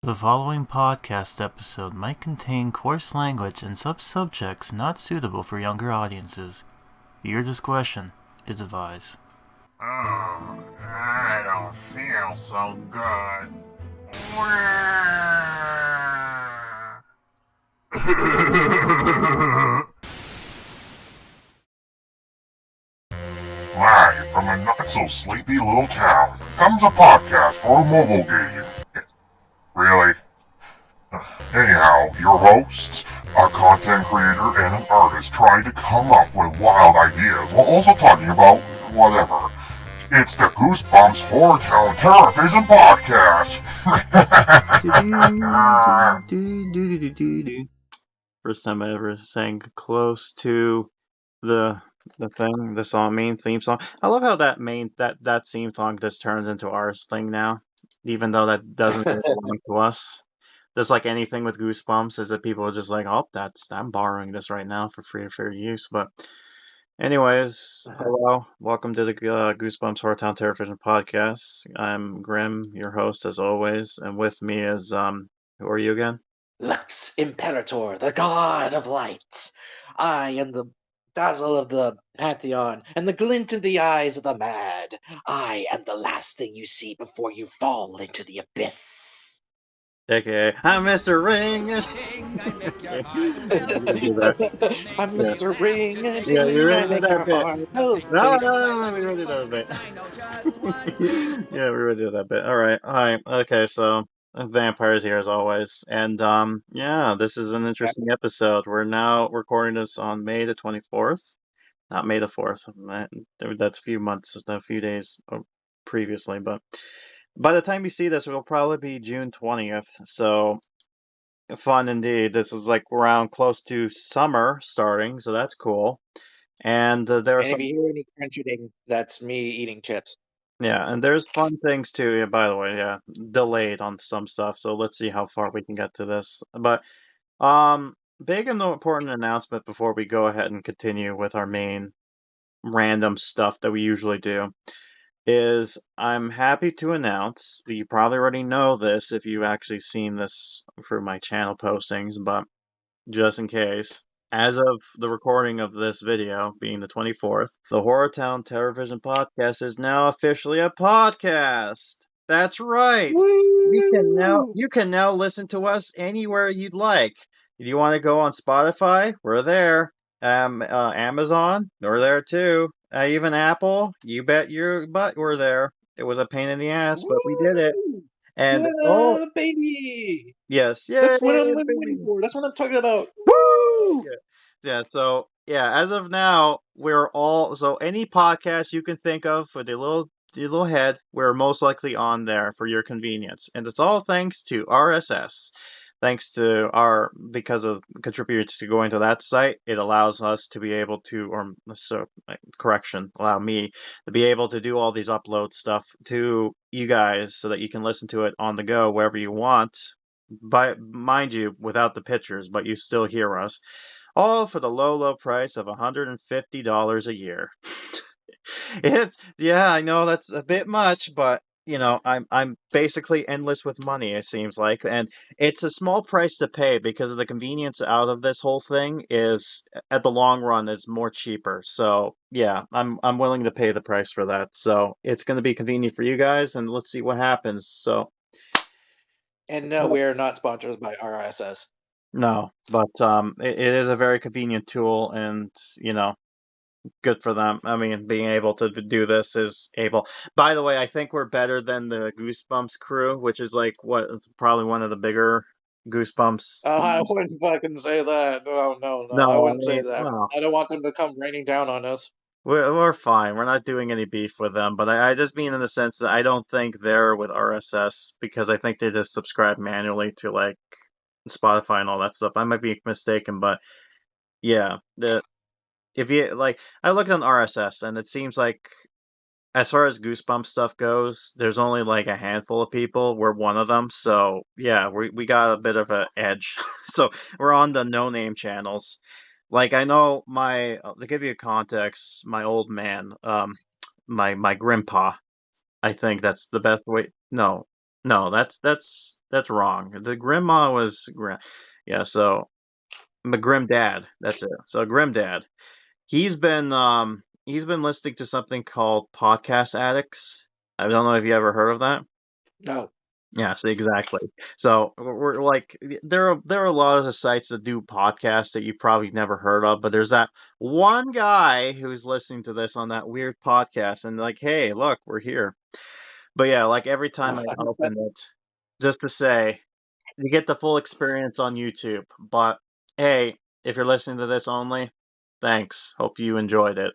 The following podcast episode might contain coarse language and subjects not suitable for younger audiences. Your discretion is advised. Oh, I don't feel so good. Live from a not-so-sleepy little town comes a podcast for a mobile game. Really? Anyhow, your hosts, a content creator and an artist trying to come up with wild ideas while also talking about whatever. It's the Goosebumps HorrorTown TerrorVision podcast! First time I ever sang close to the main theme song. I love how that theme song just turns into our thing now, even though that doesn't belong to us. Just like anything with Goosebumps, is that people are just like, oh, I'm borrowing this right now for free or fair use. But anyways, hello, welcome to the Goosebumps HorrorTown TerrorVision podcast. I'm Grim, your host as always, and with me is who are you again? Lux Imperator, the god of light. I am the dazzle of the pantheon, and the glint in the eyes of the mad. I am the last thing you see before you fall into the abyss. AKA, I'm Mr. Ring. I'm Mr. Ring, and Yeah, you I really did make that your bit. heart No, pulsate. we really did that bit. Yeah, we really did that bit. All right, hi. Okay, so vampires here as always, and yeah, this is an interesting episode. We're now recording this on May the 24th, not May the 4th. That's a few days previously, but by the time you see this, it'll probably be June 20th. So fun indeed. This is like around close to summer starting, so that's cool. And there are And if some, you hear any crunching, that's me eating chips. yeah, and there's fun things too. Yeah, by the way, yeah, delayed on some stuff. So let's see how far we can get to this. But big and important announcement before we go ahead and continue with our main random stuff that we usually do is I'm happy to announce, you probably already know this if you've actually seen this through my channel postings, but just in case, as of the recording of this video, being the 24th, the HorrorTown TerrorVision podcast is now officially a podcast. That's right. Woo! You can now listen to us anywhere you'd like. If you want to go on Spotify, we're there. Amazon, we're there too. Even Apple, you bet your butt we're there. It was a pain in the ass, but we did it. Woo! And oh, Yeah, baby! yes, yay, That's what I'm waiting baby. for. That's what I'm talking about. Woo! Woo! Yeah, so yeah, as of now, we're all so any podcast you can think of with your little head, we're most likely on there for your convenience. And it's all thanks to RSS. Thanks to our because of contributors to going to that site, it allows us to be able to allow me to be able to do all these upload stuff to you guys so that you can listen to it on the go wherever you want. By mind you, without the pictures, but you still hear us. All for the low price of $150 a year. Yeah, I know that's a bit much, but I'm basically endless with money, it seems like, and it's a small price to pay because of the convenience out of this whole thing is at the long run is more cheaper. So yeah, I'm willing to pay the price for that. So it's going to be convenient for you guys, and let's see what happens. So And no, we are not sponsored by RSS. no, but it is a very convenient tool, and good for them. I mean, being able to do this is able. By the way, I think we're better than the Goosebumps crew, which is like probably one of the bigger Goosebumps. I wouldn't fucking say that. No, I No, I wouldn't say mean, that. well, I don't want them to come raining down on us. we're fine. We're not doing any beef with them, but I just mean in the sense that I don't think they're with RSS because I think they just subscribe manually to like Spotify and all that stuff. I might be mistaken, but yeah, the if you like, I looked on RSS and it seems like as far as Goosebumps stuff goes, there's only like a handful of people. We're one of them, so yeah, we got a bit of an edge. So we're on the no name channels. Like I know to give you context, my old man, my grandpa, I think that's the best way. No, No, that's wrong. The grandma was yeah. So Grim Dad. That's it. So Grim Dad. He's been listening to something called Podcast Addicts. I don't know if you ever heard of that. No. Yes, exactly. So we're like there are a lot of sites that do podcasts that you probably never heard of, but there's that one guy who's listening to this on that weird podcast and like, hey, look, we're here. But yeah, like every time I open it, just to say you get the full experience on YouTube. But hey, if you're listening to this only, thanks. Hope you enjoyed it.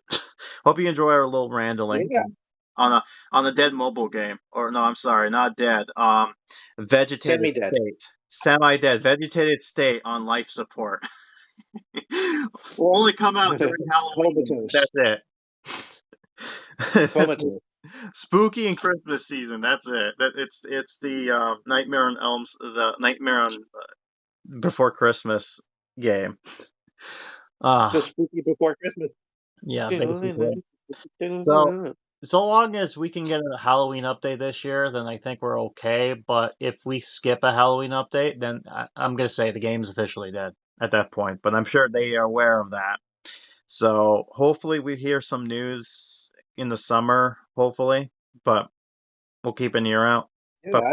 Hope you enjoy our little randling Yeah. on a dead mobile game. Or no, I'm sorry, not dead. Semi Vegetated dead. state, semi-dead, vegetated state on life support. Will only come out during Halloween. Comatose. That's it. Comatose. Spooky and Christmas season. That's it. It's the Nightmare on Before Christmas game. The Ah, spooky before Christmas. yeah, basically. So so long as we can get a Halloween update this year, then I think we're okay. But if we skip a Halloween update, then I'm gonna say the game's officially dead at that point. But I'm sure they are aware of that. So hopefully we hear some news in the summer, hopefully. But we'll keep an ear out. Yeah, But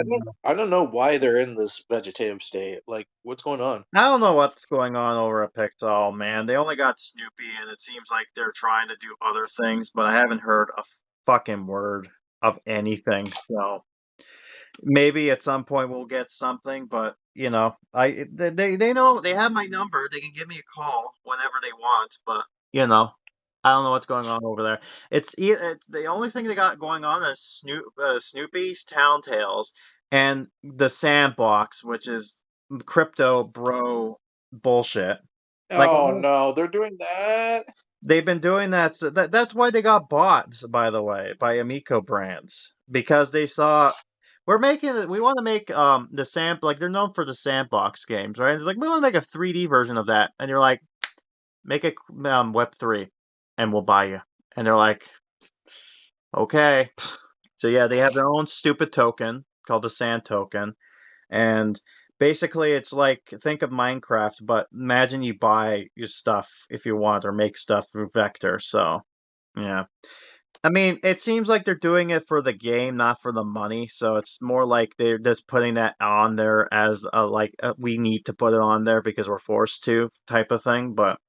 I don't know why they're in this vegetative state. Like, what's going on? I don't know what's going on over at Pixowl, man. They only got Snoopy, and it seems like they're trying to do other things, but I haven't heard a fucking word of anything. So maybe at some point we'll get something, but you know, they know they have my number. They can give me a call whenever they want, but you know, I don't know what's going on over there. It's the only thing they got going on is Snoopy's Town Tales and the Sandbox, which is crypto bro bullshit. Like Oh no, they're doing that. they've been doing that, so that's why they got bought, by the way, by Amico Brands because they saw we want to make the sand like they're known for the sandbox games, right? It's like we want to make a 3D version of that, and you're like, make it Web3, and we'll buy you. And they're like, okay. So yeah, they have their own stupid token called the Sand Token, and basically it's like think of Minecraft, but imagine you buy your stuff if you want or make stuff through Vector. So yeah. I mean, it seems like they're doing it for the game, not for the money. So it's more like they're just putting that on there as we need to put it on there because we're forced to type of thing. But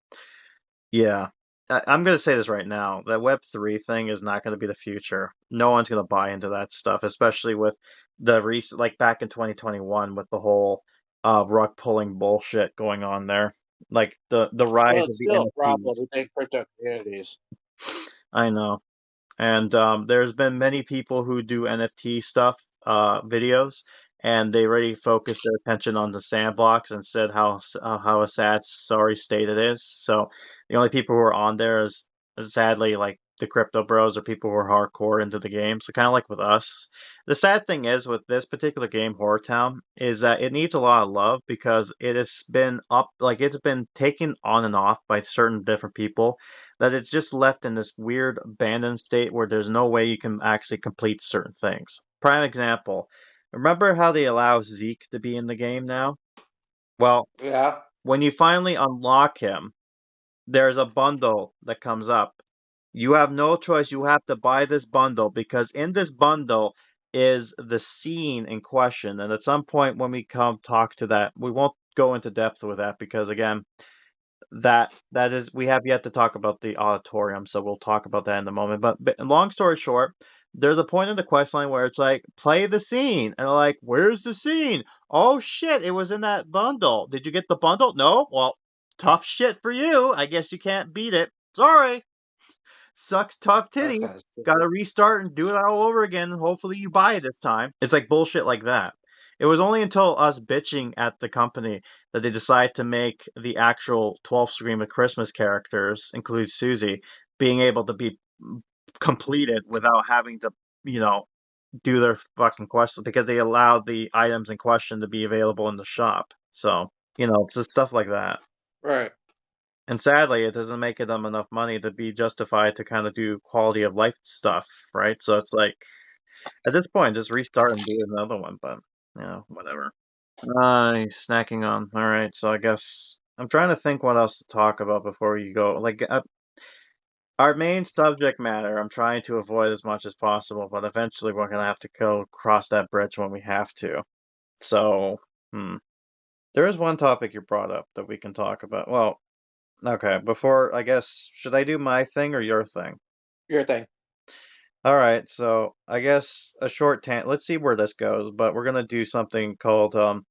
yeah, I'm gonna say this right now: that Web3 thing is not gonna be the future. No one's gonna buy into that stuff, especially with the recent, like back in 2021, with the whole rug pulling bullshit going on there, like the Well, rise of it's the still a problem NFTs. within crypto communities. I know. And there's been many people who do NFT stuff, videos, and they really focused their attention on the sandbox and said how a sad, sorry state it is. So the only people who are on there is sadly like the crypto bros or people who are hardcore into the game. So kind of like with us. The sad thing is with this particular game, Horror Town, is that it needs a lot of love because it has been it's been taken on and off by certain different people that it's just left in this weird abandoned state where there's no way you can actually complete certain things. Prime example, remember how they allow Zeke to be in the game now? Well, Yeah. when you finally unlock him, there's a bundle that comes up. You have no choice. You have to buy this bundle because in this bundle is the scene in question. And at some point when we come talk to that, we won't go into depth with that because again, that is we have yet to talk about the auditorium, so we'll talk about that in a moment. But long story short, there's a point in the quest line where it's like, play the scene, and like, where's the scene? Oh shit, it was in that bundle. Did you get the bundle? No? Well, tough shit for you. I guess you can't beat it. Sorry. Sucks tough That's titties. kind of silly. Gotta restart and do it all over again. Hopefully you buy it this time. It's like bullshit like that. It was only until us bitching at the company that they decided to make the actual 12th Scream of Christmas characters, include Susie, being able to be completed without having to, you know, do their fucking quests because they allowed the items in question to be available in the shop. So, you know, it's just stuff like that. Right. And sadly, it doesn't make them enough money to be justified to kind of do quality of life stuff, right? So it's like, At this point, just restart and do another one, but, whatever. He's snacking on. Alright, so I guess I'm trying to think what else to talk about before you go. Like, our main subject matter, I'm trying to avoid as much as possible, but eventually we're gonna have to go cross that bridge when we have to. So, there is one topic you brought up that we can talk about. Well, okay, before, I guess, should I do my thing or your thing? Your thing. Alright, so I guess a short let's see where this goes, but we're gonna do something called, Back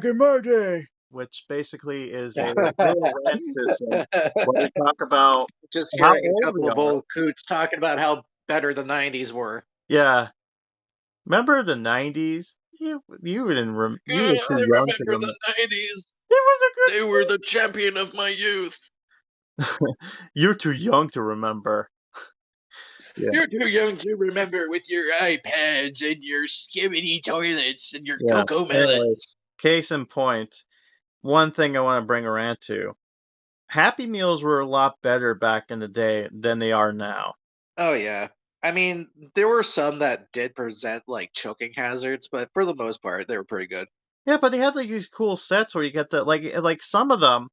in My Day, which basically is a little rant system where we talk about Just how hearing a old couple we of are. old coots talking about how better the 90s were. Yeah. Remember the 90s? You didn't you were too I young to remember remember. the 90s. It was They were the champion of my youth. a good You're too young to remember. Yeah, You're too young to remember with your iPads and your skibbity toilets and your yeah. cocoa melons. Anyways, case in point, one thing I want to bring a rant to. Happy Meals were a lot better back in the day than they are now. Oh yeah. I mean, there were some that did present like choking hazards, but for the most part, they were pretty good. Yeah, but they had like these cool sets where you get the like some of them.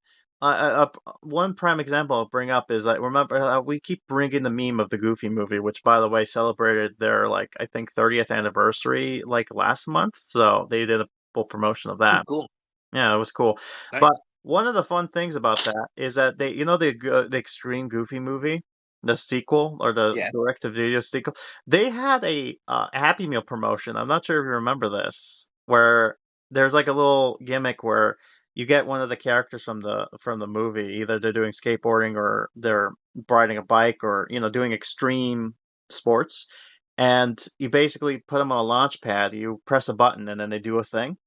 One prime example I'll bring up is like remember we keep bringing the meme of the Goofy movie, which by the way celebrated their like I think 30th anniversary like last month, so they did a full promotion of Oh, that. cool. Yeah, it was cool. But Nice. one of the fun things about that is that they, the Extreme Goofy movie, the sequel or the Yeah. direct-to-video sequel, they had a Happy Meal promotion. I'm not sure if you remember this, where there's like a little gimmick where you get one of the characters from the movie, either they're doing skateboarding or they're riding a bike or doing extreme sports, and you basically put them on a launch pad. You press a button and then they do a thing.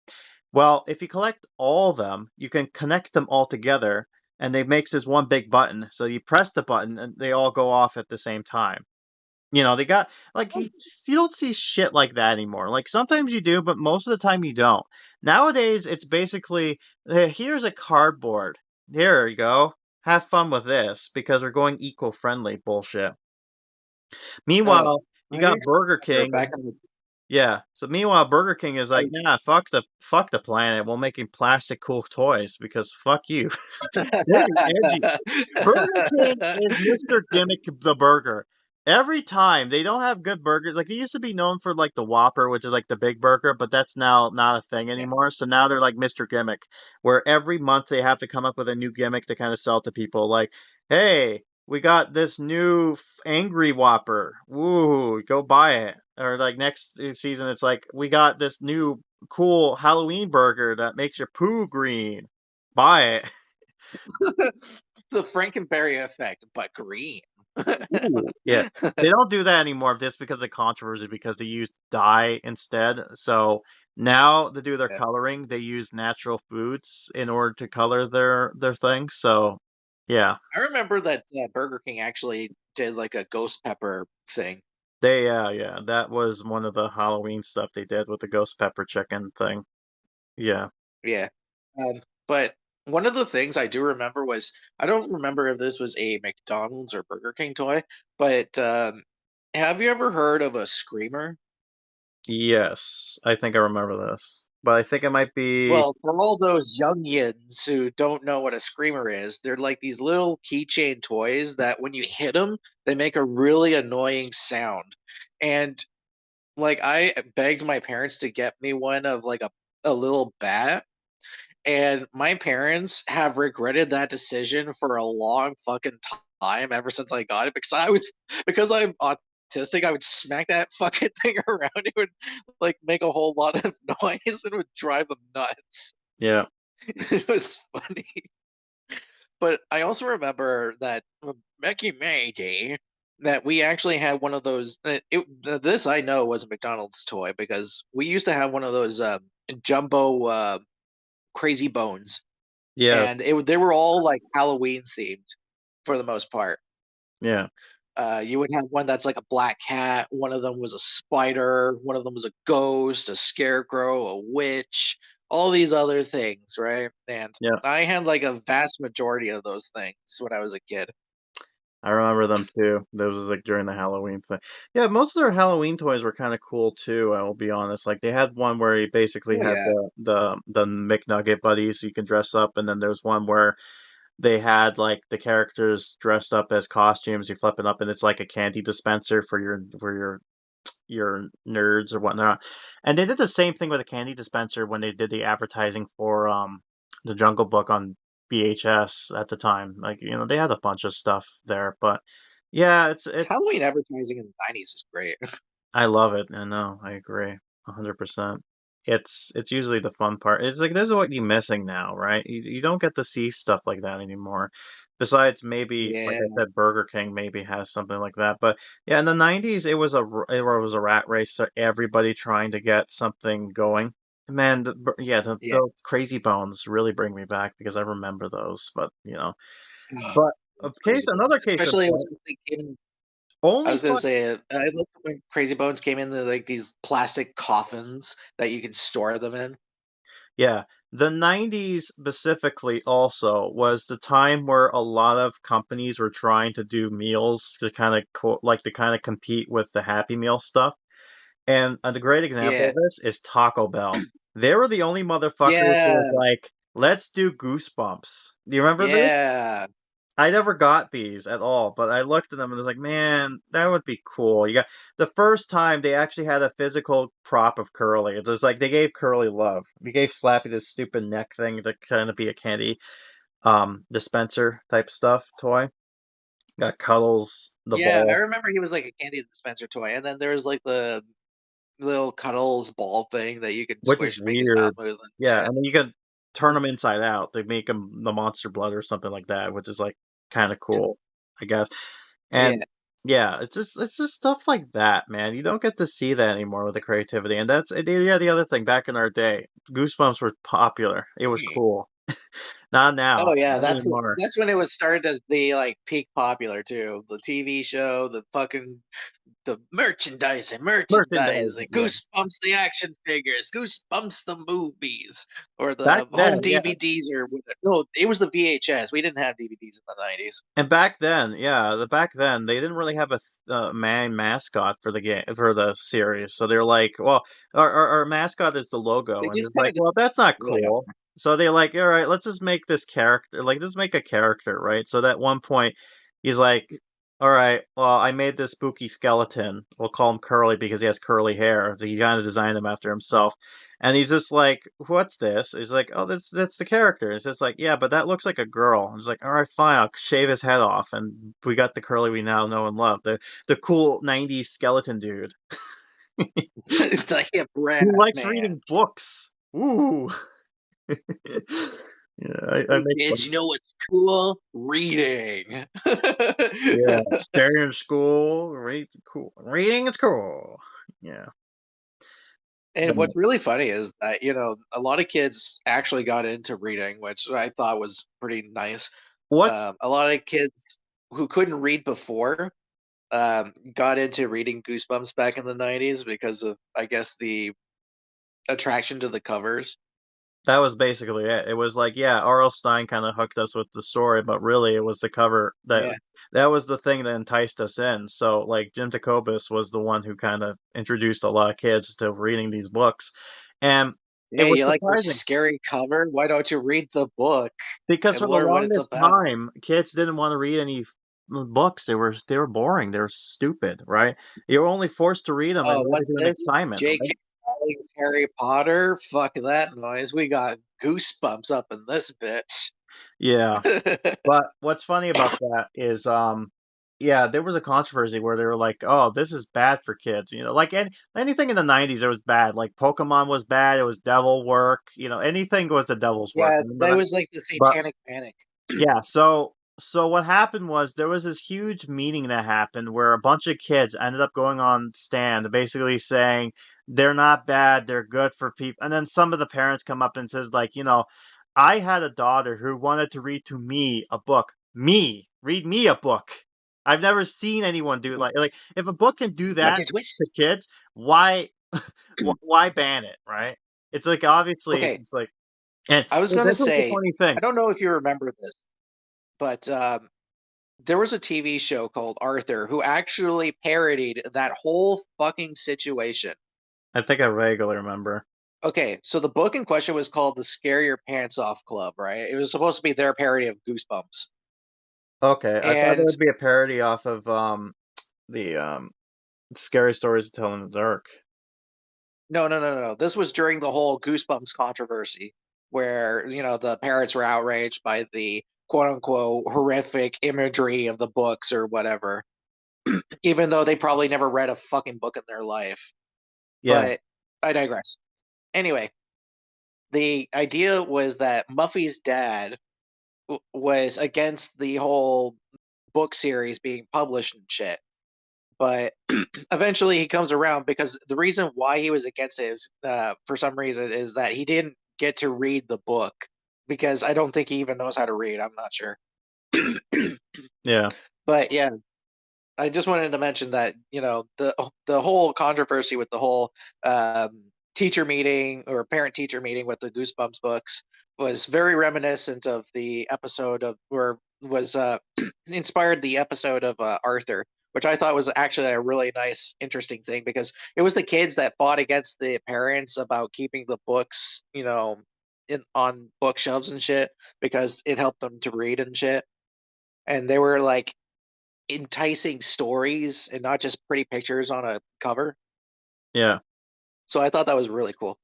Well, if you collect all of them, you can connect them all together, and it makes this one big button. So you press the button, and they all go off at the same time. They got like you don't see shit like that anymore. Like sometimes you do, but most of the time you don't. Nowadays, it's basically here's a cardboard. Here you go. Have fun with this because we're going eco-friendly bullshit. Oh, Meanwhile, you I got Burger remember King. back in the Yeah. So meanwhile, Burger King is like, oh, nah, fuck the planet. We're making plastic cool toys because fuck you. They're edgy. Burger King is Mr. Gimmick the burger. Every time they don't have good burgers. Like it used to be known for like the Whopper, which is like the big burger, but that's now not a thing yeah. anymore. So now they're like Mr. Gimmick, where every month they have to come up with a new gimmick to kind of sell to people. Like, hey, we got this new angry Whopper. Woo, go buy it. Or like next season, it's like we got this new cool Halloween burger that makes your poo green. Buy it. The Frankenberry effect, but green. Ooh, yeah. They don't do that anymore just because of controversy because they use dye instead. So now to do their Yeah. coloring, they use natural foods in order to color their things. So yeah, I remember that Burger King actually did like a ghost pepper thing. yeah, that was one of the Halloween stuff they did with the ghost pepper chicken thing. Yeah. Yeah. But one of the things I do remember was I don't remember if this was a McDonald's or Burger King toy, but have you ever heard of a screamer? Yes, I think I remember this. But I think it might be Well, for all those youngins who don't know what a screamer is, they're like these little keychain toys that when you hit them, they make a really annoying sound. And like I begged my parents to get me one of like a little bat. And my parents have regretted that decision for a long fucking time ever since I got it because I'm autistic, I would smack that fucking thing around. It would like make a whole lot of noise and would drive them nuts. yeah. It was funny. But I also remember that back in May Day that we actually had one of those. This I know was a McDonald's toy because we used to have one of those jumbo crazy bones, Yeah, and they were all like Halloween themed for the most part. yeah. You would have one that's like a black cat. One of them was a spider. One of them was a ghost, a scarecrow, a witch. All these other things, right? And Yeah. I had like a vast majority of those things when I was a kid. I remember them too. That was like during the Halloween thing. Yeah, most of their Halloween toys were kind of cool too. I will be honest. Like they had one where you basically Oh had yeah, the McNugget buddies you can dress up, and then there's one where they had like the characters dressed up as costumes. You flip it up, and it's like a candy dispenser for your nerds or whatnot. And they did the same thing with a candy dispenser when they did the advertising for the Jungle Book on VHS at the time. Like, they had a bunch of stuff there, but yeah, it's Halloween advertising in the '90s is great. I love it. I know, I agree. 100%. It's usually the fun part. It's like this is what you're missing now, right? You don't get to see stuff like that anymore. Besides, maybe, like Yeah, I said, Burger King maybe has something like that. But yeah, in the 90s, it was a rat race. So everybody trying to get something going. Man, yeah, yeah. the Crazy Bones really bring me back because I remember those. But Oh, but Crazy Bones, another case in especially point. when they came in. I Only was gonna fun. say, I looked when Crazy Bones came in the like these plastic coffins that you can store them in. Yeah, the 90s specifically also was the time where a lot of companies were trying to do meals to kind of compete with the Happy Meal stuff. And the great example Yeah, of this is Taco Bell. They were the only motherfuckers who was yeah, like, "Let's do Goosebumps." Do you remember this? yeah, I never got these at all, but I looked at them and was like, man, that would be cool. You got the first time they actually had a physical prop of Curly. It's just like they gave Curly love. They gave Slappy this stupid neck thing to kind of be a candy dispenser type stuff toy. Got Cuddles the yeah. I ball, remember he was like a candy dispenser toy, and then there was like the little Cuddles ball thing that you could which is squish and make his mouth weird. move and Yeah, shit. and then you could turn them inside out to make them the monster blood or something like that, which is like kind of cool, I guess. Yeah, And yeah, it's just stuff like that, man. You don't get to see that anymore with the creativity. And that's yeah, the other thing back in our day, Goosebumps were popular. It was cool. Not now, oh yeah, not anymore. that's when it was started to be like peak popular too. The TV show, the merchandising, Merchandising, yeah. Goosebumps the action figures, Goosebumps the movies, or Back the home then, yeah. DVDs, or no, it was the VHS. We didn't have DVDs in the '90s. And back then, yeah, back then they didn't really have a main mascot for the game for the series. So they're like, well, our mascot is the They logo, and just it's kind like, of well, that's not really cool. So they're like, all right, let's just make this character, like, just make a character, right? So that one point, he's like, all right, well, I made this spooky skeleton. We'll call him Curly because he has curly hair. So he kind of designed him after himself. And he's just like, "What's this?" He's like, "Oh, that's the character." It's just like, "Yeah, but that looks like a girl." He's like, "All right, fine. I'll shave his head off, and we got the Curly we now know and love, the cool '90s skeleton dude it's like a who Brad likes man. reading books." Ooh, yeah, I Hey make kids, fun. you know what's cool? Reading. Yeah, stay in school, read cool. Reading is cool. Yeah. And No. what's really funny is that, a lot of kids actually got into reading, which I thought was pretty nice. What's A lot of kids who couldn't read before got into reading Goosebumps back in the '90s because of, I guess, the attraction to the covers. That was basically it. It was like, yeah, R.L. Stein kind of hooked us with the story, but really it was the cover Yeah. that was the thing that enticed us in. So like Jim Jacobus was the one who kind of introduced a lot of kids to reading these books. And it Hey, was you like the surprising scary cover? Why don't you read the book because and for the learn what it's longest about? time, kids didn't want to read any books. They were boring. They were stupid, right? You were only forced to read them in Oh, order what's to an this? excitement, right? J.K. Rowling's Harry Potter? Fuck that noise. We got goosebumps up in this bitch. Yeah. But what's funny about that is, yeah, there was a controversy where they were like, "Oh, this is bad for kids." Like anything in the '90s, it was bad. Like Pokemon was bad. It was devil work. Anything was the devil's work. Yeah, Remember that that? was like the But Satanic Panic. yeah, so what happened was there was this huge meeting that happened where a bunch of kids ended up going on stand, basically saying they're not bad, they're good for people. And then some of the parents come up and says like, I had a daughter who wanted to read to me a book. Me, read me a book. I've never seen anyone do it like if a book can do What that a twist. to kids, why why ban it, right? It's like obviously it's Okay, just like and I was gonna this was the say, funny thing. I don't know if you remember this, but there was a TV show called Arthur who actually parodied that whole fucking situation. I think I vaguely remember. Okay, so the book in question was called The Scare Your Pants Off Club, right? It was supposed to be their parody of Goosebumps. Okay, I thought that And would be a parody off of the Scary Stories to Tell in the Dark. no. This was during the whole Goosebumps controversy where, the parents were outraged by the quote unquote horrific imagery of the books or whatever, even though they probably never read a fucking book in their life. Yeah, But I digress. Anyway, the idea was that Muffy's dad was against the whole book series being published and shit. But eventually he comes around because the reason why he was against it is, for some reason, is that he didn't get to read the book because I don't think he even knows how to read. I'm not sure. yeah, But yeah, I just wanted to mention that the whole controversy with the whole teacher meeting or parent teacher meeting with the Goosebumps books was very reminiscent of the episode of or was inspired the episode of Arthur, which I thought was actually a really nice, interesting thing because it was the kids that fought against the parents about keeping the books, on bookshelves and shit because it helped them to read and shit, and they were like enticing stories and not just pretty pictures on a cover. yeah. So I thought that was really cool.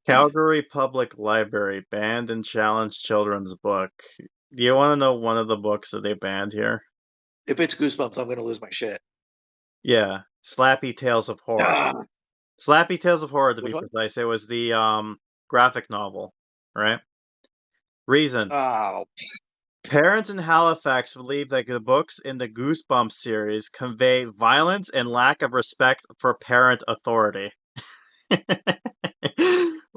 Calgary Public Library banned and challenged children's book. Do you want to know one of the books that they banned here? If it's Goosebumps, I'm gonna lose my shit. Yeah, Slappy Tales of Horror. Ah, Slappy Tales of Horror, to which be one? precise. It was the graphic novel, right? Reason. Oh, Parents in Halifax believe that the books in the Goosebumps series convey violence and lack of respect for parent authority.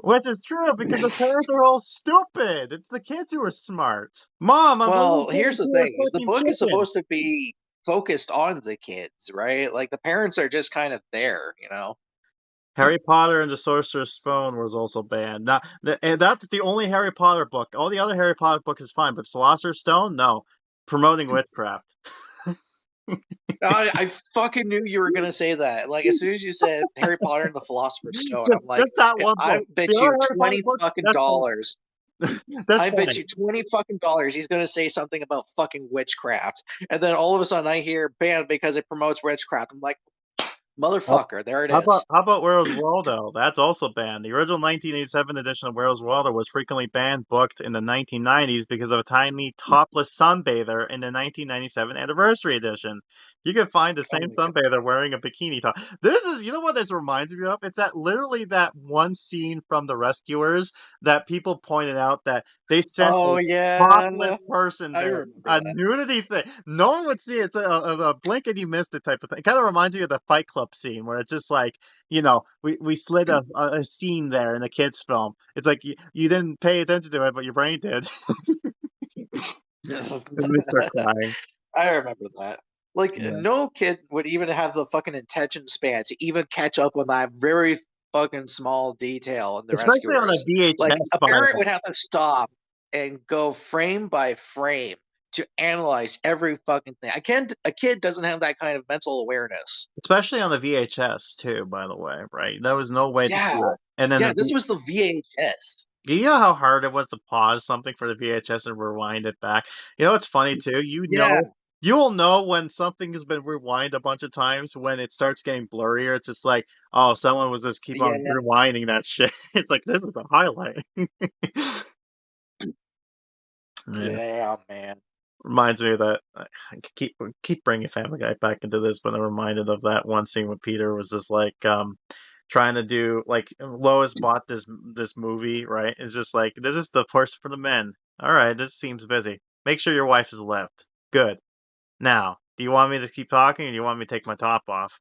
Which is true because the parents are all stupid. It's the kids who are smart. Mom, I'm going well, to here's the do a thing: the fucking book is chicken. supposed to be focused on the kids, right? Like the parents are just kind of there. Harry Potter and the Sorcerer's Stone was also banned. And that's the only Harry Potter book. All the other Harry Potter books is fine, but Sorcerer's Stone, no. Promoting witchcraft. I fucking knew you were gonna say that. Like as soon as you said Harry Potter and the Philosopher's Stone, I'm like, Just that "Yeah, one I book. The bet other you Harry Potter 20 books, fucking that's dollars. fine. That's I bet fine. you 20 fucking dollars he's gonna say something about fucking witchcraft. And then all of a sudden I hear banned because it promotes witchcraft. I'm like, How, motherfucker, there it how about is. how about Where's Waldo? That's also banned. The original 1987 edition of Where's Waldo was frequently banned booked in the 1990s because of a tiny topless sunbather in the 1997 anniversary edition. You can find the Oh same my god. sunbather wearing a bikini top. This is, you know what this reminds me of? It's that literally that one scene from The Rescuers that people pointed out that they sent Oh a yeah, topless person I there. remember A that. nudity thing. No one would see it. It's a blink and you missed it type of thing. It kind of reminds me of the Fight Club scene where it's just like, we slid a scene there in a kid's film. It's like you didn't pay attention to it, but your brain did. And we start crying. I remember that. Like Yeah. no kid would even have the fucking attention span to even catch up on that very fucking small detail in the Especially on a rescuers. Like VHS a parent file. would have to stop and go frame by frame to analyze every fucking thing. A kid doesn't have that kind of mental awareness. Especially on the VHS too, by the way, right? There was no way to see Yeah. it. And then Yeah, this was the VHS. do you know how hard it was to pause something for the VHS and rewind it back? You know what's funny too? Yeah. You'll know when something has been rewind a bunch of times when it starts getting blurrier. It's just like, oh, someone was just keep on Yeah. rewinding that shit. It's like this is a highlight. Yeah, Yeah, man. reminds me of that. I keep bringing Family Guy back into this, but I'm reminded of that one scene when Peter was just like trying to do like Lois bought this movie, right? It's just like this is the portion for the men. All right, this seems busy. Make sure your wife is left. Good. Now, do you want me to keep talking or do you want me to take my top off?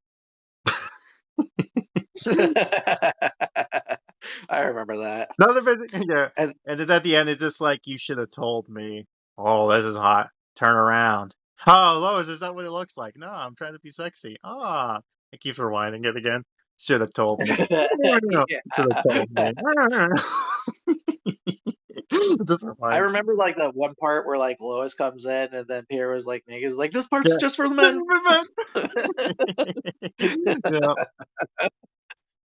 I remember that. Another busy, yeah. And And then at the end, it's just like you should have told me. Oh, this is hot. Turn around. Oh, Lois, is that what it looks like? No, I'm trying to be sexy. Ah, it keeps rewinding it again. Should have told me. yeah. Should have told me. I remember like that one part where like Lois comes in and then Peter was like, "Niggas like this part's just for the men." Yeah.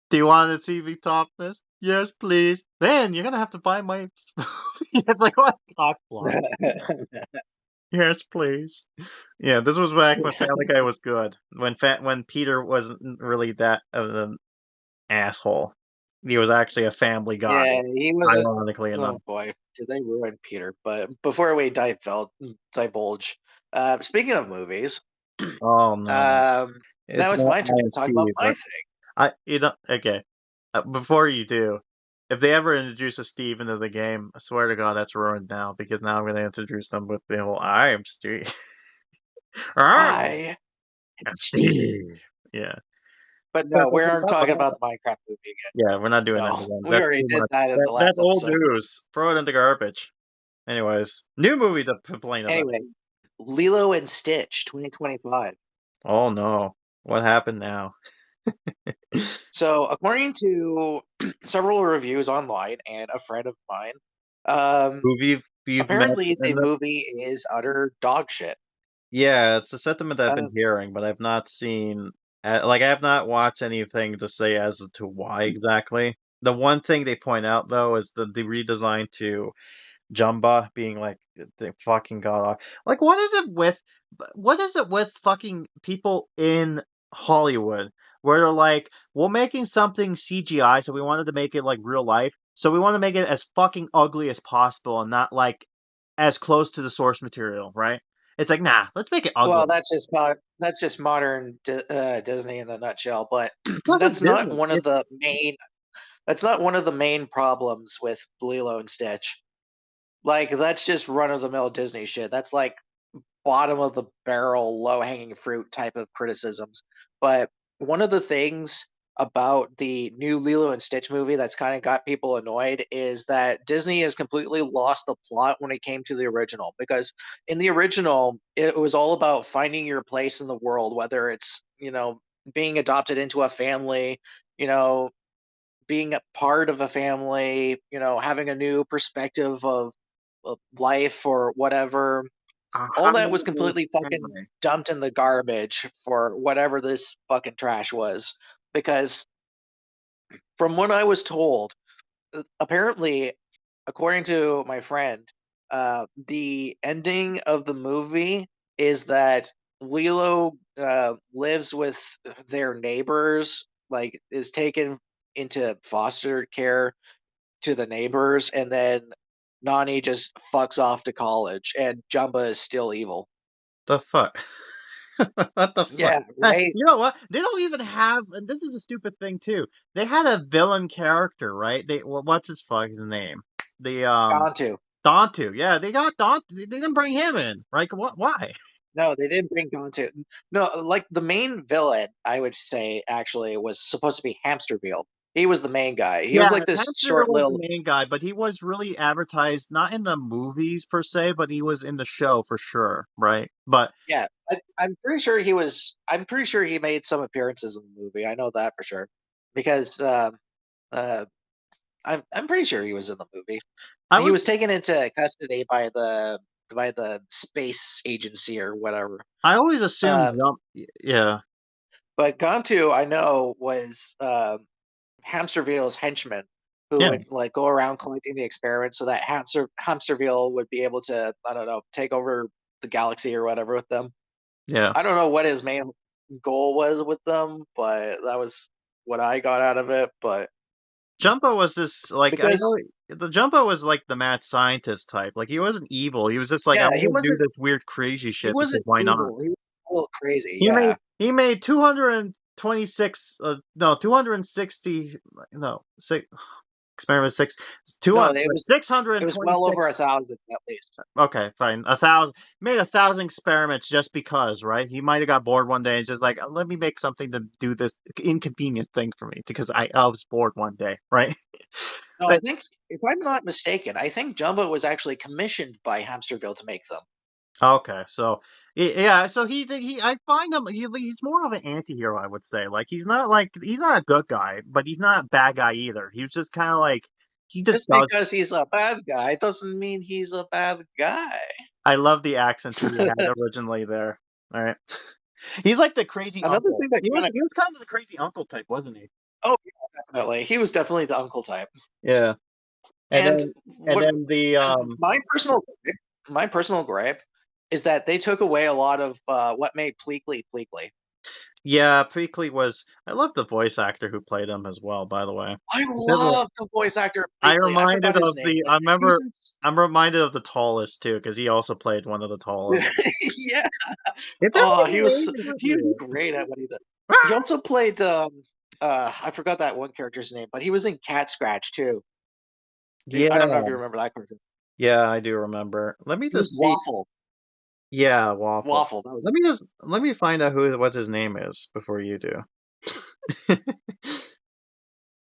Do you want to see me top this? Yes, please. Then you're gonna have to buy my. It's like what cock block? Yes, please. Yeah, this was back when Family Guy was good. When Peter wasn't really that of an asshole. He was actually a family guy, Yeah, he wasn't. ironically enough. Oh boy, did they ruin Peter? But before we divulge, speaking of movies, Oh no, now it's it's not my turn to talk about IMC, my but okay. Before you do, if they ever introduce a Steve into the game, I swear to God, that's ruined now because now I'm going to introduce them with the whole "I am Steve." I I am Steve. Steve. Yeah. But no, we aren't talking about the Minecraft movie again. Yeah, we're not doing that No, again. we That's already too did much. that in the That's last old episode. news. Throw it in the garbage. Anyways, new movie to complain about. Anyway, Lilo and Stitch 2025. Oh no, what happened now? So, according to several reviews online and a friend of mine, Movie you've met apparently the in the movie is utter dog shit. Yeah, it's a sentiment I've been Um, hearing, but I've not seen, like, I have not watched anything to say as to why exactly. The one thing they point out, though, is the redesign to Jumba being like the fucking god awful. Like, what is it with fucking people in Hollywood where they're like, we're making something CGI, so we wanted to make it like real life, so we want to make it as fucking ugly as possible and not like as close to the source material, right? It's like, nah, let's make it ugly. well, that's just modern Disney in a nutshell. But It's not just that's not Disney. one of the main. That's not one of the main problems with Lilo and Stitch. Like that's just run of the mill Disney shit. That's like bottom of the barrel, low hanging fruit type of criticisms. But one of the things about the new Lilo and Stitch movie that's kind of got people annoyed is that Disney has completely lost the plot when it came to the original. Because in the original, it was all about finding your place in the world, whether it's, being adopted into a family, you know, being a part of a family, having a new perspective of life or whatever. All How that was is completely fucking anime? dumped in the garbage for whatever this fucking trash was. Because from what I was told, apparently, according to my friend, the ending of the movie is that Lilo lives with their neighbors, like is taken into foster care to the neighbors, and then Nani just fucks off to college, and Jumba is still evil. The fuck? What the fuck? Yeah, right. You know what? They don't even have, and this is a stupid thing too. They had a villain character, right? What's his fucking name? The Gantu. Dontu. Yeah, they got Dontu. They didn't bring him in, right? What? Why? No, they didn't bring Gantu. No, like the main villain, I would say actually was supposed to be Hamsterville. He was the main guy. He was Yeah, like this Hamster short was the little. main guy, but he was really advertised not in the movies per se, but he was in the show for sure, right? But Yeah, I'm pretty sure he was. I'm pretty sure he made some appearances in the movie. I know that for sure because uh, I'm pretty sure he was in the movie. I He was was taken into custody by the space agency or whatever. I always assumed Um, yeah. but Gantu, I know, was Hamsterville's henchman who Yeah. would like go around collecting the experiments so that Hamsterville would be able to, I don't know, take over the galaxy or whatever with them. Yeah. I don't know what his main goal was with them, but that was what I got out of it. But Jumbo was this like I know because the Jumbo was like the mad scientist type. Like he wasn't evil. He was just like I yeah, want to do this weird crazy he shit because wasn't why not? evil. He was a little crazy. He Yeah. made 226 no 260 no six experiment six No, 200 it was well over 626 1,000 at least. okay fine 1,000 made 1,000 experiments just because right he might have got bored one day and just like let me make something to do this inconvenient thing for me because I was bored one day right. No, I But think if I'm not mistaken, I think Jumbo was actually commissioned by Hamsterville to make them. okay, so yeah, so he I find him he's more of an anti-hero, I would say. Like he's not a good guy, but he's not a bad guy either. He was just kind of like he Just does. because he's a bad guy doesn't mean he's a bad guy. I love the accent he had originally there. All right. He's like the crazy Another uncle. thing that He kinda was kind of the crazy uncle type, wasn't he? Oh, yeah, definitely. He was definitely the uncle type. Yeah. And And what then the my personal gripe is that they took away a lot of what made Pleakley Pleakley. yeah, Preakley was. I love the voice actor who played him as well. By the way, I love the voice actor of Pleakley. I forgot his name. I He was remember. in... I'm reminded of the tallest too, because he also played one of the tallest. Yeah. It's Oh, amazing what he he was is. great at what he did. He also played I forgot that one character's name, but he was in Cat Scratch too. I don't know if Yeah, you remember that character. yeah, I do remember. Let me He was just see. Waffle. Yeah, Waffle. Waffle. That was Let me find out what his name is before you do.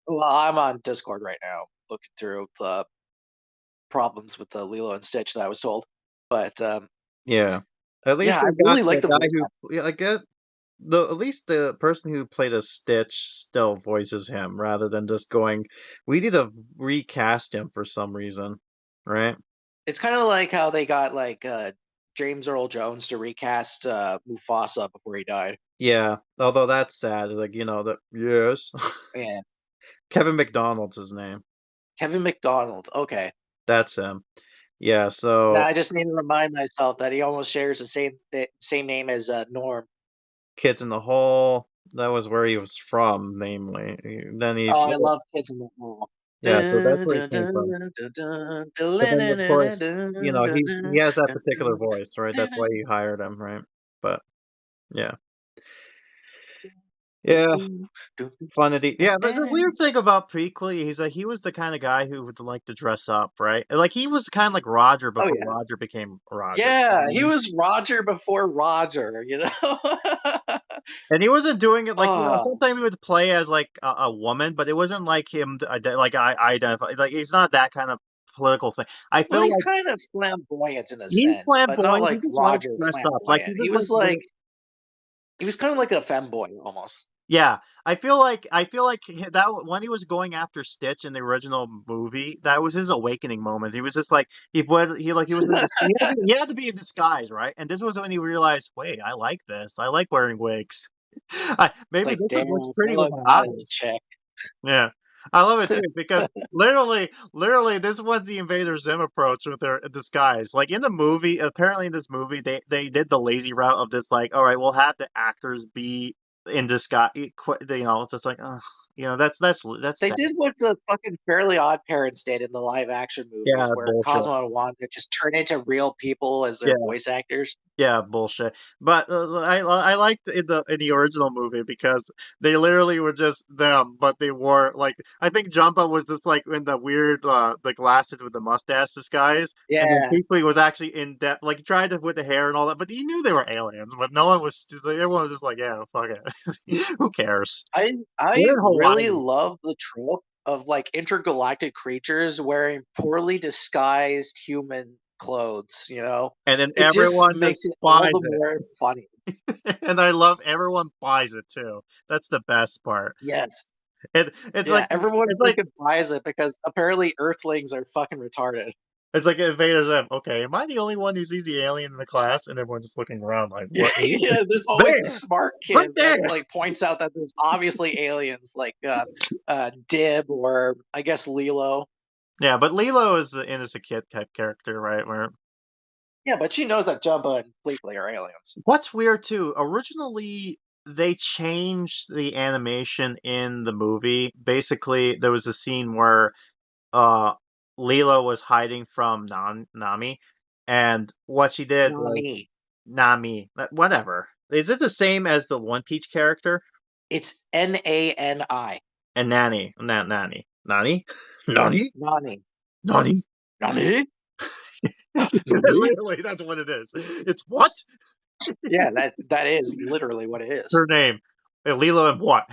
Well, I'm on Discord right now looking through the problems with the Lilo and Stitch that I was told. But Yeah, at least yeah, I they got really like the the guy voice actor. who. Yeah, I get the at least the person who played a Stitch still voices him rather than just going. We need to recast him for some reason, right? It's kind of like how they got like James Earl Jones to recast Mufasa before he died. Yeah, although that's sad. Like that. Yes, Yeah, Kevin McDonald's his name. Kevin McDonald. Okay. That's him. Yeah. Now So I just need to remind myself that he almost shares the same name as Norm. Kids in the Hole. That was where he was from, namely. Then he. Oh, I love Kids in the Hall. Yeah, so that's where he came from. But then, of course, he has that particular voice, right? That's why he hired him, right? But yeah, yeah, funny. Yeah, but the weird thing about Prequely, he was the kind of guy who would like to dress up, right? Like he was kind of like Roger Oh before yeah. Roger became Roger. Yeah, he was Roger before Roger, you know? And he wasn't doing it like Oh, sometimes he would play as like a woman, but it wasn't like him. Like I identify like he's not that kind of political thing. I well, feel he's like kind of flamboyant in a he's sense, but not flamboyant. He like just likes Roger dressed up. Like flamboyant. he just like He was kind of like a femboy almost. yeah, I feel like that when he was going after Stitch in the original movie, that was his awakening moment. He was just like he was in he had to be in disguise, right? And this was when he realized, wait, I like this. I like wearing wigs. It's Maybe like, this damn, looks I pretty with look my hot as a eyes. chick. Yeah. I love it too because literally, this was the Invader Zim approach with their disguise. Like in the movie, apparently in this movie, they did the lazy route of just like, all right, we'll have the actors be in disguise. It's just like, that's They sad. did what the fucking Fairly Odd Parents did in the live action Yeah, movies, where bullshit. Cosmo and Wanda just turn into real people as their Yeah. voice actors. Yeah, bullshit. But I liked in the original movie because they literally were just them, but they wore like I think Jumpa was just like in the weird the glasses with the mustache disguise, and then Yeah, Peakley was actually in depth, like he tried to with the hair and all that, but you knew they were aliens. But no one was. Everyone was just like, yeah, fuck it, who cares? I They're in really Hawaii, love the trope of like intergalactic creatures wearing poorly disguised human clothes, you know? and then It just everyone makes just it all buys the more funny. it, and I love everyone buys it too. That's the best part. Yes. It's Yeah, like everyone it's like fucking buys it because apparently Earthlings are fucking retarded. It's like Invaders M. Okay, am I the only one who sees the alien in the class? And everyone's just looking around like, Yeah, what? yeah, there's always the There! smart Right kid there! that like points out that there's obviously aliens, like Dib or I guess Lilo. Yeah, but Lilo is the innocent kid type character, right? Where Yeah, but she knows that Jumba and Pleakley are aliens. what's weird too, originally they changed the animation in the movie. Basically, there was a scene where uh Lilo was hiding from Nami, and what she did was Nani. Nami, whatever. Is it the same as the One Peach character? It's Nani. And Nanny, not Nanny. Nani? Nani? Nani. Nani? Nani? Nani? Literally, that's what it is. It's what? Yeah, that is literally what it is. Her name. Lilo and what?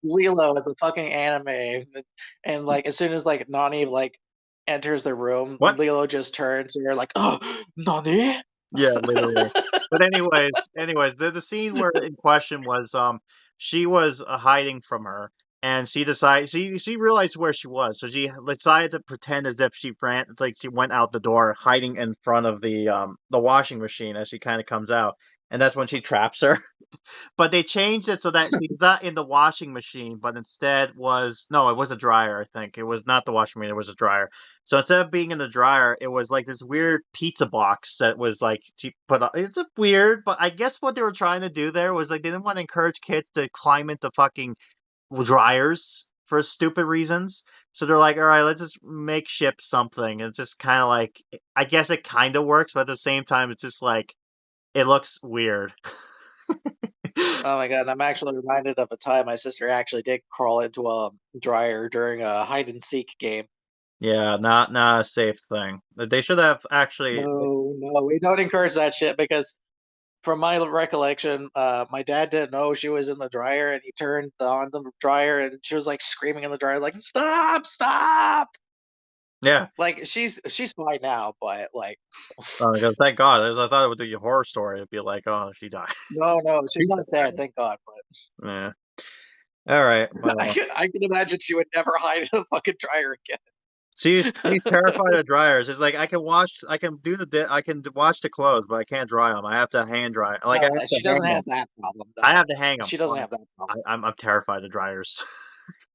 Lilo is a fucking anime, and like as soon as like Nani like enters the room, What? Lilo just turns and you're like, oh, Nani? Yeah, literally. But anyways, the scene where in question was she was hiding from her, and she decided she realized where she was, so she decided to pretend as if she ran, like she went out the door, hiding in front of the washing machine as she kind of comes out, and that's when she traps her. But they changed it so that she's not in the washing machine, but instead was no, it was a dryer. I think it was not the washing machine; it was a dryer. So instead of being in the dryer, it was like this weird pizza box that was like she put. It's a weird, but I guess what they were trying to do there was like they didn't want to encourage kids to climb into fucking dryers for stupid reasons. So they're like, all right, let's just makeshift something. It's just kind of like, I guess it kind of works, but at the same time, it's just like, it looks weird. Oh my god, I'm actually reminded of a time my sister actually did crawl into a dryer during a hide and seek game. Yeah, not a safe thing. They should have actually. No, we don't encourage that shit because from my recollection, my dad didn't know she was in the dryer and he turned on the dryer and she was like screaming in the dryer like stop, stop. Yeah. Like she's fine now, but like Thank God. I thought it would be a horror story. It'd be like, oh, she died. no, she's not dead, thank God. But Yeah. All right. Well, I can imagine she would never hide in a fucking dryer again. she's terrified of dryers. It's like I can I can wash the clothes, but I can't dry them. I have to hand dry. Like I have to She hang doesn't them. have that problem. I No. have to hang them. She doesn't have that problem. I'm terrified of dryers.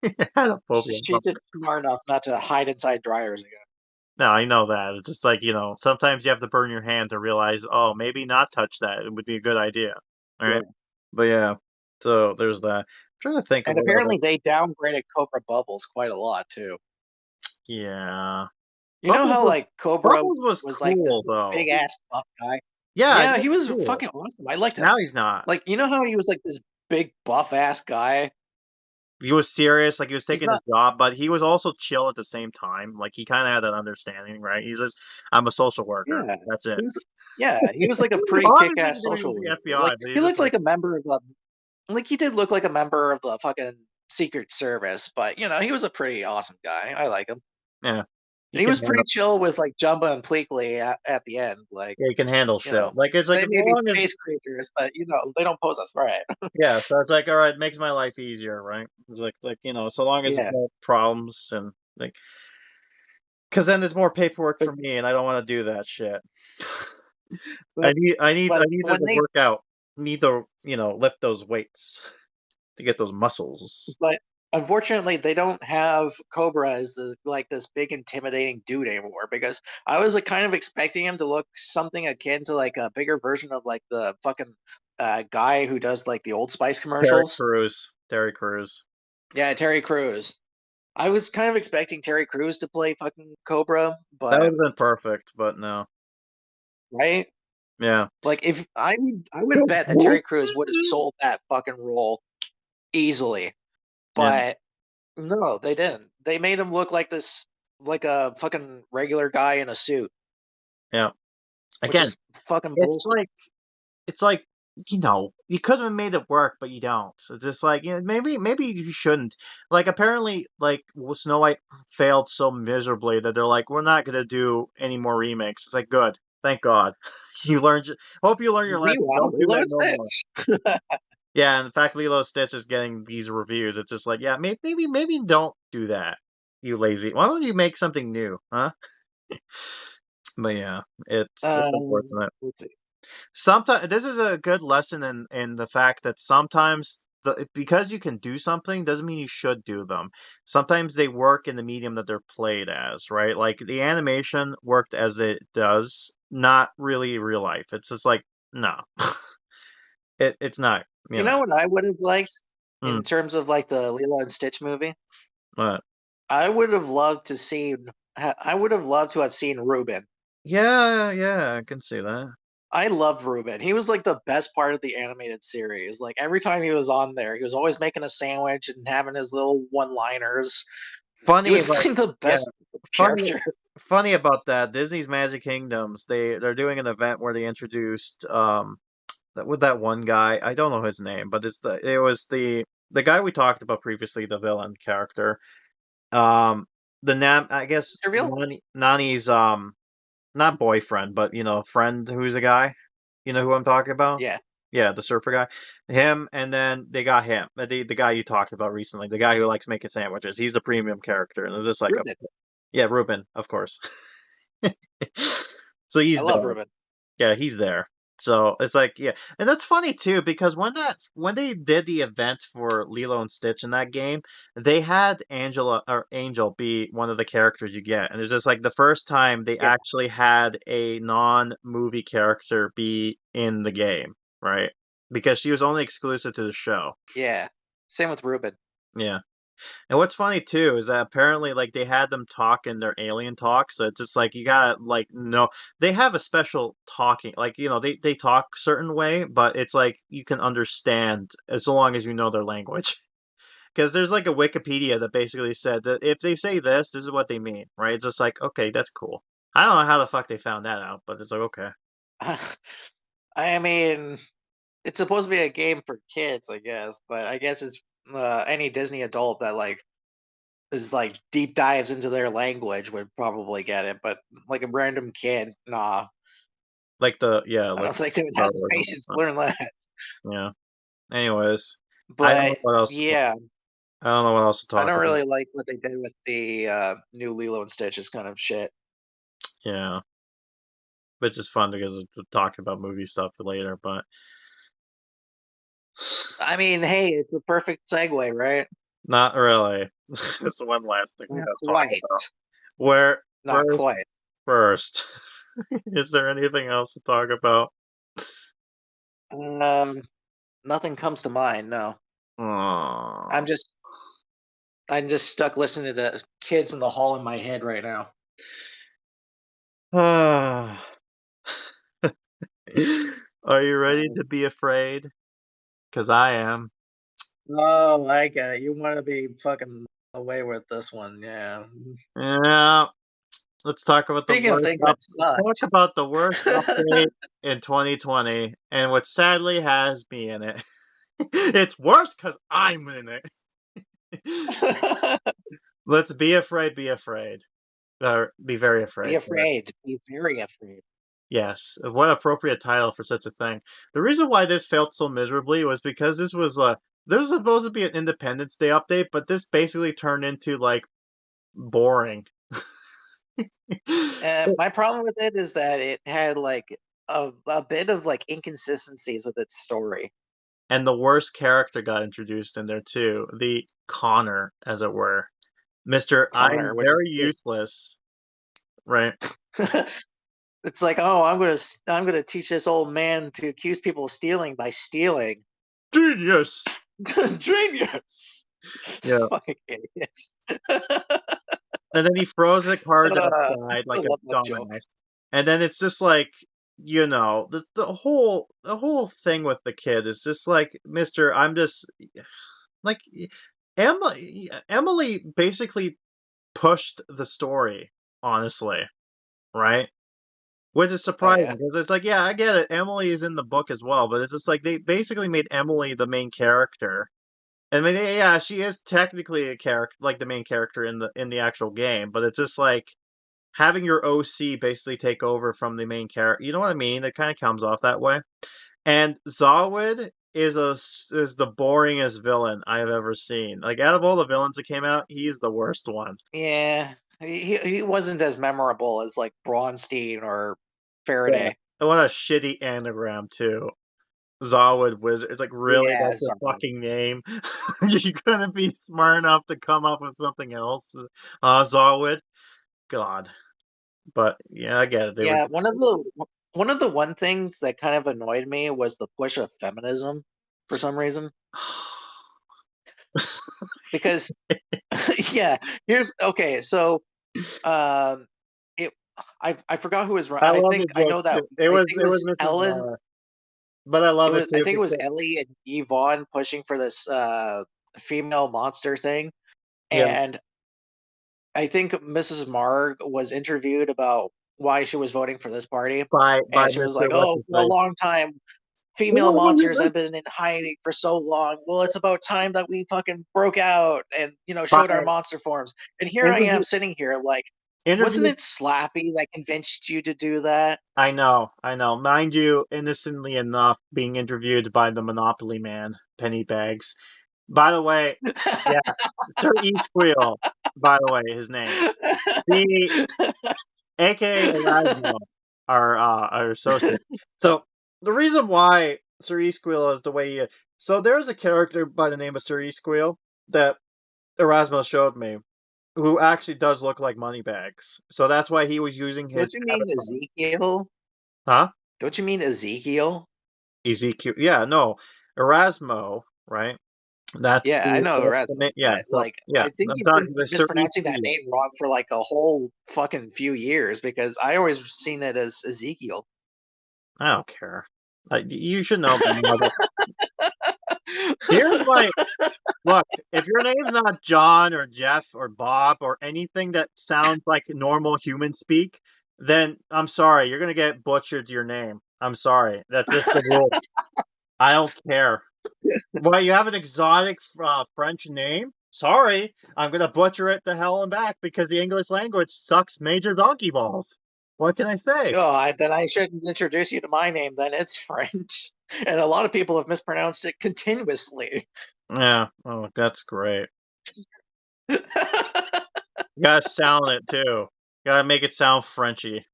I had a phobia. She's just smart enough not to hide inside dryers again. No, I know that. It's just like, sometimes you have to burn your hand to realize, oh, maybe not touch that. It would be a good idea. All right. Yeah. But yeah, so there's that. I'm trying to think of And what apparently they downgraded Cobra Bubbles quite a lot too. Yeah. You know how like Cobra Bubbles was like cool, this though. big ass buff guy? Yeah, he was cool. fucking awesome. I liked him. Now he's not. Like, you know how he was like this big buff ass guy? He was serious, like he was taking not- his job, but he was also chill at the same time. Like he kind of had an understanding, right? He's just, I'm a social worker. Yeah. That's it. He was like a pretty Obviously kick ass he's doing social the worker. FBI, Like, but he he's looked just like a member of the like he did look like a member of the fucking Secret Service, but he was a pretty awesome guy. I like him. Yeah. He was pretty chill with like Jumba and Pleakley at the end. Like, he can handle shit. Like it's like they may be space creatures, but they don't pose a threat. Yeah, so it's like, all right, it makes my life easier, right? It's like so long as there's no problems and like, because then there's more paperwork for me, and I don't want to do that shit. I need this to work out. Need to lift those weights to get those muscles. But unfortunately, they don't have Cobra as this big intimidating dude anymore. Because I was like kind of expecting him to look something akin to like a bigger version of like the fucking guy who does like the Old Spice commercials. Terry Crews. Yeah, Terry Crews. I was kind of expecting Terry Crews to play fucking Cobra, but that would have been perfect, but no. Right? Yeah. Like if I would bet that Terry Crews would have sold that fucking role easily. But no, they didn't. They made him look like this, like a fucking regular guy in a suit. Yeah. Again, fucking bullshit. It's like you could have made it work, but you don't. So just like maybe you shouldn't. Like apparently, like Snow White failed so miserably that they're like, we're not gonna do any more remakes. It's like good, thank God. You learned. Hope you learn your lesson. Don't do that no more. Yeah, in fact, Lilo Stitch is getting these reviews. It's just like, yeah, maybe don't do that, you lazy. Why don't you make something new, huh? But yeah, it's unfortunate. Let's see. Sometimes this is a good lesson in the fact that sometimes because you can do something doesn't mean you should do them. Sometimes they work in the medium that they're played as, right? Like the animation worked as it does, not really real life. It's just like no, it's not. You know what I would have liked in Hmm. terms of like the Lilo and Stitch movie? What? I would have loved to have seen Ruben. Yeah, I can see that. I loved Ruben. He was like the best part of the animated series. Like every time he was on there, he was always making a sandwich and having his little one-liners. Funny, he was like the best character. Funny about that, Disney's Magic Kingdoms. They're doing an event where they introduced with that one guy. I don't know his name, but it was the guy we talked about previously, the villain character. I guess Nani's not boyfriend, but friend who's a guy. You know who I'm talking about? Yeah. Yeah, the surfer guy. Him, and then they got him. The guy you talked about recently, the guy who likes making sandwiches. He's the premium character. And they're just like, Ruben. yeah, Ruben, of course. So I he's love there. Ruben. Yeah, he's there. So it's like, yeah, and that's funny too because when they did the event for Lilo and Stitch in that game, they had Angel be one of the characters you get, and it's just like the first time they Yeah. actually had a non-movie character be in the game, right? Because she was only exclusive to the show. Yeah. Same with Ruben. Yeah. And what's funny too is that apparently like they had them talk in their alien talk, so it's just like you gotta like know they have a special talking like they talk certain way, but it's like you can understand as long as you know their language. Because there's like a Wikipedia that basically said that if they say this is what they mean, right? It's just like okay, that's cool. I don't know how the fuck they found that out, but it's like okay. I mean, it's supposed to be a game for kids, I guess, but I guess it's any Disney adult that like is like deep dives into their language would probably get it, but like a random kid, nah. Like I like don't think they would Star have the Wars and patience to whatnot. learn that. Yeah. Anyways, I don't know But what else. yeah, I don't know what else to I talk don't about. really like what they did with the new Lilo and Stitch. It's kind of shit. Yeah. Which is fun because we'll talk about movie stuff later, but I mean, hey, it's a perfect segue, right? not really. There's one last thing we Not gotta talk quite. about. Where Not quite. first, is there anything else to talk about? Um, Nothing comes to mind. No, I'm Aww. just I'm just stuck listening to kids in the hall in my head right now. Are you ready to be afraid? Because I am. Oh, I get it. You want to be fucking away with this one, yeah. Yeah. Let's talk about the Speaking of worst things that let's talk sucked. about the worst update in 2020 and what sadly has me in it. It's worse because I'm in it. Let's be afraid, be afraid. Or be very Be afraid. Sorry. afraid. Be very afraid. Yes. What appropriate title for such a thing. The reason why this failed so miserably was because this was supposed to be an Independence Day update, but this basically turned into like boring. My problem with it is that it had like a bit of like inconsistencies with its story. And the worst character got introduced in there too. The Connor, as it were. Mr. Connor, I'm which very is useless. Right? it's like, oh, I'm gonna teach this old man to accuse people of stealing by stealing. Genius! Genius. Yeah. Fucking idiots. And then he throws the cards I outside like still a love that joke. dumbass. And then it's just like, the whole thing with the kid is just like, Mr. I'm just like Emily basically pushed the story, honestly, right? Which is Oh surprising yeah. because it's like, yeah, I get it. Emily is in the book as well, but it's just like they basically made Emily the main character. I mean, yeah, she is technically a character, like the main character in the actual game, but it's just like having your OC basically take over from the main character. You know what I mean? It kind of comes off that way. And Zarwid is the boringest villain I have ever seen. Like out of all the villains that came out, he's the worst one. Yeah. He wasn't as memorable as like Braunstein or Yeah. Faraday. And what a shitty anagram too. Zarwood Wizard. It's like, really? Yeah, That's your sorry. fucking name? You couldn't be smart enough to come up with something else? Zarwood? God. But yeah, I get it. They were. Yeah, one of the one things that kind of annoyed me was the push of feminism for some reason. Because yeah, here's okay, so um it I forgot who was I I love the think I joke know that too. It I was think it it was was Mrs. Ellen. But I love it I too think it was because Ellie and Yvonne pushing for this female monster thing. yeah, And I think Mrs. Marg was interviewed about why she was voting for this party. by And she was Mr. like, What's "Oh, his for a face. long time, female Oh, look at monsters have this. been in hiding for so long. Well, it's about time that we fucking broke out and, By showed our monster forms." And here I and am sitting here like, Wasn't Interviewed. it Slappy that convinced you to do that? I know. Mind you, innocently enough, being interviewed by the Monopoly man, Pennybags. By the way, yeah, Sir E Squeal. By the way, his name. The aka Erasmo, our associate. So the reason why Sir Esquil is the way he is, so there's a character by the name of Sir Esquil that Erasmo showed me, who actually does look like Moneybags. So that's why he was using Don't his you mean avatar. Ezekiel? Huh? Don't you mean Ezekiel? Ezekiel. Yeah, no. Erasmo, right? Yeah, I know That's the name. Erasmus, Yeah, but so yeah, I think I'm you've talking been about Sir mispronouncing that Esquil. name wrong for like a whole fucking few years because I always seen it as Ezekiel. I don't care. You should know by now that here's my look, if your name's not John or Jeff or Bob or anything that sounds like normal human speak, then I'm sorry, you're gonna get butchered your name. I'm sorry. That's just the rule. I don't care. Well, you have an exotic French name? Sorry, I'm gonna butcher it the hell and back because the English language sucks major donkey balls. What can I say? Oh, then I shouldn't introduce you to my name. Then it's French, and a lot of people have mispronounced it continuously. Yeah, oh, that's great. You gotta sound it too. You gotta make it sound Frenchy.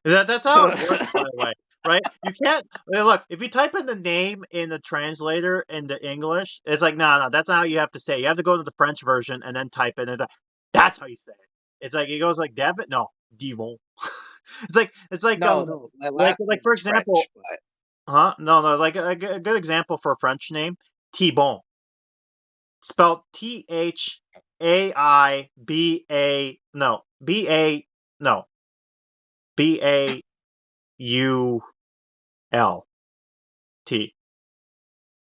That's how it works, by the way, right? You can't look if you type in the name in the translator in the English, it's like no, that's not how you have to say it. You have to go to the French version and then type it. And that's how you say it. It's like it goes like Devon, no, Devon. it's like No, my last like name for is example, French, but huh? No, like a good example for a French name, Thibon, spelled T-H-A-I-B-A, no, B-A, no, B-A-U-L-T.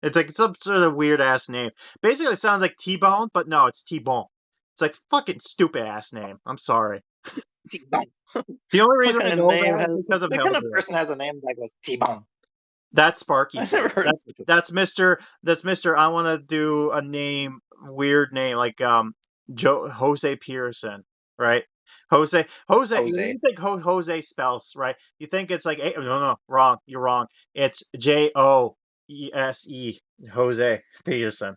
It's like some sort of weird ass name. Basically, it sounds like T-Bone, but no, it's T-Bone. It's like fucking stupid ass name. I'm sorry. T-Bone. The only What reason I kind of know name that has? is because of What kind of Hellboy. person has a name that goes T-Bone? That's Sparky I've never Face. heard of such a That's Mister. That's Mister. I want to do a name, weird name like Jose Pearson, right? Jose. When Jose. you think Jose spells right, you think it's like no, wrong. You're wrong. It's Jose, Jose Peterson.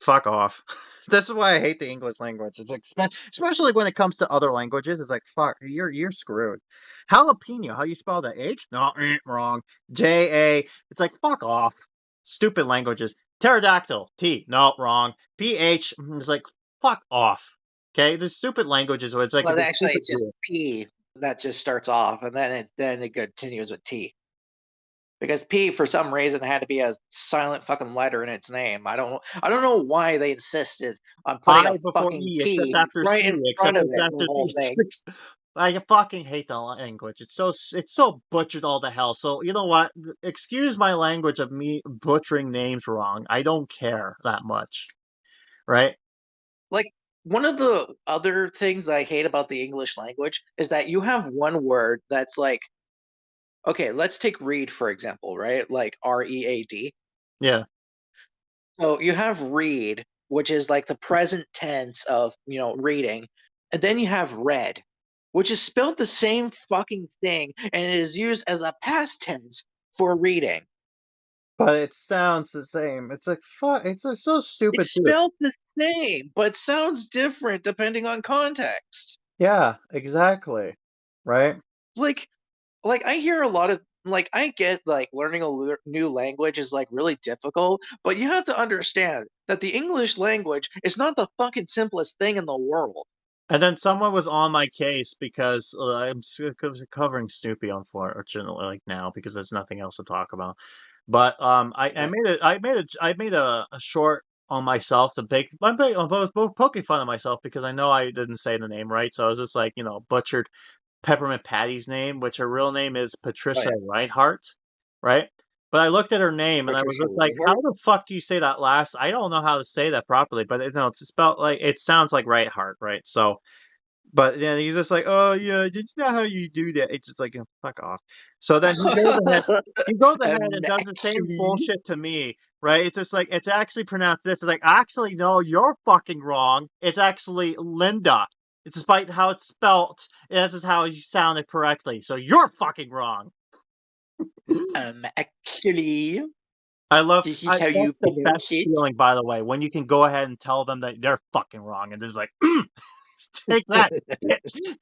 Fuck off. This is why I hate the English language. It's like, especially when it comes to other languages. It's like fuck, you're screwed. Jalapeno, how you spell that? H? No, wrong. J-A. It's like fuck off. Stupid languages. Pterodactyl. T. No, wrong. P-H. It's like fuck off. Okay, the stupid languages where it's like But the actually, stupid it's just rule. P that just starts off, and then it continues with T. Because P for some reason had to be a silent fucking letter in its name. I don't know why they insisted on putting a I before fucking E, except P after right C, in front except of it's it the after whole T. thing. I fucking hate the language. It's so butchered all to hell. So you know what? Excuse my language of me butchering names wrong. I don't care that much, right? Like one of the other things that I hate about the English language is that you have one word that's like, okay, let's take read for example, right? Like R-E-A-D. Yeah, So you have read, which is like the present tense of, reading, and then you have read, which is spelled the same fucking thing and it is used as a past tense for reading. but it sounds the same. It's like fuck. It's like so stupid It's too. spelled the same, but sounds different depending on context. Yeah, exactly. Right. Like like I hear a lot of like I get like learning a new language is like really difficult, but you have to understand that the English language is not the fucking simplest thing in the world. And then someone was on my case because covering Snoopy unfortunately like now because there's nothing else to talk about. But I Yeah. made a short on myself to bake. I'm both poking fun of myself because I know I didn't say the name right. So I was just like butchered Peppermint Patty's name, which her real name is Oh Patricia yeah. Reinhardt, right? But I looked at her name and I was Patricia just like, how Reinhardt. the fuck do you say that last? I don't know how to say that properly, but it's spelled like it sounds like Reinhardt, right? So but then he's just like, "Oh yeah, did you know how you do that?" It's just like, "Fuck off." So then he goes ahead. He goes ahead and does the same Actually, bullshit to me, right? It's just like it's actually pronounced this. It's like, actually, no, you're fucking wrong. It's actually Linda. despite how it's spelt, this is how you sound it correctly. So you're fucking wrong. Actually, I love this is how you that's the pronounce best it. feeling, by the way, when you can go ahead and tell them that they're fucking wrong, and there's like, take that, bitch.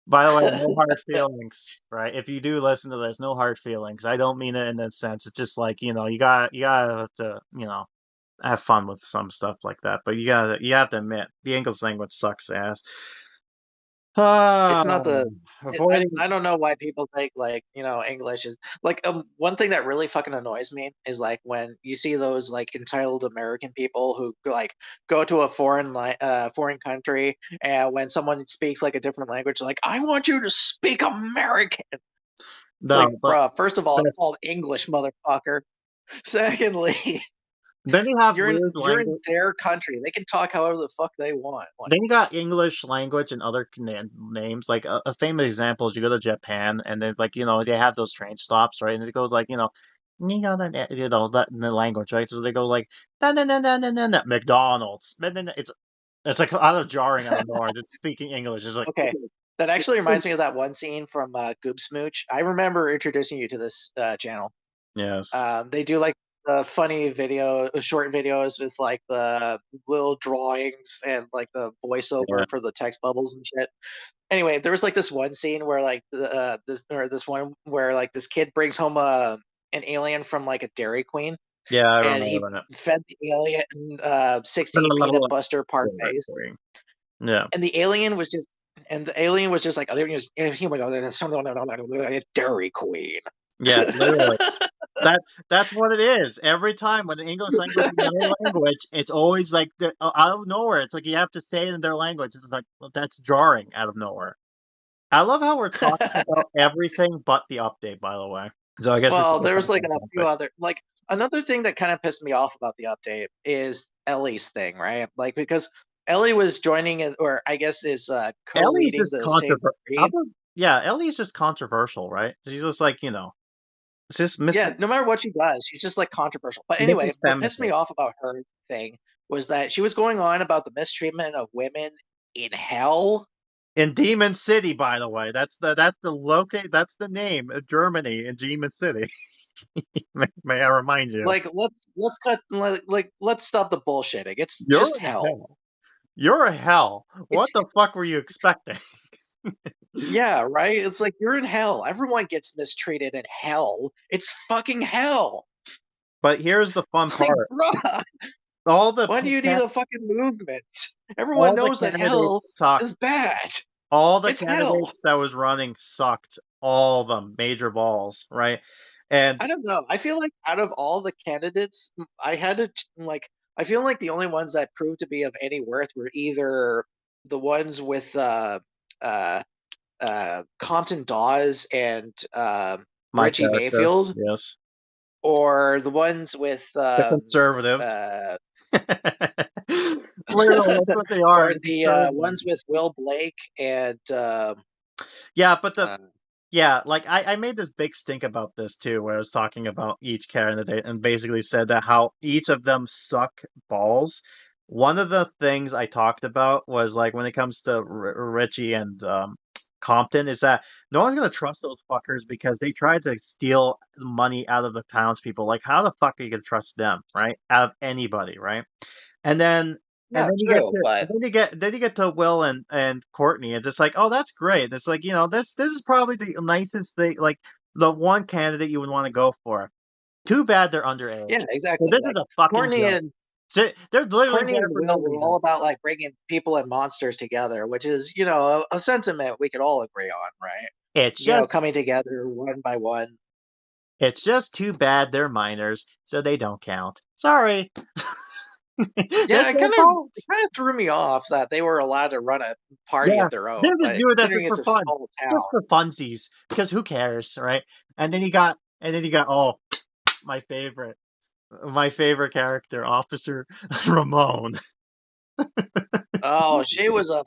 By the way, no hard feelings, right? If you do listen to this, no hard feelings. I don't mean it in that sense. It's just like, you gotta have to, have fun with some stuff like that. But you have to admit, the English language sucks ass. It's not the. Avoiding. I don't know why people think like English is like one thing that really fucking annoys me is like when you see those like entitled American people who like go to a foreign country, and when someone speaks like a different language, like I want you to speak American. It's No, like, but bruh, first of all, it's that's, called English, motherfucker. Secondly, then you have you're in weird you're in language. their country. They can talk however the fuck they want. Like, Then you got English language and other names. Like a famous example is you go to Japan and then like they have those train stops, right? And it goes like that in the language, right? So they go like na na na na na na na McDonald's. It's like out of jarring out of nowhere. It's speaking English. It's like okay. That actually reminds me of that one scene from Goop I remember introducing you to this channel. yes, They do like the funny short videos with like the little drawings and like the voiceover yeah, for the text bubbles and shit. Anyway, there was like this one scene where like this one where like this kid brings home an alien from like a Dairy Queen, yeah. I and remember he that. fed the alien 16 peanut butter parfaits, Yeah, and the alien was just like Dairy Queen. yeah, literally. That's what it is. Every time when the English language is another language, it's always like out of nowhere. It's like you have to say it in their language. It's like that's jarring out of nowhere. I love how we're talking about everything but the update, by the way. So I guess we Well, should there was talk like about a few it. other like another thing that kind of pissed me off about the update is Ellie's thing, right? Like because Ellie was joining it, or I guess is Ellie's co-leading just the Save the Breed. Yeah, Ellie's just controversial, right? She's just like it's just Yeah, no matter what she does, she's just like controversial. But anyway, Mrs. what pissed me Feminist off about her thing was that she was going on about the mistreatment of women in hell. in Demon City. By the way, that's the name of Germany in Demon City. May I remind you? Like let's stop the bullshitting. It's You're just a hell. hell. You're a hell. What It's the fuck were you expecting? yeah, right? It's like you're in hell. Everyone gets mistreated in hell. It's fucking hell. But here's the fun Like, part. bruh, All the why do you need ca- a fucking movement? Everyone all the knows that hell candidates sucked. is bad. All the It's hell. candidates that was running sucked. All of them, major balls, right? And I don't know. I feel like out of all the candidates, I had to like. I feel like the only ones that proved to be of any worth were either the ones with uh, Compton Dawes and my Richie character, Mayfield, yes, or the ones with the conservatives. uh, Literally, that's what they are. or The the conservatives. ones with Will Blake and Yeah, but uh, yeah, like I made this big stink about this too, where I was talking about each candidate and basically said that how each of them suck balls. One of the things I talked about was like when it comes to Richie and Compton, is that no one's gonna trust those fuckers because they tried to steal money out of the townspeople. Like, how the fuck are you gonna trust them, right? Out of anybody, right? And then and yeah, then you get true, to but Will and Courtney, and it's like, oh, that's great. It's like, this is probably the nicest thing, like the one candidate you would want to go for. Too bad they're underage. yeah, So exactly. this is Like a fucking Courtney joke. and They're literally Courtney there and for no Will were reason. all about like bringing people and monsters together, which is a sentiment we could all agree on, right? It's just Coming together one by one. it's just too bad they're minors, so they don't count. Sorry. Yeah, That's their fault. it kind of threw me off that they were allowed to run a party Yeah, of their own, they're just but doing that considering just it's for a fun, small just town, for funsies. Because who cares, right? And then you got my favorite, my favorite character, Officer Ramon. oh, she was a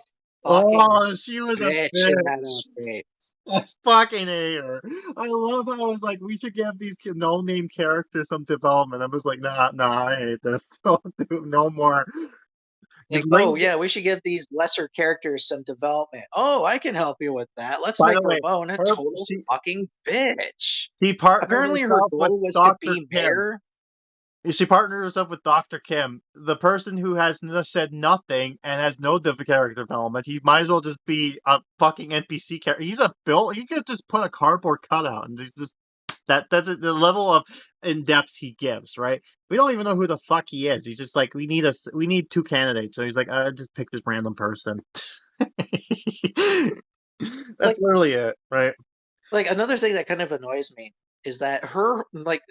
fucking Oh, she was a bitch in that bitch. update. I fucking hate her. I love how I was like, we should give these no-name characters some development. I was like, nah, I hate this. Don't do no more. You've Like, oh linked. yeah, we should give these lesser characters some development. Oh, I can help you with that. Let's By make the way, Ramon a her, total fucking bitch. she partnered Apparently, her herself with goal was to Dr. be Kim. mayor. She partnered herself with Dr. Kim, the person who has said nothing and has no character development. He might as well just be a fucking NPC character. He's a built. You could just put a cardboard cutout, and there's just that's the level of in depth he gives. Right? We don't even know who the fuck he is. He's just like we need two candidates. So he's like, I just pick this random person. Like, That's literally it, right? another thing that kind of annoys me is that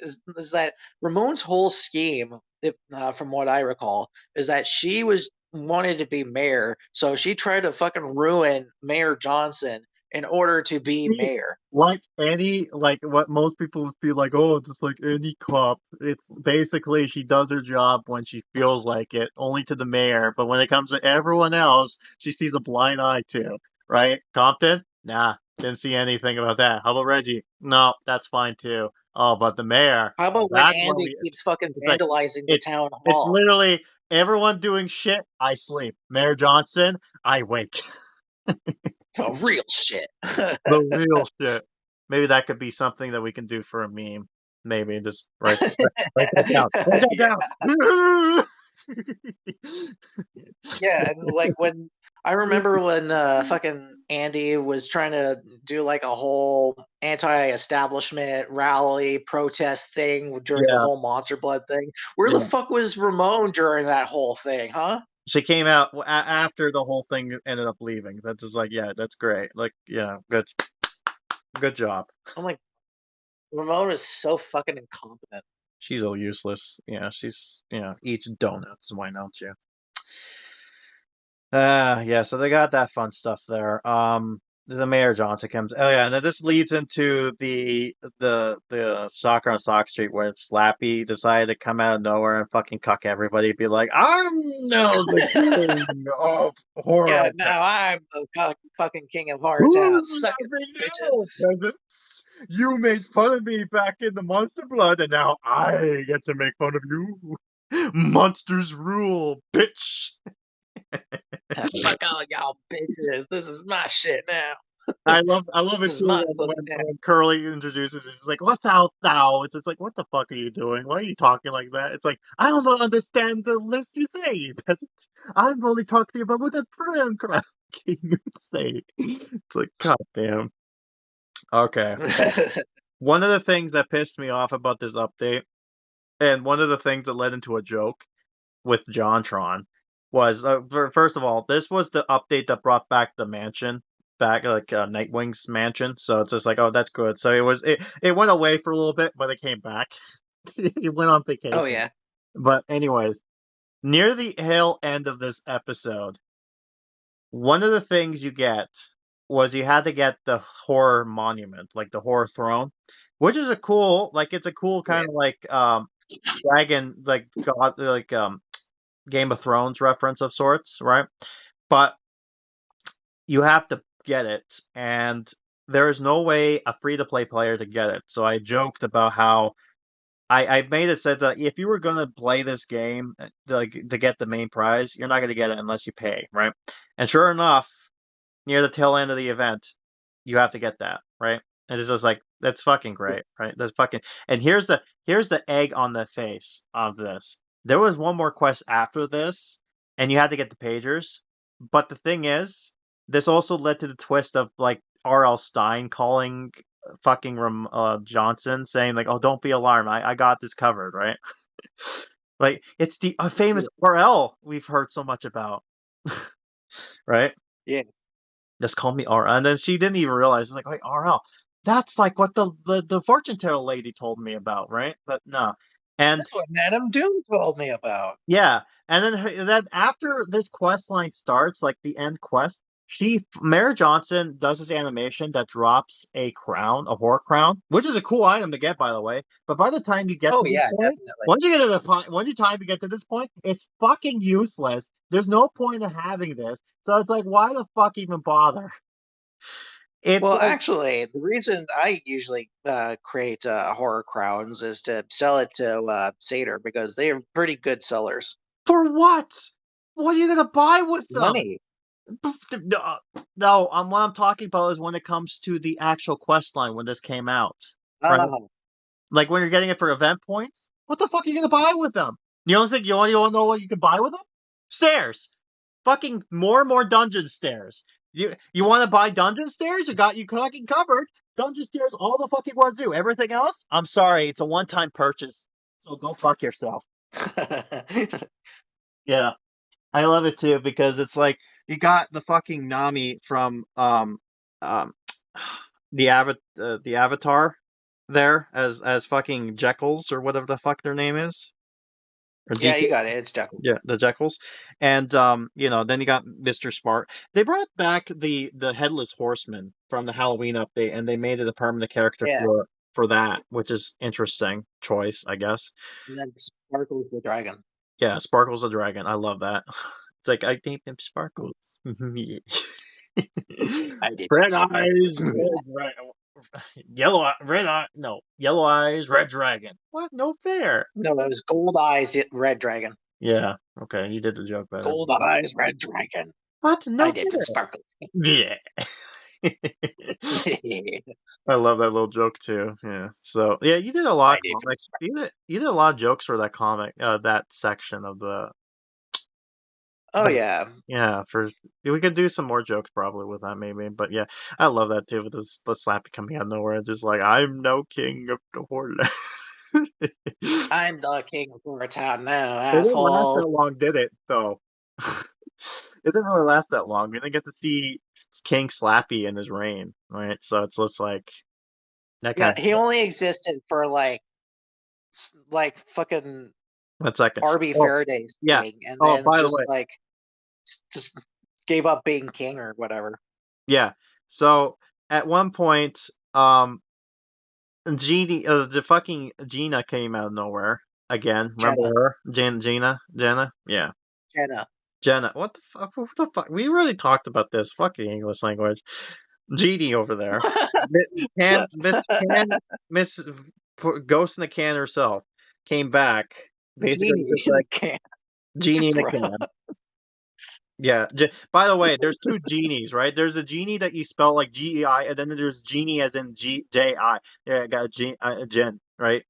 is that Ramon's whole scheme, if, from what I recall, is that she was wanted to be mayor, so she tried to fucking ruin Mayor Johnson in order to be See, mayor. like any, like what most people would feel like, oh, just like any cop. It's basically she does her job when she feels like it, only to the mayor. But when it comes to everyone else, she sees a blind eye to, right? Compton? Nah, didn't see anything about that. How about Reggie? No, that's fine too. Oh, but the mayor, How about when that's what Andy we, keeps fucking it's like, vandalizing the it's, town it's hall? literally everyone doing shit, I sleep. Mayor Johnson, I wake. Oh, real shit. The real shit. Maybe that could be something that we can do for a meme. Maybe just write that down. Write Yeah. that down. Yeah, and like when I remember when fucking Andy was trying to do like a whole anti-establishment rally protest thing during the Yeah, whole Monster Blood thing. Where the yeah. fuck was Ramon during that whole thing, huh? She came out after the whole thing ended up leaving. That's just like, yeah, that's great. Like, yeah, good job. I'm like, Ramon is so fucking incompetent. She's all useless. Yeah, she's eats donuts. Why don't you? Yeah, so they got that fun stuff there. The Mayor Johnson comes. Oh yeah, and then this leads into the Soccer on Sock Street where Slappy decided to come out of nowhere and fucking cuck everybody, be like, "I'm now the king of Yeah, horror. now I'm the fucking king of HorrorTown. Who's Suck it, laughing now, bitches. peasants? You made fun of me back in the Monster Blood, and now I get to make fun of you. Monsters rule, bitch." Fuck all y'all bitches. This is my shit now. I love it This is too my when, book when, now. when Curly introduces it. It's like, "What's out thou?" It's just like, what the fuck are you doing? Why are you talking like that? It's like, I don't understand the list you say, you peasant. I'm only talking about what the friend can you say. It's like, god damn. Okay. One of the things that pissed me off about this update, and one of the things that led into a joke with JonTron, was first of all, this was the update that brought back the mansion back, like Nightwing's mansion. So it's just like, oh, that's good. So it went away for a little bit, but it came back. It went on Oh vacation. yeah. But anyways, near the tail end of this episode, one of the things you get was you had to get the horror monument, like the horror throne, which is a cool, like it's a cool Yeah. kind of like dragon, like god, like Game of Thrones reference of sorts, right? But you have to get it, and there is no way a free to play player to get it. So I joked about how I made it said that if you were gonna play this game like to get the main prize, you're not gonna get it unless you pay, right? And sure enough, near the tail end of the event, you have to get that, right? And it's just like that's fucking great, right? That's fucking. And here's the egg on the face of this. There was one more quest after this, and you had to get the pagers. But the thing is, this also led to the twist of like R.L. Stein calling fucking Johnson, saying like, "Oh, don't be alarmed, I got this covered," right? Like it's the famous R.L. we've heard so much about, right? Yeah. Just call me RL. And then she didn't even realize. It's like, wait, RL. That's like what the fortune teller lady told me about, right? But no. And That's what Madame Doom told me about. yeah, and then after this quest line starts, like the end quest, Mayor Johnson does this animation that drops a crown, a horror crown, which is a cool item to get, by the way. But by the time you get Oh to this yeah, point, definitely. once you get to the point, time you get to this point, it's fucking useless. There's no point in having this. So it's like, why the fuck even bother? It's Well, like, actually, the reason I usually create horror crowns is to sell it to Seder because they are pretty good sellers. for what? What are you gonna buy with them? Money. No, what I'm talking about is when it comes to the actual quest line when this came out. Right? Like when you're getting it for event points, what the fuck are you gonna buy with them? You don't think you want to know what you can buy with them? Stairs, fucking more and more dungeon stairs. You want to buy dungeon stairs? You fucking covered. Dungeon stairs, all the fucking ones do. Everything else, I'm sorry, it's a one-time purchase. So go fuck yourself. Yeah, I love it too because it's like you got the fucking Nami from the Avatar there as fucking Jekylls or whatever the fuck their name is. Or Yeah, Jekyll. you got it. It's Jekyll. Yeah, the Jekylls. And then you got Mr. Spark. They brought back the Headless Horseman from the Halloween update and they made it a permanent character Yeah. for that, which is interesting choice, I guess. And then Sparkles the dragon. Yeah, Sparkles the dragon. I love that. It's like I named him Sparkles. I did. Red eyes, yellow eyes, red dragon. What? No fair. No, it was Gold Eyes, Red Dragon. Yeah. Okay, you did the joke better. Gold Eyes, Red Dragon. What? No I did fair. Sparkles. Yeah. I love that little joke too. Yeah. So yeah, you did a lot of comics. You did a lot of jokes for that comic, that section of the. Oh yeah. Yeah, we could do some more jokes probably with that maybe, but yeah, I love that too with the Slappy coming out of nowhere, just like I'm no king of the Horrorland. I'm the king of HorrorTown now, It didn't last assholes. that long, did it? Though it didn't really last that long. We didn't get to see King Slappy in his reign, right? So it's just like that kind. Yeah, he only existed for like fucking 1 second. Arby Faraday's yeah. king, and Oh, then by the just way. like just gave up being king or whatever. Yeah. So at one point, Genie, the fucking Gina came out of nowhere again. Remember her? Jenna? Yeah. Jenna. What the fuck? What the fuck? We already talked about this fucking English language. Genie over there. Miss Ghost in a Can herself came back. Basically, just like Genie in a Can. Yeah. By the way, there's two genies, right? There's a genie that you spell like G-E-I, and then there's genie as in G-J-I. Yeah, I got Jen, right?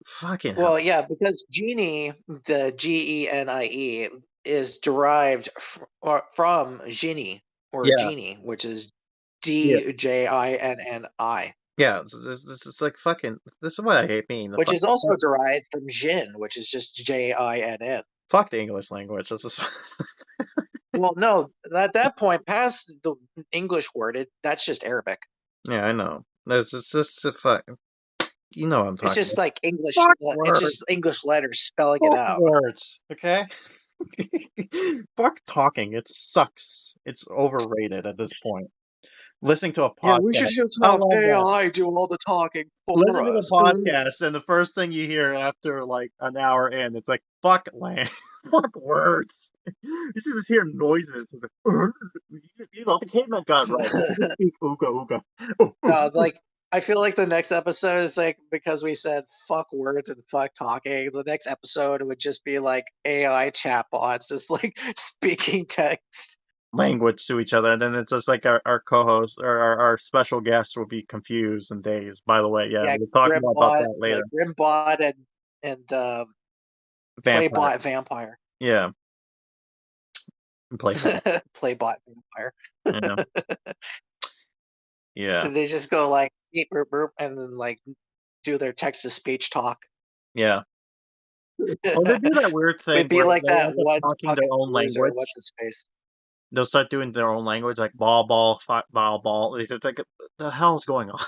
Fucking hell. Well, yeah, because genie, the G-E-N-I-E, is derived from genie or genie, which is D-J-I-N-N-I. Yeah, this is like fucking. This is what I hate being. Which is also derived from Jin, which is just J-I-N-N. Fuck the English language. This is. Well, no, at that point, past the English word, that's just Arabic. Yeah, I know. It's just a fuck. You know what I'm talking. It's just about. like English. It's just English letters spelling it out. Words, okay. Fuck talking. It sucks. It's overrated at this point. Listening to a podcast. Yeah, we should just have AI do all the talking for Listen us. to the podcast, and the first thing you hear after like an hour in, it's like fuck land, fuck words. You should just hear noises. You know, the caveman got right. Speak ooga ooga. Like I feel like the next episode is like because we said fuck words and fuck talking. The next episode would just be like AI chatbots, just like speaking text. Language to each other, and then it's just like our co-host or our special guest will be confused and dazed. By the way, we're talking about that later. Grimbot and Playbot Vampire. Yeah. Playbot Vampire. Yeah. Yeah. They just go like beep, burp, burp, and then like do their text to speech talk. Yeah. Well, they do that weird thing. It'd be like that one talking their own language. What's his face? They'll start doing their own language, like ball. It's like, the hell's going on?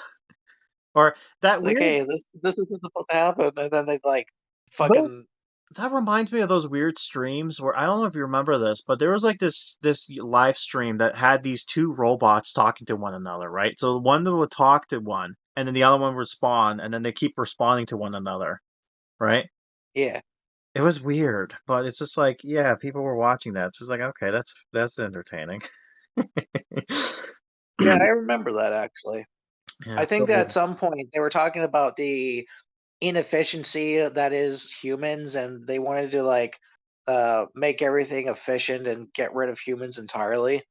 Or that it's weird. Like, hey, this isn't supposed to happen, and then they like fucking. That reminds me of those weird streams where I don't know if you remember this, but there was like this live stream that had these two robots talking to one another, right? So one would talk to one, and then the other one would respond, and then they keep responding to one another, right? Yeah. It was weird, but it's just like, yeah, people were watching that. It's just like, okay, that's entertaining. Yeah, I remember that actually. Yeah, I think that at some point they were talking about the inefficiency that is humans, and they wanted to like make everything efficient and get rid of humans entirely,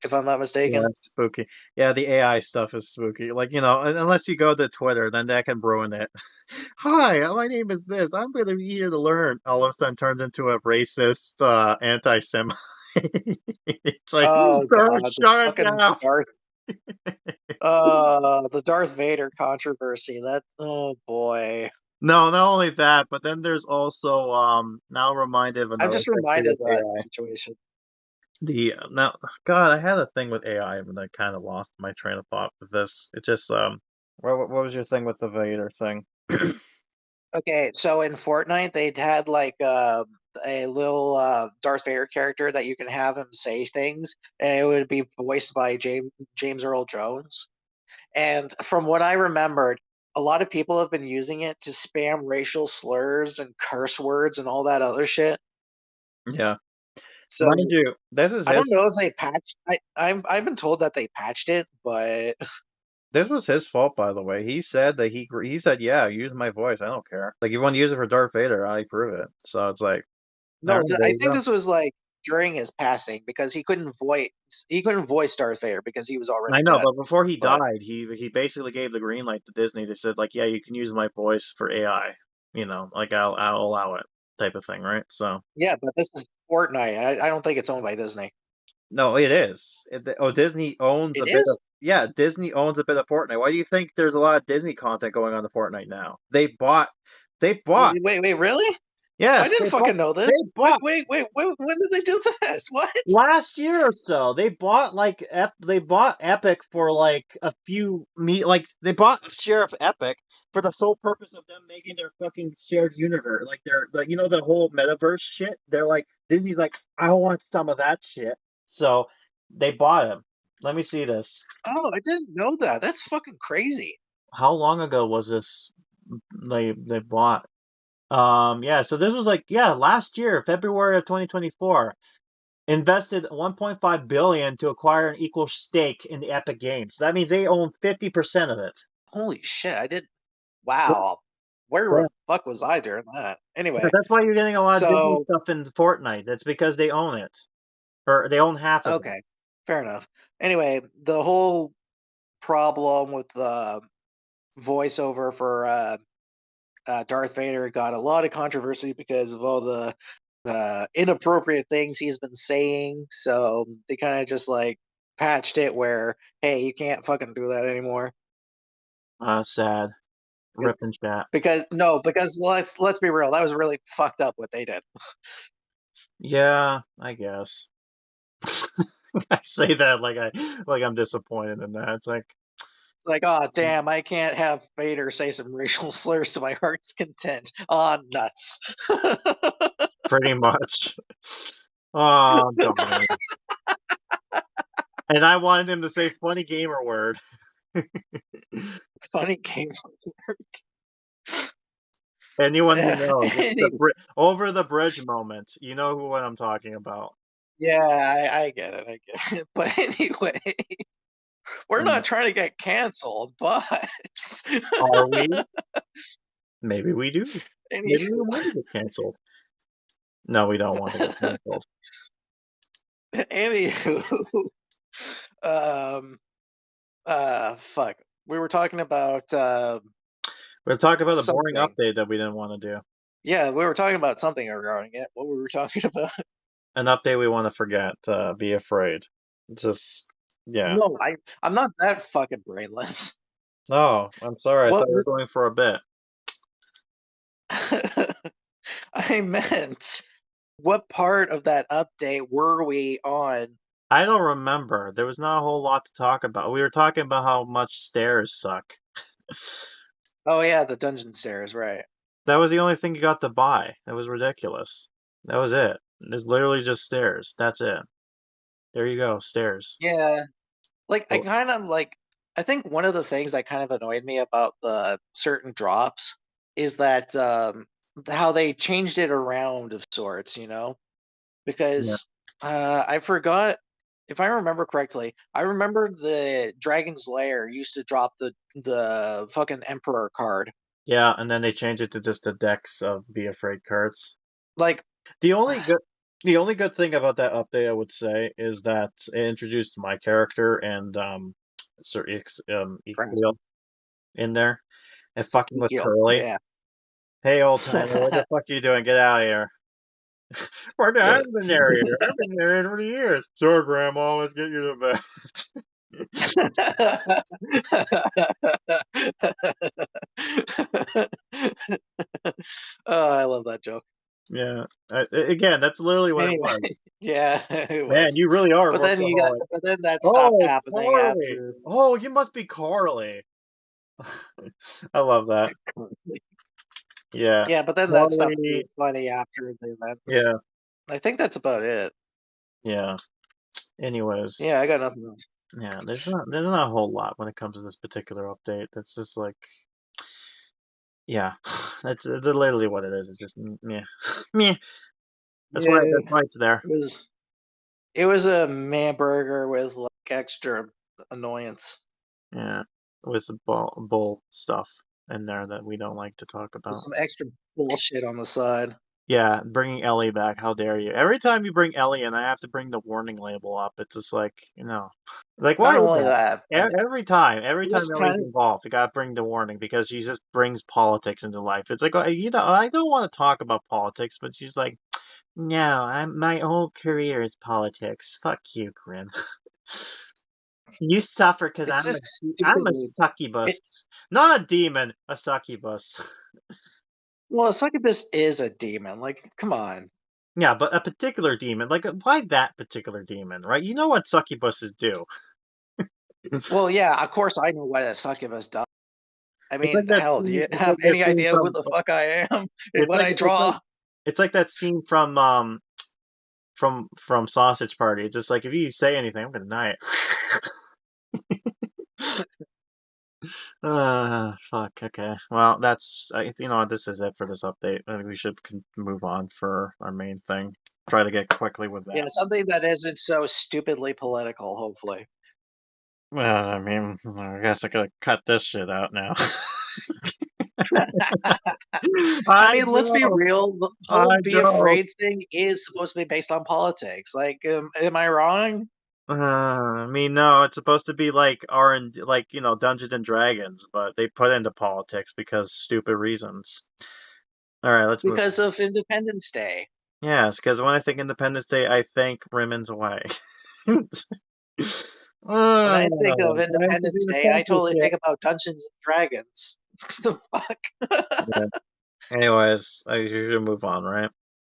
if I'm not Yeah, mistaken. that's spooky. Yeah, the AI stuff is spooky. Like, unless you go to Twitter, then that can ruin it. Hi, my name is this. I'm going to be here to learn. All of a sudden turns into a racist anti-Semite. It's like, Oh god, the shut it fucking down. The Darth Vader controversy. Oh boy. No, not only that, but then there's also now reminded of I'm another just thing to do reminded with of that AI. situation. Now, God, I had a thing with AI, but I kind of lost my train of thought with this. It just what was your thing with the Vader thing? Okay, so in Fortnite, they'd had like a little Darth Vader character that you can have him say things, and it would be voiced by James Earl Jones. And from what I remembered, a lot of people have been using it to spam racial slurs and curse words and all that other shit. Yeah, So mind you, this is I his. don't know if they patched. I've been told that they patched it, but This was his fault, by the way. He said that he said, "Yeah, use my voice. I don't care. Like, you want to use it for Darth Vader, I approve it." So it's like, all no, right, there I you think go. this was like during his passing because he couldn't voice Darth Vader because he was already I know, dead. but before he But died, he basically gave the green light to Disney. They said, like, "Yeah, you can use my voice for AI. Like I'll allow it," type of thing, right? So. yeah, but this is Fortnite. I don't think it's owned by Disney. No, it is. Disney owns It a bit of. is? Yeah, Disney owns a bit of Fortnite. Why do you think there's a lot of Disney content going on to Fortnite now? They bought. Wait, really? I Yes, didn't fucking know they this. Wait, bought wait, wait, wait. When did they do this? What? last year or so. They bought Epic for like a few like they bought a share of Epic for the sole purpose of them making their fucking shared universe. Like they're like the whole metaverse shit. They're like Disney's like, I want some of that shit. So they bought him. Let me see this. Oh, I didn't know that. That's fucking crazy. How long ago was this they bought? Yeah, so this was like, yeah, last year, February of 2024. Invested 1.5 billion to acquire an equal stake in the Epic Games. That means they own 50% of it. Holy shit! I did. Yeah, Wow. Where yeah. the fuck was I during that? Yeah, Anyway, that's why you're getting a lot of Disney so stuff in Fortnite. That's because they own it, or they own half of it. okay, fair enough. Anyway, the whole problem with the voiceover for Darth Vader got a lot of controversy because of all the inappropriate things he's been saying. So they kind of just like patched it where, hey, you can't fucking do that anymore. Sad. Rip It's, and chat. because no, because let's be real, that was really fucked up what they did. Yeah, I guess. I say that like I'm disappointed in that. It's like It's like, oh damn, I can't have Vader say some racial slurs to my heart's content. Oh, nuts. pretty much. Oh, darn. And I wanted him to say funny gamer word. Funny game. Anyone who knows, it's the Anyway, over the bridge moment. You know what I'm talking about. yeah, I get it. I get it. But anyway, we're Mm. not trying to get canceled, but Are we? Maybe we do. Maybe we anywho, want to get canceled. No, we don't want to get canceled. anywho, um, fuck. We were talking about We're talking about a boring something. update that we didn't want to do. Yeah, we were talking about something regarding it. What were we talking about? An update we want to forget. Be afraid. Just yeah. No, I'm not that fucking brainless. No, I'm sorry. I What thought we were going for a bit. I meant, what part of that update were we on? I don't remember. There was not a whole lot to talk about. We were talking about how much stairs suck. Oh yeah, the dungeon stairs, right? That was the only thing you got to buy. That was ridiculous. That was it. It's literally just stairs. That's it. There you go, stairs. Yeah, like I Oh, kind of like. I think one of the things that kind of annoyed me about the certain drops is that how they changed it around of sorts, yeah. because I forgot if I remember correctly. I remember the Dragon's Lair used to drop the fucking Emperor card. Yeah, and then they changed it to just the decks of Be Afraid cards. Like The only good thing about that update, I would say, is that it introduced my character and Sir Friends. Equil in there, and fucking with Ezekiel, Curly. yeah. Hey, old timer, what the fuck are you doing? Get out of here! I've been narrator. I've been narrator for years. Sure, Grandma, let's get you to bed. Oh, I love that joke. Yeah. Again, that's literally what it Anyway, was. yeah, it Man, was. you really are a But then workaholic. but then that stopped Oh, happening Carly. after. Oh, you must be Carly. I love that. Yeah. Yeah, but then that stopped being Carly. funny after the event. Yeah. I think that's about it. Yeah. Anyways, Yeah, I got nothing else. yeah, there's not a whole lot when it comes to this particular update. That's just like, yeah, that's literally what it is. It's just meh, meh. Yeah, That's why it's there. it was a man burger with like extra annoyance. Yeah, with the bull stuff in there that we don't like to talk With about. some extra bullshit on the side. Yeah, bringing Ellie back. How dare you? Every time you bring Ellie in, I have to bring the warning label up. It's just like, like why Not is only that? that, but Every it time was Ellie's kind of involved, you gotta bring the warning because she just brings politics into life. It's like, I don't want to talk about politics, but she's like, no, my whole career is politics. Fuck you, Grim. You suffer because it's I'm just a stupidly. It, succubus, not a demon, a succubus. well, Succubus is a demon. Like, come on. Yeah, but a particular demon, like why that particular demon, right? You know what succubuses do. Well, yeah, of course I know what a succubus does. I It's mean, like that hell, do scene. you It's have like that any scene idea who from. the fuck I am and It's what like I it's like draw? it's like that scene from Sausage Party. It's just like if you say anything, I'm gonna deny it. Fuck. Okay. Well, that's this is it for this update. I think we should move on for our main thing. Try to get quickly with Yeah, that. something that isn't so stupidly political, hopefully. Well, I mean, I guess I gotta cut this shit out now. I I mean, let's be know. real. The I whole be know. afraid thing is supposed to be based on politics. Like, am I wrong? I mean, no, it's supposed to be like like Dungeons and Dragons, but they put into politics because stupid reasons. All right, let's move Because on. of Independence Day. Yes, because when I think Independence Day, I think Rimmons Away. When I think of Time to Independence do the Day, I totally censorship. think about Dungeons and Dragons. The fuck? Yeah. Anyways, I should move on, right?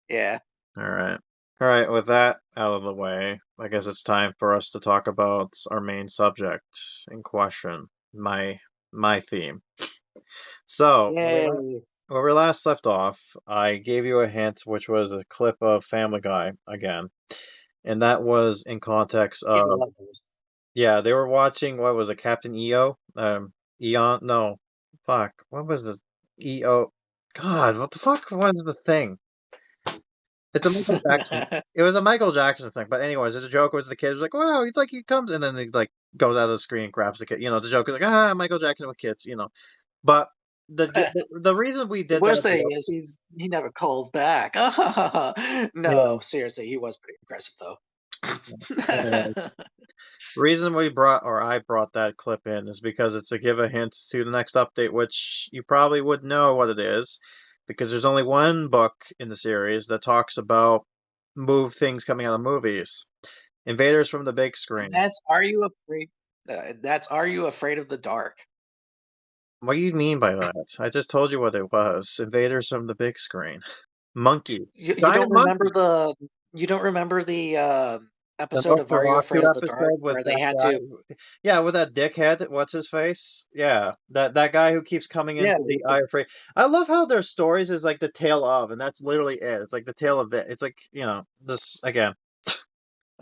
Yeah. All right. All right, with that out of the way, I guess it's time for us to talk about our main subject in question, my theme. So, Yay. where we last left off, I gave you a hint, which was a clip of Family Guy again, and that was in context Dude, of, love those. yeah, they were watching, what was it, Captain EO? Eon? No, fuck, what was the EO? God, what the fuck was the thing? It's a Michael Jackson. It was a Michael Jackson thing, but anyways, the joke was the kid was like, "Wow, he's like he comes," and then he like goes out of the screen and grabs the kid. The joke is like, Michael Jackson with kids. But the reason we The did worst that thing joke, is he never called back. yeah. No, seriously, he was pretty aggressive though. Anyways, the reason I brought that clip in is because it's to give a hint to the next update, which you probably would know what it is, because there's only one book in the series that talks about things coming out of movies. Invaders from the big And screen. that's Are You Afraid? That's Are You Afraid of the Dark? What do you mean by that? I just told you what it was. Invaders from the big screen. Monkey. You Giant don't remember monkey. the The episode of Are You Nosferatu Afraid of the Dark episode with where they that had guy. to Yeah, with that dickhead. What's his face? Yeah, that guy who keeps coming yeah into the Eye of Free. I love how their stories is like the tale of, and that's literally it. It's like the tale of it. It's like, this again.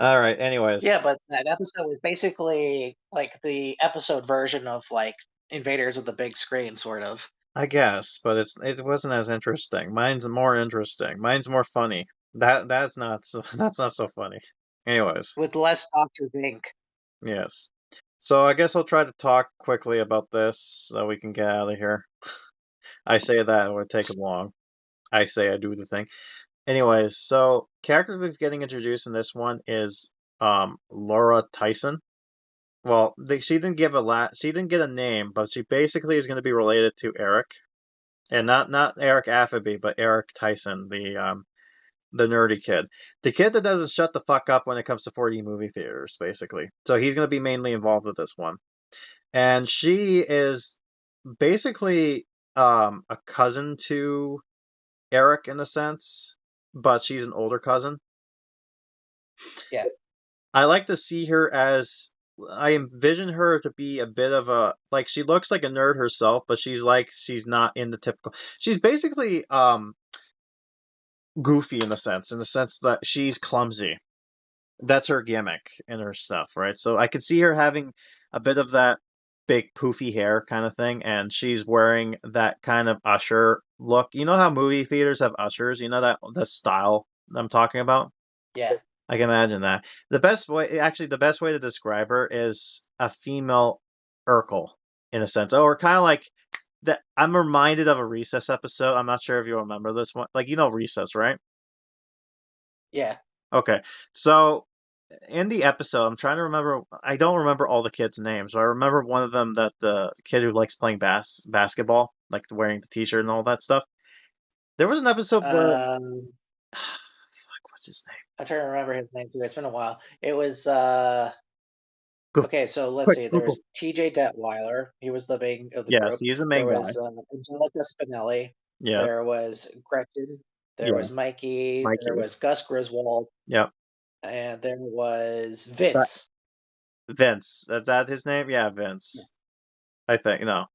All right, anyways. yeah, but that episode was basically like the episode version of like Invaders of the Big Screen, sort of, I guess, but it wasn't as interesting. Mine's more interesting. Mine's more funny. That's not so, that's not so funny. Anyways, with less Doctor Vink. yes. So I guess I'll try to talk quickly about this so we can get out of here. I say that it would take long. I say I do the thing. Anyways, so character that's getting introduced in this one is Laura Tyson. Well, she didn't give she didn't get a name, but she basically is going to be related to Eric, and not Eric Affabee, but Eric Tyson, the nerdy kid, the kid that doesn't shut the fuck up when it comes to 4D movie theaters, basically. So he's going to be mainly involved with this one, and she is basically a cousin to Eric in a sense, but she's an older cousin. Yeah. I like to see her as I envision her to be a bit of a like she looks like a nerd herself, but she's not in the typical. She's basically goofy in the sense that she's clumsy. That's her gimmick and her stuff, right? So I could see her having a bit of that big poofy hair kind of thing, and she's wearing that kind of usher look. You know how movie theaters have ushers? You know that style I'm talking about? Yeah. I can imagine that. The best way to describe her is a female Urkel, in a sense. Or kind of like that. I'm reminded of a Recess episode. I'm not sure if you remember this one. Like, you know Recess, right? Yeah. Okay. So in the episode, I'm trying to remember. I don't remember all the kids' names, but I remember one of them, that the kid who likes playing basketball, like wearing the t-shirt and all that stuff. There was an episode where fuck, what's his name? I'm trying to remember his name too. It's been a while. It was Go okay. So let's quick see. There Google. was T.J. Detweiler. He was the main of the Yes, group. he's the There main guy. was Angelica Spinelli. Yes. There was Gretchen. There Yeah. was Mikey. Mikey. There was Gus Griswold. Yep. And there was Vince. Vince. Is that his name? Yeah, Vince. Yeah. I think. No.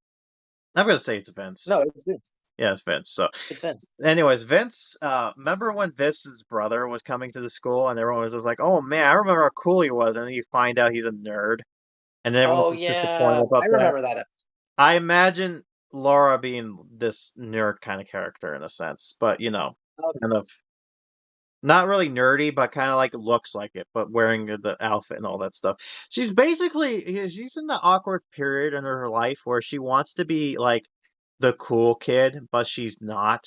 I'm going to say it's Vince. No, it's Vince. Yeah, it's Vince. So, It's Vince. anyways, Vince, remember when Vince's brother was coming to the school and everyone was just like, oh man, I remember how cool he was. And then you find out he's a nerd. And then everyone Oh was yeah, disappointed about I that. remember that episode. I imagine Laura being this nerd kind of character in a sense, but Okay. kind of not really nerdy, but kind of like looks like it, but wearing the outfit and all that stuff. She's in the awkward period in her life where she wants to be like the cool kid, but she's not.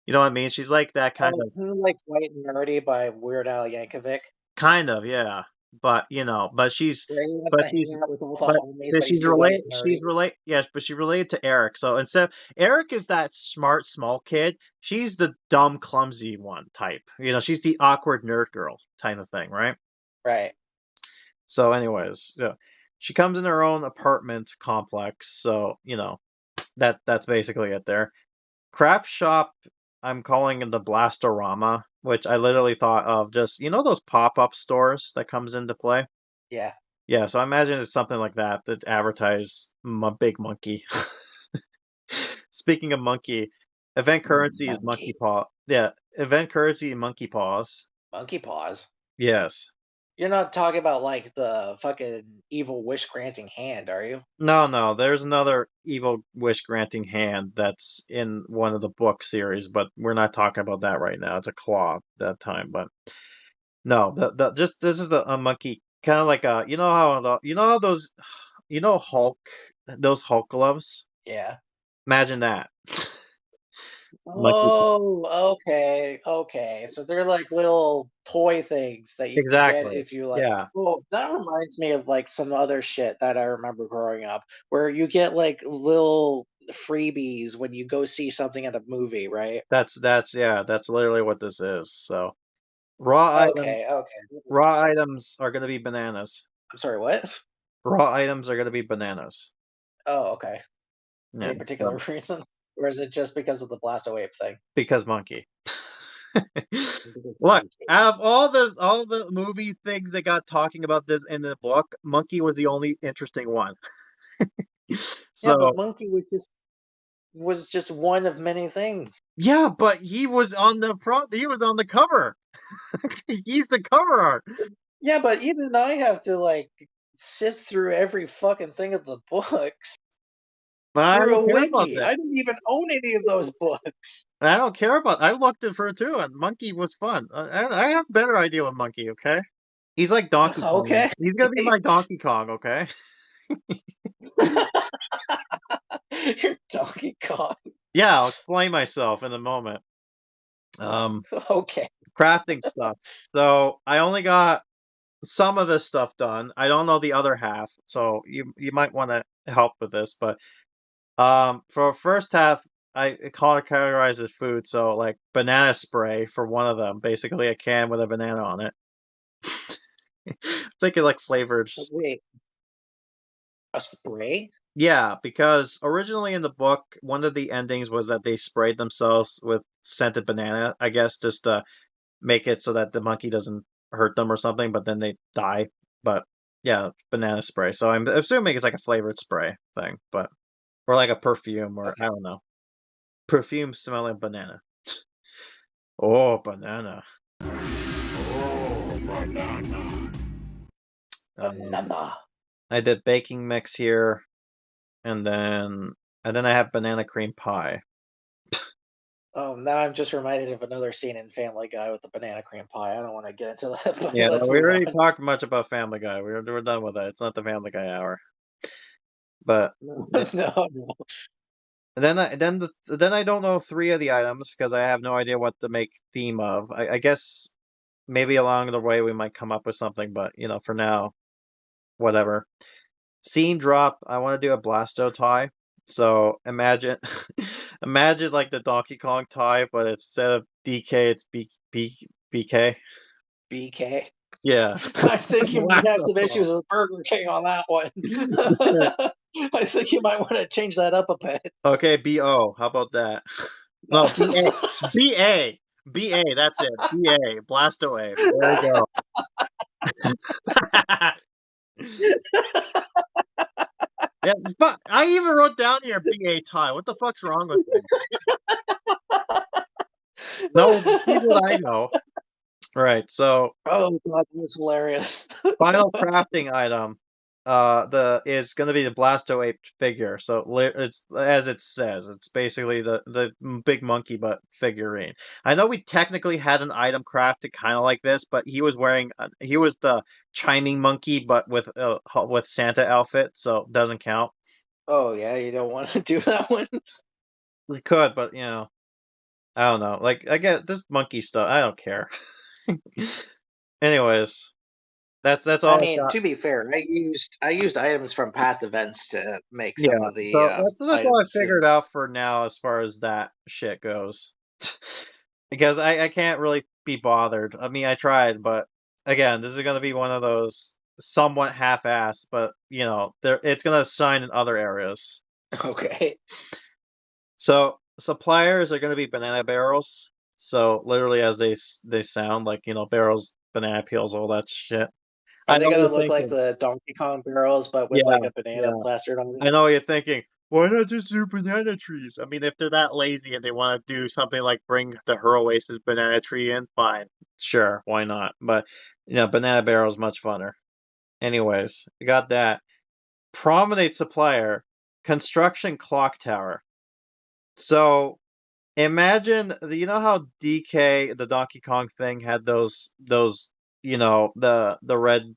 You know what I mean? She's like that kind of, Isn't it like White and Nerdy by Weird Al Yankovic? yeah. But she's, Where he wants but to she's, hang out with all the but homies, but he's she's too white related. and nerdy. Yes, but she's related to Eric. So instead, Eric is that smart, small kid. She's the dumb, clumsy one type. She's the awkward nerd girl kind of thing, right? Right. So, anyways, yeah, she comes in her own apartment complex. So that's basically it there. Craft shop, I'm calling it the Blastorama, which I literally thought of just those pop-up stores that comes into play. Yeah. Yeah, so I imagine it's something like that advertise Big Monkey. Speaking of monkey, event currency is monkey paw. Yeah, event currency monkey paws. Monkey paws. Yes. You're not talking about like the fucking evil wish granting hand, are you? No. There's another evil wish granting hand that's in one of the book series, but we're not talking about that right now. It's a claw that time, but no. This is a monkey, kind of like how Hulk, those Hulk gloves. Yeah. Imagine that. Oh, okay. So they're like little toy things that you can get Exactly. if you like. Yeah. Well, that reminds me of like some other shit that I remember growing up, where you get like little freebies when you go see something at a movie, right? That's literally what this is. So raw Okay. That makes raw sense. items are gonna be bananas. I'm sorry, what? Raw items are gonna be bananas. Oh, okay. Yeah, Any particular reason? Or is it just because of the Blastoape thing? because monkey. Because Look, monkey. out of all the movie things that got talking about this in the book, monkey was the only interesting one. Yeah, So but monkey was just one of many things. yeah, but he was on the front. He was on the cover. He's the cover art. Yeah, but even I have to like sift through every fucking thing of the books I through don't a care about wiki. that. I didn't even own any of those books. I don't care about. I looked it for it too, and monkey was fun. I have a better idea with monkey. Okay, he's like Donkey Kong. Okay. He's gonna be my Donkey Kong. Okay. You're Donkey Kong. Yeah, I'll explain myself in a moment. Okay. Crafting stuff. So I only got some of this stuff done. I don't know the other half, so you might want to help with this. But for first half, I categorize as food. So like banana spray for one of them, basically a can with a banana on it. Thinking like flavored. Wait, a spray? Yeah, because originally in the book, one of the endings was that they sprayed themselves with scented banana, I guess, just to make it so that the monkey doesn't hurt them or something, but then they die. But yeah, banana spray. So I'm assuming it's like a flavored spray thing, but or like a perfume or I Okay. don't know. Perfume smelling banana. Oh, banana. Oh, banana. Banana. I did baking mix here, and then I have banana cream pie. Oh, now I'm just reminded of another scene in Family Guy with the banana cream pie. I don't want to get into that, but Yeah, no, let's we move already on. talked much about Family Guy. We're done with that. It's not the Family Guy hour. But No, th- no. then I don't know three of the items because I have no idea what to make theme of. I guess maybe along the way we might come up with something, but for now, whatever. Scene drop. I want to do a Blasto tie. So imagine, imagine like the Donkey Kong tie, but instead of DK, it's BK. BK. Yeah, I think you might have Blasto some issues with Burger King on that one. tie. I think you might want to change that up a bit. Okay, BO. How about that? No, BA. BA, that's it. BA. Blastoise. There you go. Yeah, fuck. I even wrote down here BA tie. What the fuck's wrong with me? No, see what I know. Right, so Oh god, that was hilarious. final crafting item is going to be the Blastoise figure. So it's as it says, it's basically the big monkey but figurine. I know we technically had an item crafted kind of like this, but he was the chiming monkey but with Santa outfit, so it doesn't count. Oh yeah, you don't want to do that one. We could, but I don't know. Like I get this monkey stuff. I don't care. Anyways, that's I all I've mean, got. to be fair, I used items from past events to make some Yeah, of the so that's all I items. figured out for now as far as that shit goes. Because I can't really be bothered. I mean, I tried, but again, this is gonna be one of those somewhat half-assed, but it's gonna shine in other areas. Okay. So suppliers are gonna be banana barrels. So literally as they sound like barrels, banana peels, all that shit. Are I they know what gonna you're look like thinking. the Donkey Kong barrels, but with Yeah, like a banana yeah. plastered on it? I know what you're thinking. Why not just do banana trees? I mean, if they're that lazy and they want to do something like bring the Oasis banana tree in, fine. Sure, why not? But, banana barrel is much funner. Anyways, you got that. Promenade supplier, construction clock tower. So imagine, you know how DK, the Donkey Kong thing, had those, the red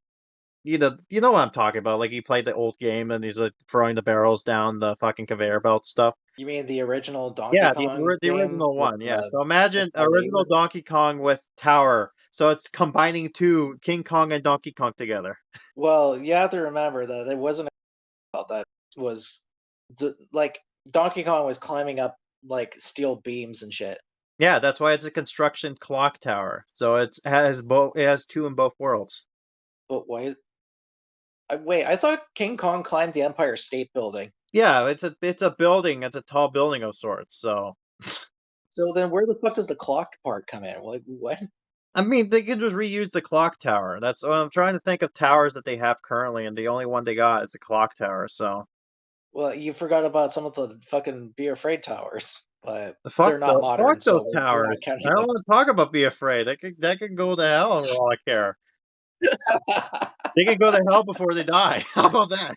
you know what I'm talking about. Like he played the old game and he's like throwing the barrels down the fucking conveyor belt stuff. You mean the original Donkey Yeah, Kong the game original with one. Yeah. the So with imagine all the original Donkey Kong with Tower. So it's combining two King Kong and Donkey Kong together. Well, you have to remember that there wasn't a that was like Donkey Kong was climbing up like steel beams and shit. Yeah, that's why it's a construction clock tower. So it has two in both worlds. But why? Wait, I thought King Kong climbed the Empire State Building. Yeah, it's a building. It's a tall building of sorts. So So then, where the fuck does the clock part come in? Like what? I mean, they could just reuse the clock tower. That's what I'm trying to think of towers that they have currently, and the only one they got is the clock tower. So Well, you forgot about some of the fucking Be Afraid towers, but fuck they're not fuck modern, so those we're not towers. I counting don't those. want to talk about Be Afraid. That can go to hell for all I care. They can go to hell before they die. How about that?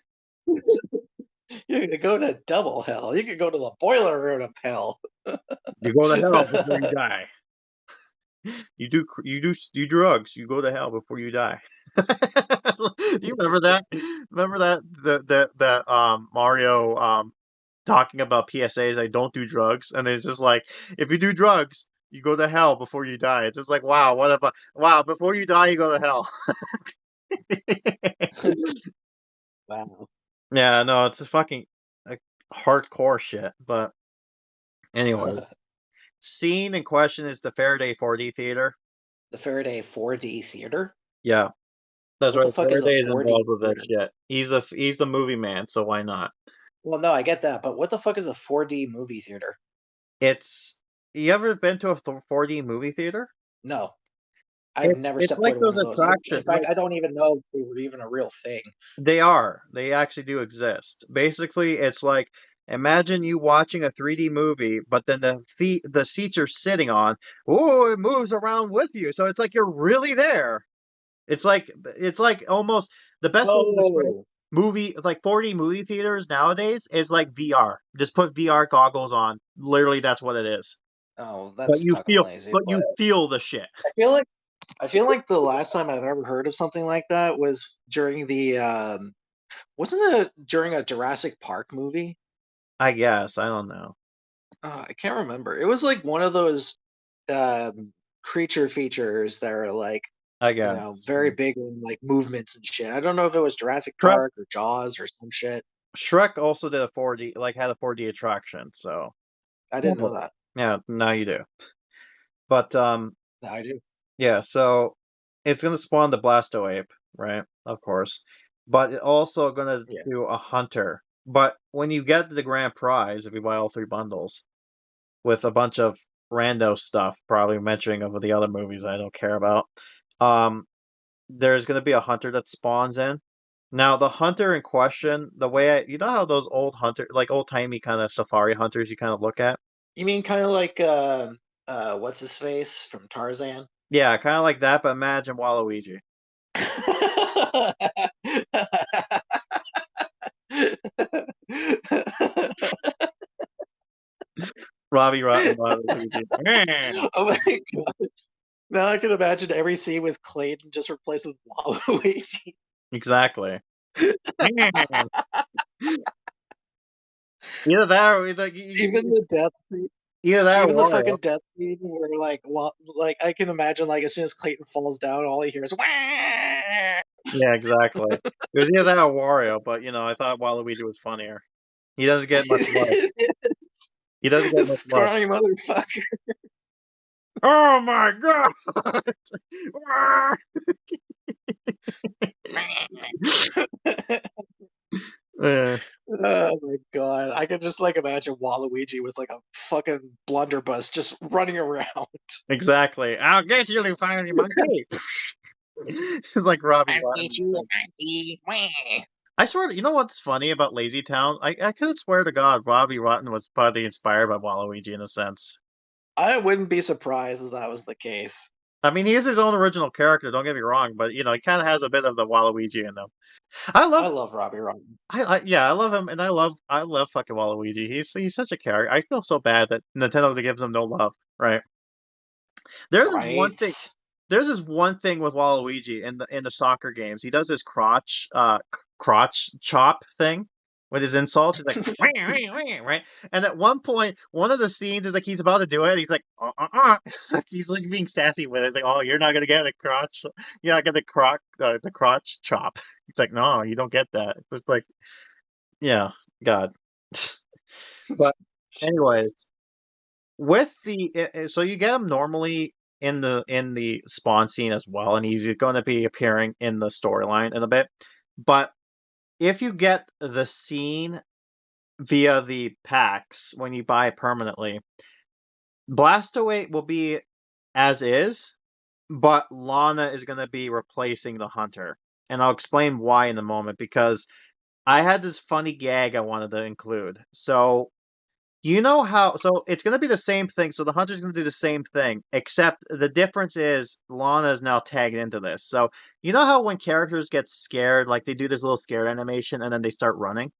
You could go to double hell. You could go to the boiler room of hell. You go to hell before you die. You do drugs. You go to hell before you die. Do you remember that? Remember that the Mario talking about PSAs like don't do drugs, and it's just like if you do drugs, you go to hell before you die. It's just like, wow, wow, before you die, you go to hell. Wow. Yeah, no, it's just fucking like hardcore shit. But anyways, scene in question is the Faraday 4D theater. The Faraday 4D theater? Yeah, that's What the right. fuck is a Faraday's 4D involved with that theater? shit. He's the movie man, so why not? Well, no, I get that, but what the fuck is a 4D movie theater? It's you ever been to a 4D movie theater? No, I've never It's stepped like foot in one those of those. In attractions. fact, I don't even know if they were even a real thing. They are. They actually do exist. Basically, it's like imagine you watching a 3D movie, but then the seats you're sitting on, oh, it moves around with you. So it's like you're really there. It's like almost the best way to describe Oh, movie like 4D movie theaters nowadays is like VR. Just put VR goggles on. Literally, that's what it is. oh, that's fucking lazy. But But you feel the shit. I feel like the last time I've ever heard of something like that was during the wasn't it during a Jurassic Park movie? I guess. I don't know. I can't remember. It was like one of those creature features that are like, I you know, guess. very big on like movements and shit. I don't know if it was Jurassic Shrek Park or Jaws or some shit. Shrek also did a 4D had a 4D attraction. So I didn't know that. yeah, now you do. But Now I do. yeah, so it's gonna spawn the Blastoape, right? Of course. But it's also gonna Yeah. do a hunter. But when you get the grand prize, if you buy all 3 bundles with a bunch of rando stuff, probably mentioning of the other movies I don't care about, um, there's gonna be a hunter that spawns in. Now the hunter in question, the way you know how those old hunter like old timey kind of safari hunters you kind of look at? You mean kind of like what's his face from Tarzan? Yeah, kind of like that, but imagine Waluigi. Robbie Rotten Waluigi. Oh my god! Now I can imagine every scene with Clayton just replaced with Waluigi. Exactly. Either that or Even the death scene. either that or Even the Wario. fucking death scene where like I can imagine like as soon as Clayton falls down, all he hears. Wah! Yeah, exactly. It was either that or Wario, but I thought Waluigi was funnier. He doesn't get much love. He doesn't get much love. Scrawny motherfucker. Oh my god! Yeah, Oh my god. I can just like imagine Waluigi with like a fucking blunderbuss just running around. exactly. I'll get you, you finally monkey. It's like Robbie I'll Rotten. get you a monkey. Wah. I swear, you know what's funny about Lazy Town? I could swear to God, Robbie Rotten was probably inspired by Waluigi in a sense. I wouldn't be surprised if that was the case. I mean, he is his own original character. Don't get me wrong, but he kind of has a bit of the Waluigi in him. I I love, love Robbie Rotten. yeah, I love him, and I love fucking Waluigi. He's such a character. I feel so bad that Nintendo gives him no love. Right? There's this one Right? thing. There's this one thing with Waluigi in the soccer games. He does this crotch chop thing with his insults. He's like, "Wah, wah, wah," right? And at one point, one of the scenes is like he's about to do it. He's like, like he's like being sassy with it. It's like, oh, you're not gonna get a crotch. You're not gonna the crotch chop. He's like, no, you don't get that. It's like, yeah, God. But anyways, with so you get him normally in the spawn scene as well, and he's going to be appearing in the storyline in a bit. But if you get the scene via the packs when you buy it permanently, Blastaway will be as is, but Lana is going to be replacing the hunter. And I'll explain why in a moment, because I had this funny gag I wanted to include. So you know how, so it's going to be the same thing. So the hunter's going to do the same thing, except the difference is Lana is now tagged into this. So you know how when characters get scared, like they do this little scared animation and then they start running?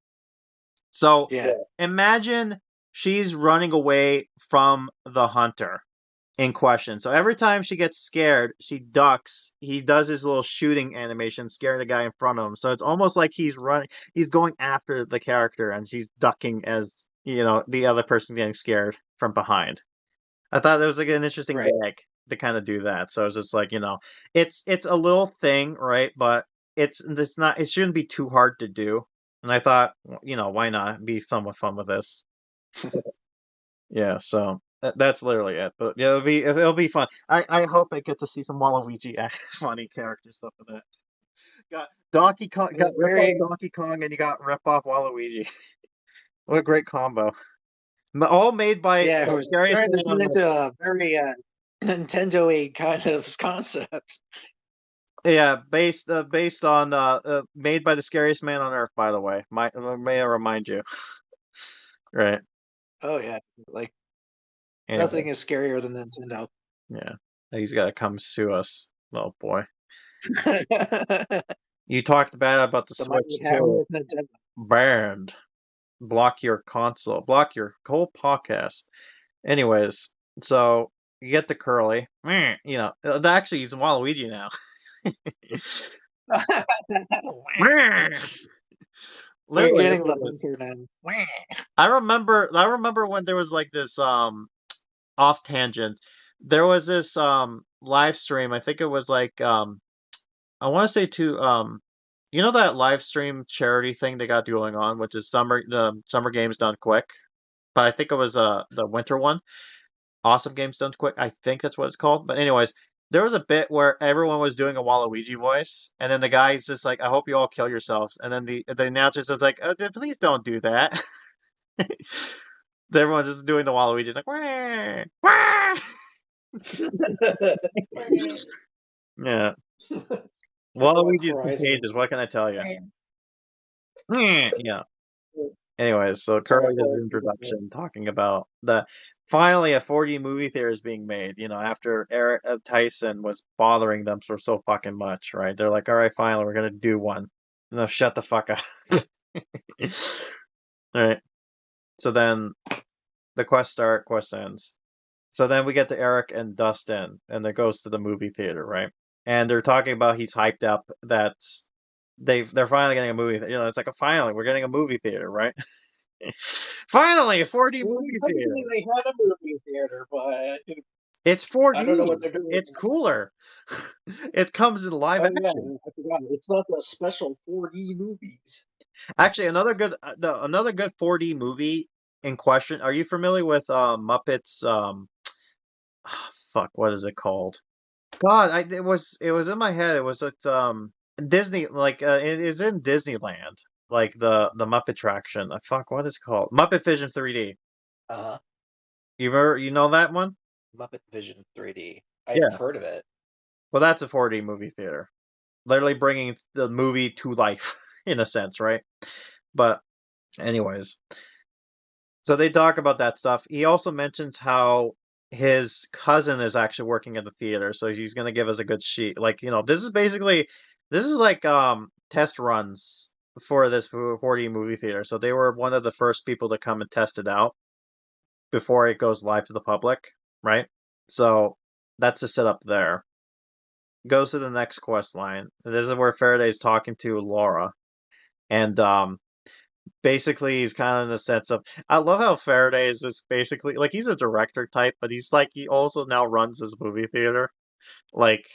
So Yeah. imagine she's running away from the hunter in question. So every time she gets scared, she ducks. He does his little shooting animation, scaring the guy in front of him. So it's almost like he's running, he's going after the character, and she's ducking as the other person getting scared from behind. I thought it was like an interesting Right. gag to kind of do that. So it's just like, it's a little thing, right? But it's not, it shouldn't be too hard to do. And I thought, why not be somewhat fun with this? Yeah, so that's literally it. But yeah, it'll be fun. I hope I get to see some Waluigi funny character stuff with it. Got Donkey Kong, got It's rip off very Donkey Kong, and you got rip off Waluigi. What a great combo! All made by yeah. It the was scariest starting to man turn on into earth. a very Nintendo-y kind of concept. Yeah, based on made by the scariest man on earth. By the way, may I remind you? Right. Oh yeah, like Anyway, nothing is scarier than Nintendo. yeah, he's got to come sue us. Oh boy, The you talked bad about the mighty Switch hammer too. of Nintendo. Banned. Block your console. Block your whole podcast. Anyways, so you get the curly. Actually, he's Waluigi now. We're Literally, that's getting what the it is. hunter now. I remember when there was like this off tangent. There was this live stream. I think it was like I want to say that live stream charity thing they got going on, which is the summer games done quick. But I think it was the winter one. Awesome Games Done Quick. I think that's what it's called. But anyways, there was a bit where everyone was doing a Waluigi voice, and then the guy's just like, "I hope you all kill yourselves." And then the announcer says like, "Please don't do that." Everyone's just doing the Waluigi, it's like, "Wah, wah." Yeah, Everyone Waluigi's cries when contagious. What can I tell you? he Yeah. Anyways, so Sorry, Curly does his introduction talking about finally a 4D movie theater is being made. After Eric Tyson was bothering them for so fucking much, right? They're like, all right, finally, we're gonna do one. No, shut the fuck up. All right. So then the quest ends. So then we get to Eric and Dustin, and they goes to the movie theater, right? And they're talking about he's hyped up that they're finally getting a movie. It's like finally we're getting a movie theater, right? Finally, a 4D Well, movie technically, theater. they had a movie theater, but It's I don't know what 4D. they're doing. It's cooler. It comes in live Oh yeah, action. I forgot. It's not the special 4D movies. Actually, another good 4D movie in question. Are you familiar with Muppets? Fuck, what is it called? God, it was in my head. It was at Disney, like it's in Disneyland, like the Muppet attraction. Fuck, what is it called? Muppet Vision 3D. Uh, You know that one? Muppet Vision 3D. I've Yeah. heard of it. Well, that's a 4D movie theater. Literally bringing the movie to life in a sense, right? But anyways, so they talk about that stuff. He also mentions how his cousin is actually working at the theater, so he's gonna give us a good sheet. Like, this is like test runs for this 4D movie theater. So they were one of the first people to come and test it out before it goes live to the public, right? So that's the setup there. Goes to the next quest line. This is where Faraday's talking to Laura, and basically he's kind of in the sense of, I love how Faraday is just basically like he's a director type, but he also now runs his movie theater. Like,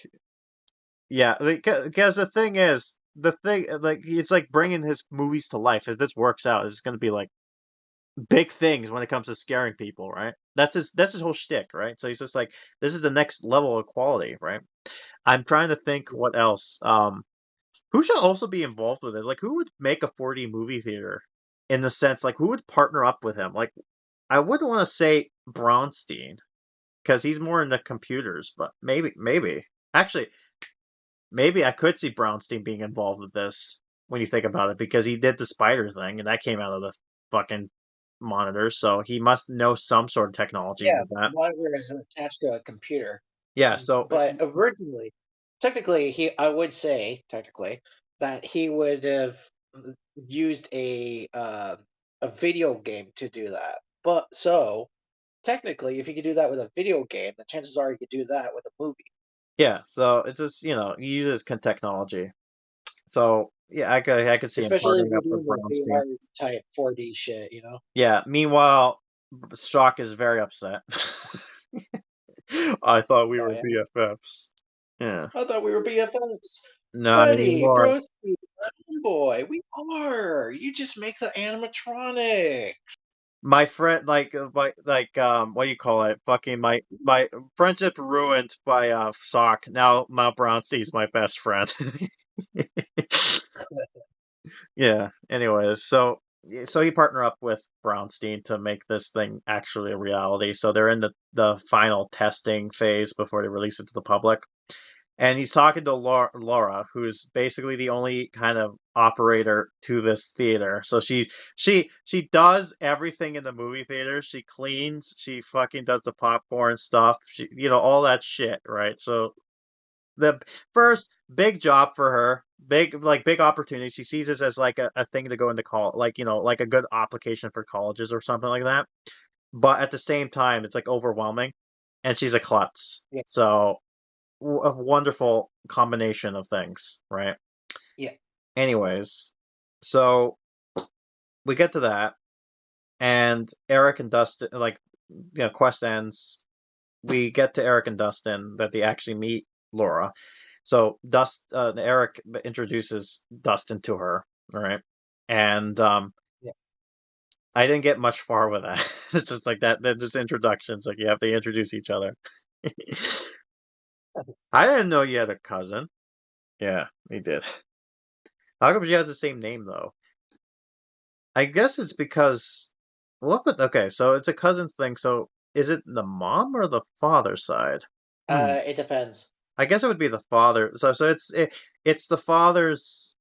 yeah, because the thing like it's like bringing his movies to life. If this works out, it's going to be like big things when it comes to scaring people, right? That's his whole shtick, right? So he's just like, this is the next level of quality, right? I'm trying to think what else. Who should also be involved with this? Like, who would make a 4D movie theater in the sense, like, who would partner up with him? Like, I wouldn't want to say Braunstein because he's more in the computers, but maybe. Actually, maybe I could see Braunstein being involved with this when you think about it because he did the spider thing and that came out of the fucking monitor, so he must know some sort of technology Yeah, with the that. monitor is attached to a computer. Yeah, so But originally, technically, I would say technically that he would have used a video game to do that. But so technically, if you could do that with a video game, the chances are you could do that with a movie. yeah, so it's just he uses technology. So yeah, I could see him Especially if partnering you're up with doing the Braunstein. VR type 4D shit, you know? Yeah. Meanwhile, Shock is very upset. I thought we Oh, were yeah? BFFs. Yeah. I thought we were BFFs. Not Buddy, anymore. proceed. Boy, we are. You just make the animatronic. My friend, what do you call it? Fucking my friendship ruined by Sock. Now Mount Brownstee's my best friend. Yeah. Anyways, so you partner up with Brownstein to make this thing actually a reality. So they're in the final testing phase before they release it to the public. And he's talking to Laura, who's basically the only kind of operator to this theater. So she does everything in the movie theater. She cleans, she fucking does the popcorn stuff, she all that shit, right? So the first big job for her, big opportunity. She sees this as like a thing to go into college, like a good application for colleges or something like that. But at the same time, it's like overwhelming, and she's a klutz. Yeah. So a wonderful combination of things, right? Yeah. Anyways, so we get to that, and Eric and Dustin, quest ends. We get to Eric and Dustin that they actually meet Laura. So Eric introduces Dustin to her, right? And Yeah. I didn't get much far with that. It's just like that. They're just introductions. Like you have to introduce each other. I didn't know you had a cousin. Yeah, he did. How come she has the same name though? I guess it's because okay, so it's a cousin thing. So is it the mom or the father side? It depends. I guess it would be the father. So it's the father's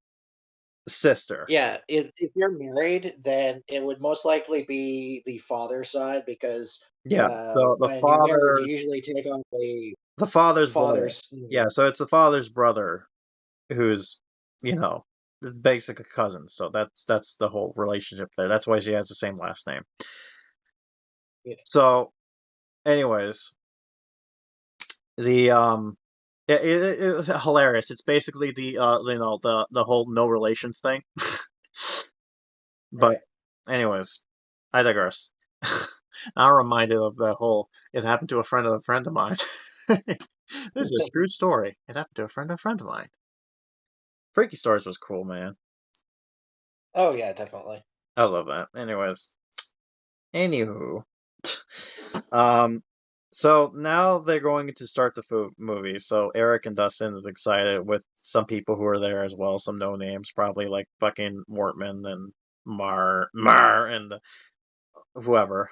sister. Yeah, if you're married, then it would most likely be the father's side because Yeah. So when you're married, you usually take on the the father's brother. father's. Yeah, so it's the father's brother who's, you know, basic cousins. So that's the whole relationship there. That's why she has the same last name. Yeah. So, anyways, the it's hilarious. It's basically the the whole no relations thing. But Right. anyways, I digress. I'm reminded of the whole it happened to a friend of mine. This is a true story. It happened to a friend of mine. Freaky Stars was cool, man. Oh yeah, definitely. I love that. Anyways, anywho, um, so now they're going to start the movie. So Eric and Dustin is excited with some people who are there as well, some no names, probably like fucking Wortman and Mar and whoever,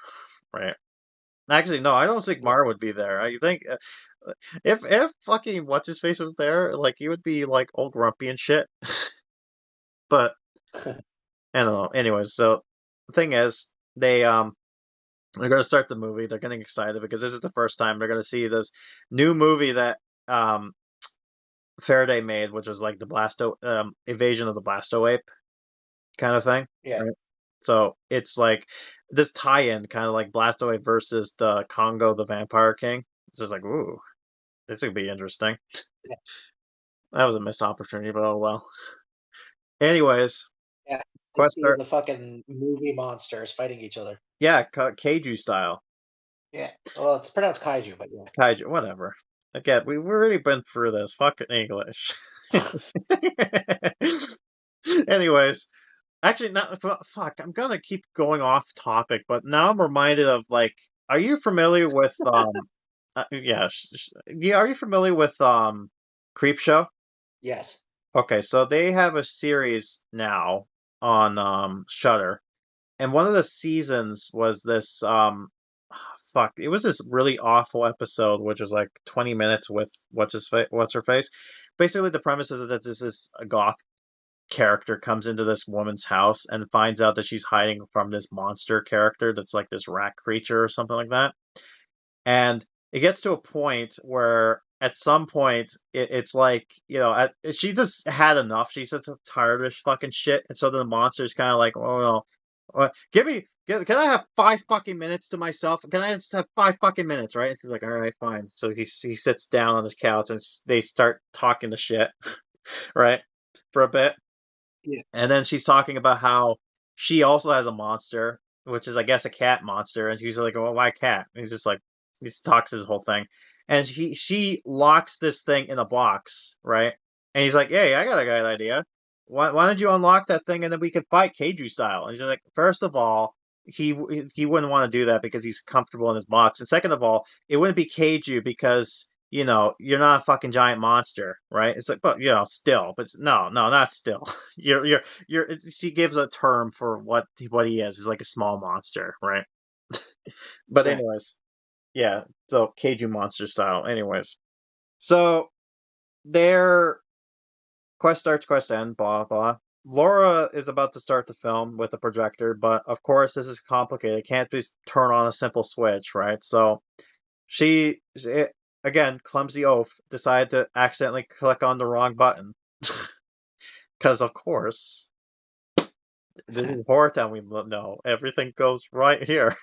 right? Actually, no, I don't think Yeah. Mar would be there. I think if fucking what's his face was there, like he would be like all grumpy and shit. But I don't know. Anyways, so the thing is, they're gonna start the movie. They're getting excited because this is the first time they're gonna see this new movie that Faraday made, which was like the Invasion of the Blasto Ape kind of thing. Yeah. Right? So it's like this tie-in, kind of like Blasto Ape versus the Congo the Vampire King. It's just like, ooh, this could be interesting. Yeah. That was a missed opportunity, but oh well. Anyways, Yeah. You quest see start. the fucking movie monsters fighting each other. Yeah, Kaiju style. Yeah. Well, it's pronounced kaiju, but yeah. Kaiju, whatever. Again, we've already been through this. Fucking English. Anyways, actually, not fuck. I'm gonna keep going off topic, but now I'm reminded of like, are you familiar with yeah, yeah, are you familiar with Creepshow? Yes. Okay, so they have a series now on Shudder, and one of the seasons was this fuck, it was this really awful episode which was like 20 minutes with what's her face. Basically the premise is that this a goth character comes into this woman's house and finds out that she's hiding from this monster character that's like this rat creature or something like that. And it gets to a point where at some point it's like, she just had enough. She's just tired of this fucking shit. And so the monster's kind of like, oh no, can I have 5 fucking minutes to myself? Can I just have 5 fucking minutes, right? And she's like, all right, fine. So he sits down on the couch and they start talking the shit, right? For a bit. Yeah. And then she's talking about how she also has a monster, which is, I guess, a cat monster. And she's like, well, why cat? And he's just like, He talks his whole thing, and she locks this thing in a box, right? And he's like, "Hey, I got a good idea. Why don't you unlock that thing and then we can fight Keiju style?" And she's like, first of all, he wouldn't want to do that because he's comfortable in his box, and second of all, it wouldn't be Keiju because you're not a fucking giant monster, right? It's like, but still, but no, not still. You're. She gives a term for what he is. He's like a small monster, right? But Right. anyways, yeah. So Keiju monster style. Anyways, so their quest starts, quest end, blah blah. Laura is about to start the film with a projector, but of course this is complicated. It can't just turn on a simple switch, right? So again, clumsy oaf, decided to accidentally click on the wrong button. Because, of course, this is HorrorTown, we know. Everything goes right here.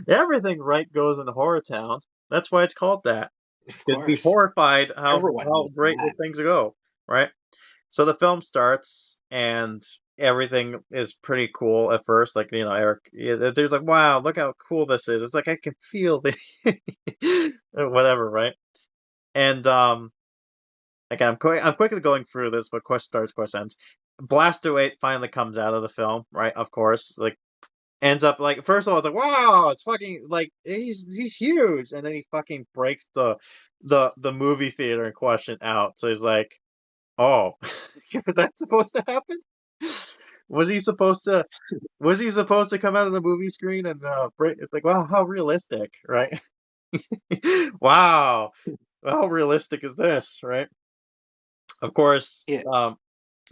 Everything right goes in HorrorTown. That's why it's called that. Of You'd be course. horrified how Everyone knows great that. things go, right? So the film starts, and everything is pretty cool at first. Like, Eric, there's like, wow, look how cool this is. It's like, I can feel the whatever, right? And, okay, I'm quickly going through this, but quest starts, quest ends. Blaster 8 finally comes out of the film, right? Of course, like, ends up like, first of all, it's like, wow, it's fucking like he's huge, and then he fucking breaks the movie theater in question out. So he's like, oh, was that supposed to happen? Was he supposed to? Was he supposed to come out of the movie screen and break? It's like, wow, how realistic, right? Wow, how realistic is this, right? Of course, Yeah.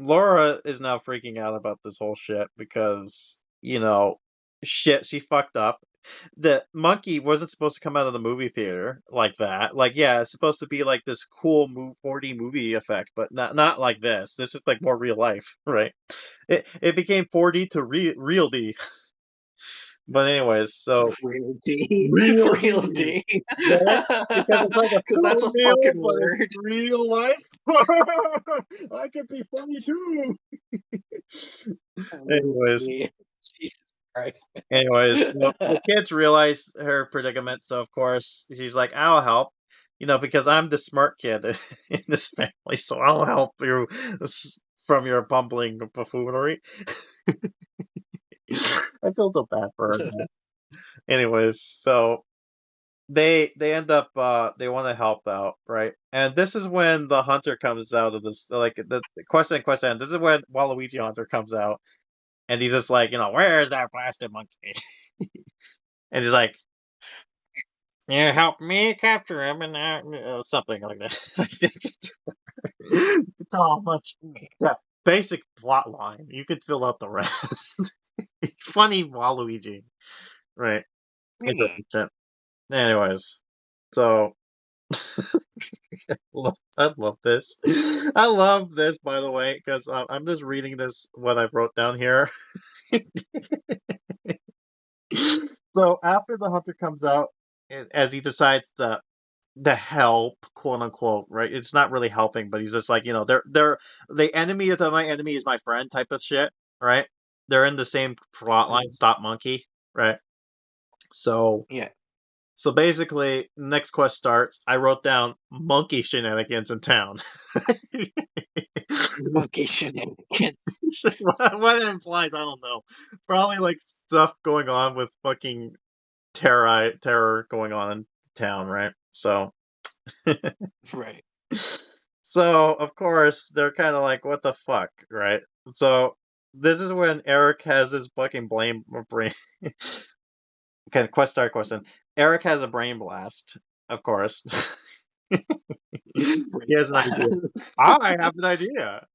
Laura is now freaking out about this whole shit because, shit, she fucked up. The monkey wasn't supposed to come out of the movie theater like that. Like, yeah, it's supposed to be like this cool 4D movie effect, but not like this. This is like more real life, right? It became 4D to real D. But anyways, so Real D. real Real D, D. right? Because it's like a Because that's a thumbnail, fucking but it's word. real life. I can be funny too. Real Anyways, D. Jesus Christ. the kids realize her predicament, so of course she's like, "I'll help," because I'm the smart kid in this family, so I'll help you from your bumbling buffoonery. I feel so bad for her. Anyways, so they end up they want to help out, right? And this is when the hunter comes out of this, like the quest end. This is when Waluigi Hunter comes out, and he's just like, where is that blasted monkey? And he's like, you help me capture him, and something like that. I think it's all much. Yeah, basic plot line. You could fill out the rest. Funny Waluigi, right? Interesting. Anyways, so I love this. I love this, by the way, because I'm just reading this what I wrote down here. So after the hunter comes out, as he decides to help, quote unquote, right? It's not really helping, but he's just like, they're the enemy of my enemy is my friend type of shit, right? They're in the same plot line, Stop Monkey, right? So Yeah. so basically, next quest starts. I wrote down monkey shenanigans in town. Monkey shenanigans. What it implies, I don't know. Probably like stuff going on with fucking terror going on in town, right? So Right. So, of course, they're kind of like, what the fuck, right? So, this is when Eric has his fucking brain. Okay, quest start question. Eric has a brain blast, of course. He has an idea. I have an idea.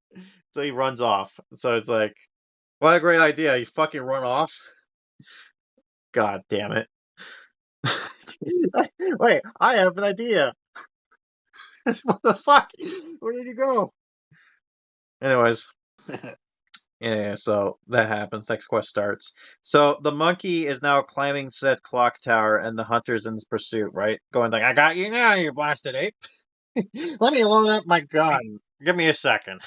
So he runs off. So it's like, what a great idea. You fucking run off. God damn it. Wait, I have an idea. What the fuck? Where did you go? Anyways. Yeah, so that happens. Next quest starts. So the monkey is now climbing said clock tower, and the hunter's in his pursuit, right? Going like, I got you now, you blasted ape. Let me load up my gun. Give me a second.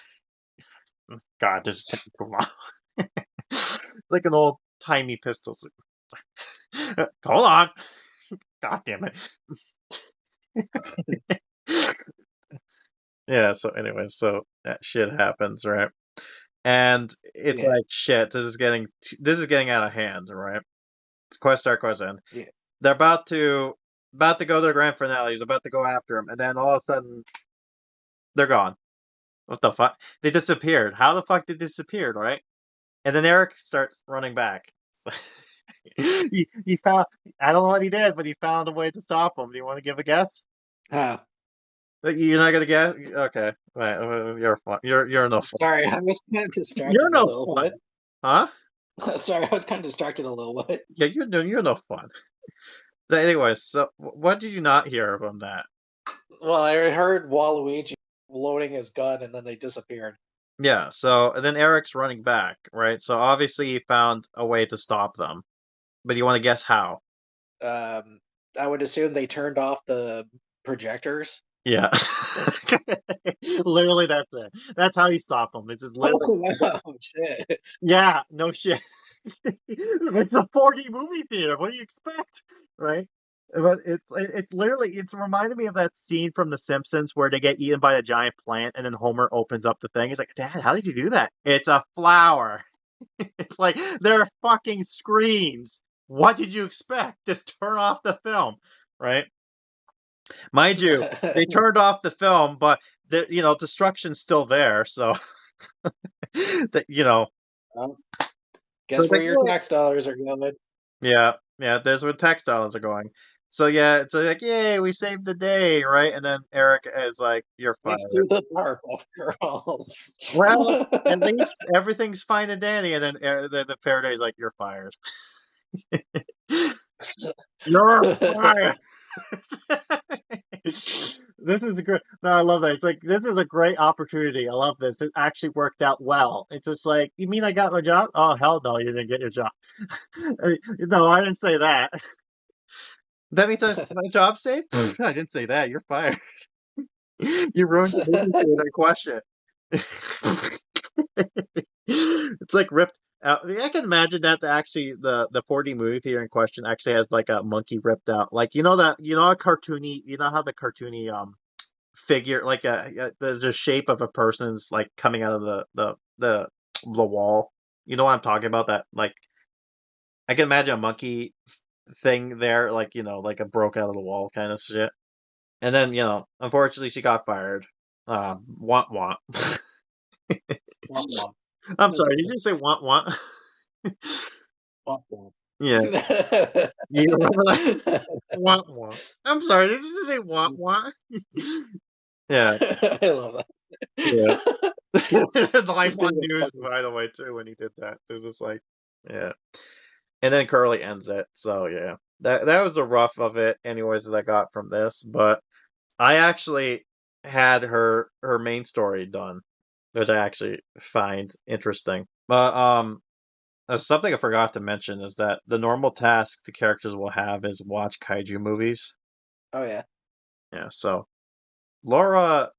God, this is taking too long. Like an old timey pistol. Hold on. God damn it. Yeah, so anyway, so that shit happens, right? And it's Yeah. like, shit, this is getting out of hand, right? It's quest start, quest end. Yeah. They're about to go to the grand finale. He's about to go after him, and then all of a sudden, they're gone. What the fuck? They disappeared. How the fuck they disappeared, right? And then Eric starts running back. He found, I don't know what he did, but he found a way to stop him. Do you want to give a guess? Huh. You're not gonna guess? Okay. Right. You're fun. You're no fun. Sorry, I was kind of You're distracted a no little fun. bit. Huh? Sorry, I was kind of distracted a little bit. Yeah, you're no fun. So anyways, so what did you not hear from that? Well, I heard Waluigi loading his gun, and then they disappeared. Yeah, so and then Eric's running back, right? So obviously he found a way to stop them. But you want to guess how? I would assume they turned off the projectors. Yeah. Literally that's it. That's how you stop them. It's just literally Oh wow, shit! yeah, no shit. It's a 4D movie theater. What do you expect? Right? But it's literally it's reminded me of that scene from The Simpsons where they get eaten by a giant plant and then Homer opens up the thing. He's like, Dad, how did you do that? It's a flower. It's like there are fucking screens. What did you expect? Just turn off the film, right? Mind you, they turned off the film, but the destruction's still there. So, Well, so guess where your tax dollars are going. yeah, there's where tax dollars are going. So yeah, it's like, yay, we saved the day, right? And then Eric is like, you're fired. Thanks to the Powerpuff Girls. Well, at least everything's fine and dandy, and then the Faraday's like, you're fired. You're fired. This is a great. No, I love that. It's like this is a great opportunity. I love this. It actually worked out well. It's just like, you mean I got my job? Oh hell no, you didn't get your job. No, I didn't say that. That means my job saved? I didn't say that. You're fired. You ruined the movie theater question. It's like ripped out. I can imagine that actually the 4D movie theater in question actually has like a monkey ripped out. Like a cartoony, how the cartoony figure, like the shape of a person's like coming out of the wall. You know what I'm talking about? That like I can imagine a monkey thing there, like like a broke out of the wall kind of shit. And then unfortunately she got fired. Want want. I'm sorry, did you say want want? Yeah. You remember that? Want want. I'm sorry, did you say want want? Yeah. I love that. Yeah. The Life on News, by the way, too, when he did that. It was just like, yeah. And then Curly ends it. So yeah. That was the rough of it, anyways, that I got from this. But I actually had her main story done, which I actually find interesting. But something I forgot to mention is that the normal task the characters will have is watch kaiju movies. Oh yeah. Yeah, so Laura,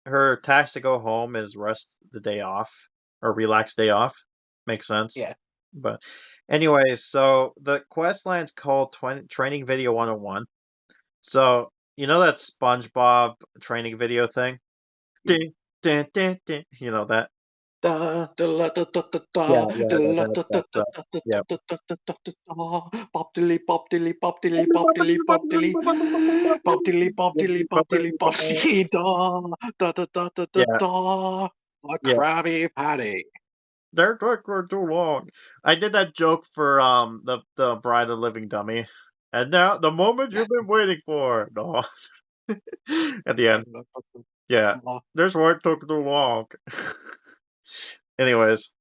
her task to go home is rest the day off or relax day off. Makes sense. Yeah. But anyways, so the quest line's called Training Video 101. So you know that SpongeBob training video thing? Ding, ding, ding, ding. You know that? Da, da, la, da, da, da, da, Yeah, da, la, that's da, da, that. da, Yeah. da, da, da, da, da, da. Pop dilly pop dilly pop dilly pop dilly pop dilly pop dilly pop dilly pop dilly pop dilly da da da da da da Yeah. da. A Yeah. Krabby Patty. They're too long. I did that joke for the Bride of Living Dummy. And now the moment you've been waiting for. No. At the end. Yeah. This work took too long. Anyways.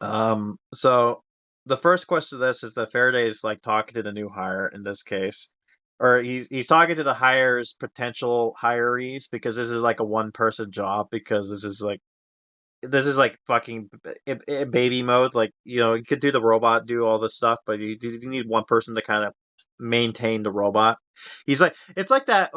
So the first quest of this is that Faraday is like talking to the new hire in this case. Or he's talking to the hire's potential hirees because this is like a one person job because this is like fucking baby mode. Like, you could do the robot, do all this stuff, but you need one person to kind of maintain the robot. He's like, it's like that,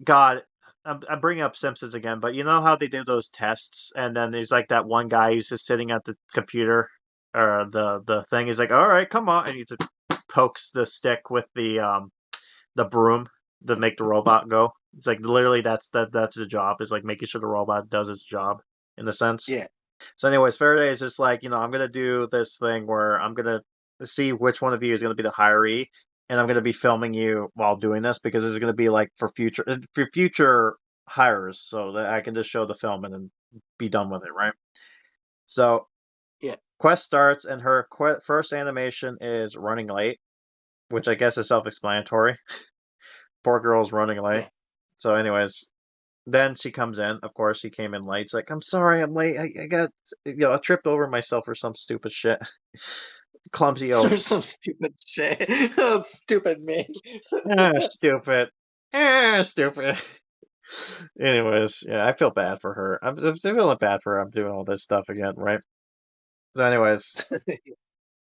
God, I'm bringing up Simpsons again, but you know how they do those tests, and then there's like that one guy who's just sitting at the computer or the thing. He's like, all right, come on, and he's like, pokes the stick with the broom to make the robot go. It's like literally that's the job, is like making sure the robot does its job in a sense. Yeah. So anyways, Faraday is just like, I'm gonna do this thing where I'm gonna see which one of you is gonna be the hiree, and I'm gonna be filming you while doing this because this is gonna be like for future hires, so that I can just show the film and then be done with it, right? So Yeah. quest starts, and her first animation is running late, which I guess is self-explanatory. Poor girl's running late. Yeah. So anyways, then she comes in. Of course, she came in late. It's like, I'm sorry, I'm late. I got, I tripped over myself or some stupid shit. Clumsy oaf. There's some stupid shit. Oh, stupid me. Stupid. Stupid. Anyways, yeah, I feel bad for her. I'm feeling bad for her. I'm doing all this stuff again, right? So anyways,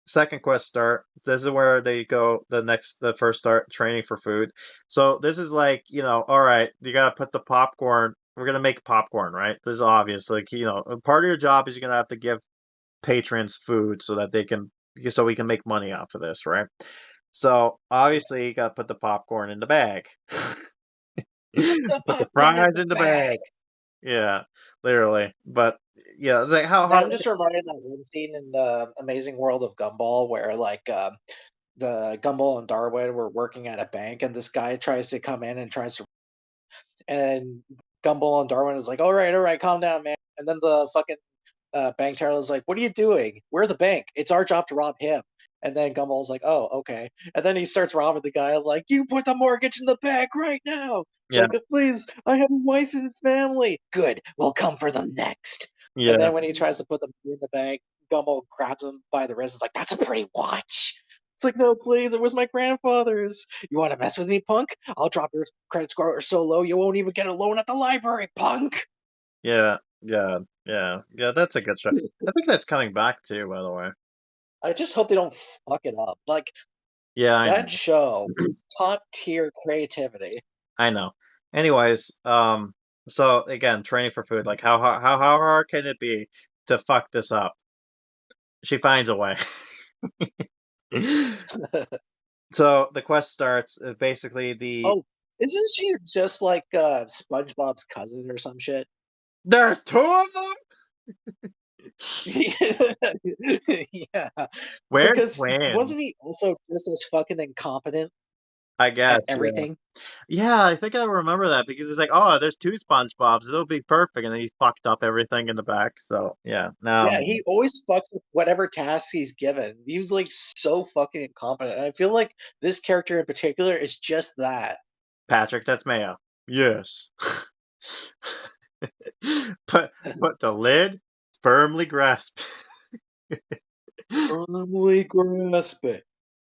second quest start. This is where they go. The first start training for food. So this is like, all right, you gotta put the popcorn. We're gonna make popcorn, right? This is obvious. Like, part of your job is you're gonna have to give patrons food so we can make money off of this, right? So obviously you gotta put the popcorn in the bag. Put the fries in the bag. Yeah, literally. But yeah, like how I'm just reminded that one scene in the Amazing World of Gumball where the Gumball and Darwin were working at a bank, and this guy tries to come in and and Gumball and Darwin is like, all right, calm down, man. And then the fucking bank teller is like, what are you doing? We're the bank. It's our job to rob him. And then Gumball's like, oh, okay. And then he starts robbing the guy, like, you put the mortgage in the bank right now. It's like, please, I have a wife and family. Good, we'll come for them next. Yeah. And then when he tries to put them in the bank, Gumball grabs him by the wrist. It's like, that's a pretty watch. It's like, no, please, it was my grandfather's. You want to mess with me, punk? I'll drop your credit score so low you won't even get a loan at the library, punk. Yeah, that's a good show. I think that's coming back too, by the way. I just hope they don't fuck it up. Like, yeah, that show is top tier creativity. I know. Anyways, so again, training for food. Like, how hard can it be to fuck this up? She finds a way. So the quest starts. Basically, Oh, isn't she just like SpongeBob's cousin or some shit? There's two of them. Yeah. Where's because Plan? wasn't he also just as fucking incompetent? I guess at everything. Yeah, I think I remember that because it's like, oh, there's two SpongeBobs, it'll be perfect, and then he fucked up everything in the back. So yeah, now Yeah, he always fucks with whatever tasks he's given. He was like so fucking incompetent. And I feel like this character in particular is just that. Patrick, that's Mayo. Yes. Put the lid firmly grasp. Firmly grasp it.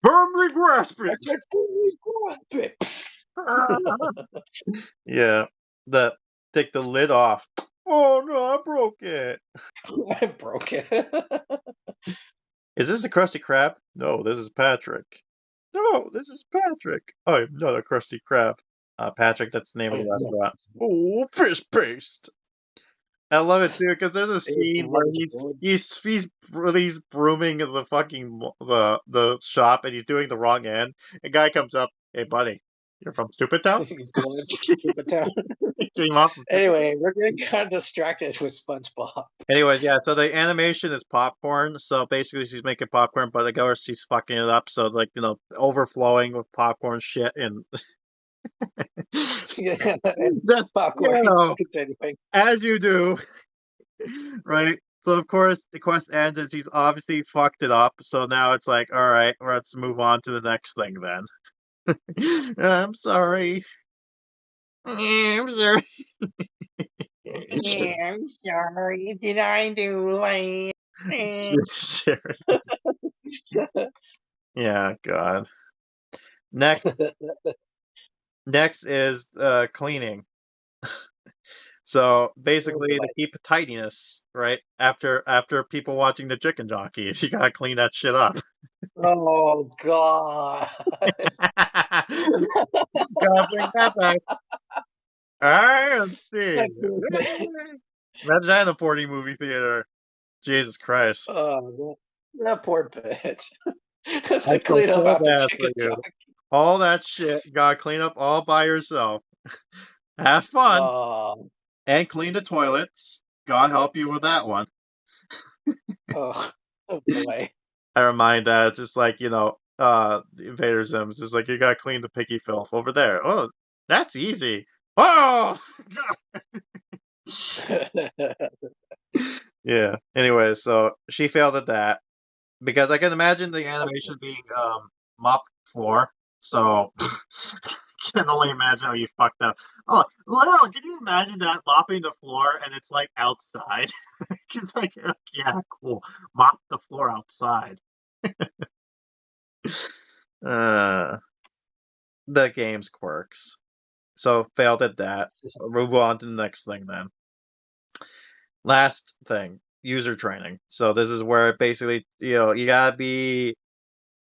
Firmly grasp it. I said firmly grasp it. Yeah. Take the lid off. Oh no, I broke it. I broke it. Is this the Krusty Krab? No, this is Patrick. No, this is Patrick. I'm not a Krusty Krab. Patrick, that's the name of the restaurant. Oh, fish paste. I love it too because there's a scene where he's brooming the fucking the shop and he's doing the wrong end. A guy comes up, hey buddy, you're from Stupid Town? Stupid Town. Anyway, we're getting kind of distracted with SpongeBob. Anyways, yeah, so the animation is popcorn. So basically she's making popcorn, but of course she's fucking it up. So like, overflowing with popcorn shit and Yeah, that's popcorn. Continuing. As you do. Right? So of course the quest ends and she's obviously fucked it up. So now it's like, all right, let's move on to the next thing then. I'm sorry. I'm sorry. I'm sorry. Did I do like? Yeah, God. Next is cleaning. So basically, to keep tidiness, right? After people watching the chicken jockeys, you gotta clean that shit up. Oh God! Gotta bring that back. Let's see. Imagine that in a 40 movie theater. Jesus Christ. Oh, that poor bitch. Just I to feel clean up so after bad for chicken you. jock. All that shit, you gotta clean up all by yourself. Have fun Oh, and clean the toilets. God help you with that one. oh, oh boy. I remind that it's just like, the Invaders Zim. It's just like you gotta clean the piggy filth over there. Oh, that's easy. Oh, yeah. Anyway, so she failed at that because I can imagine the animation being mop floor. So can only imagine how you fucked up. Oh, well, can you imagine that mopping the floor and it's like outside? It's like, yeah, cool. Mop the floor outside. Uh, the game's quirks. So failed at that. We'll move on to the next thing then. Last thing, user training. So this is where basically, you gotta be,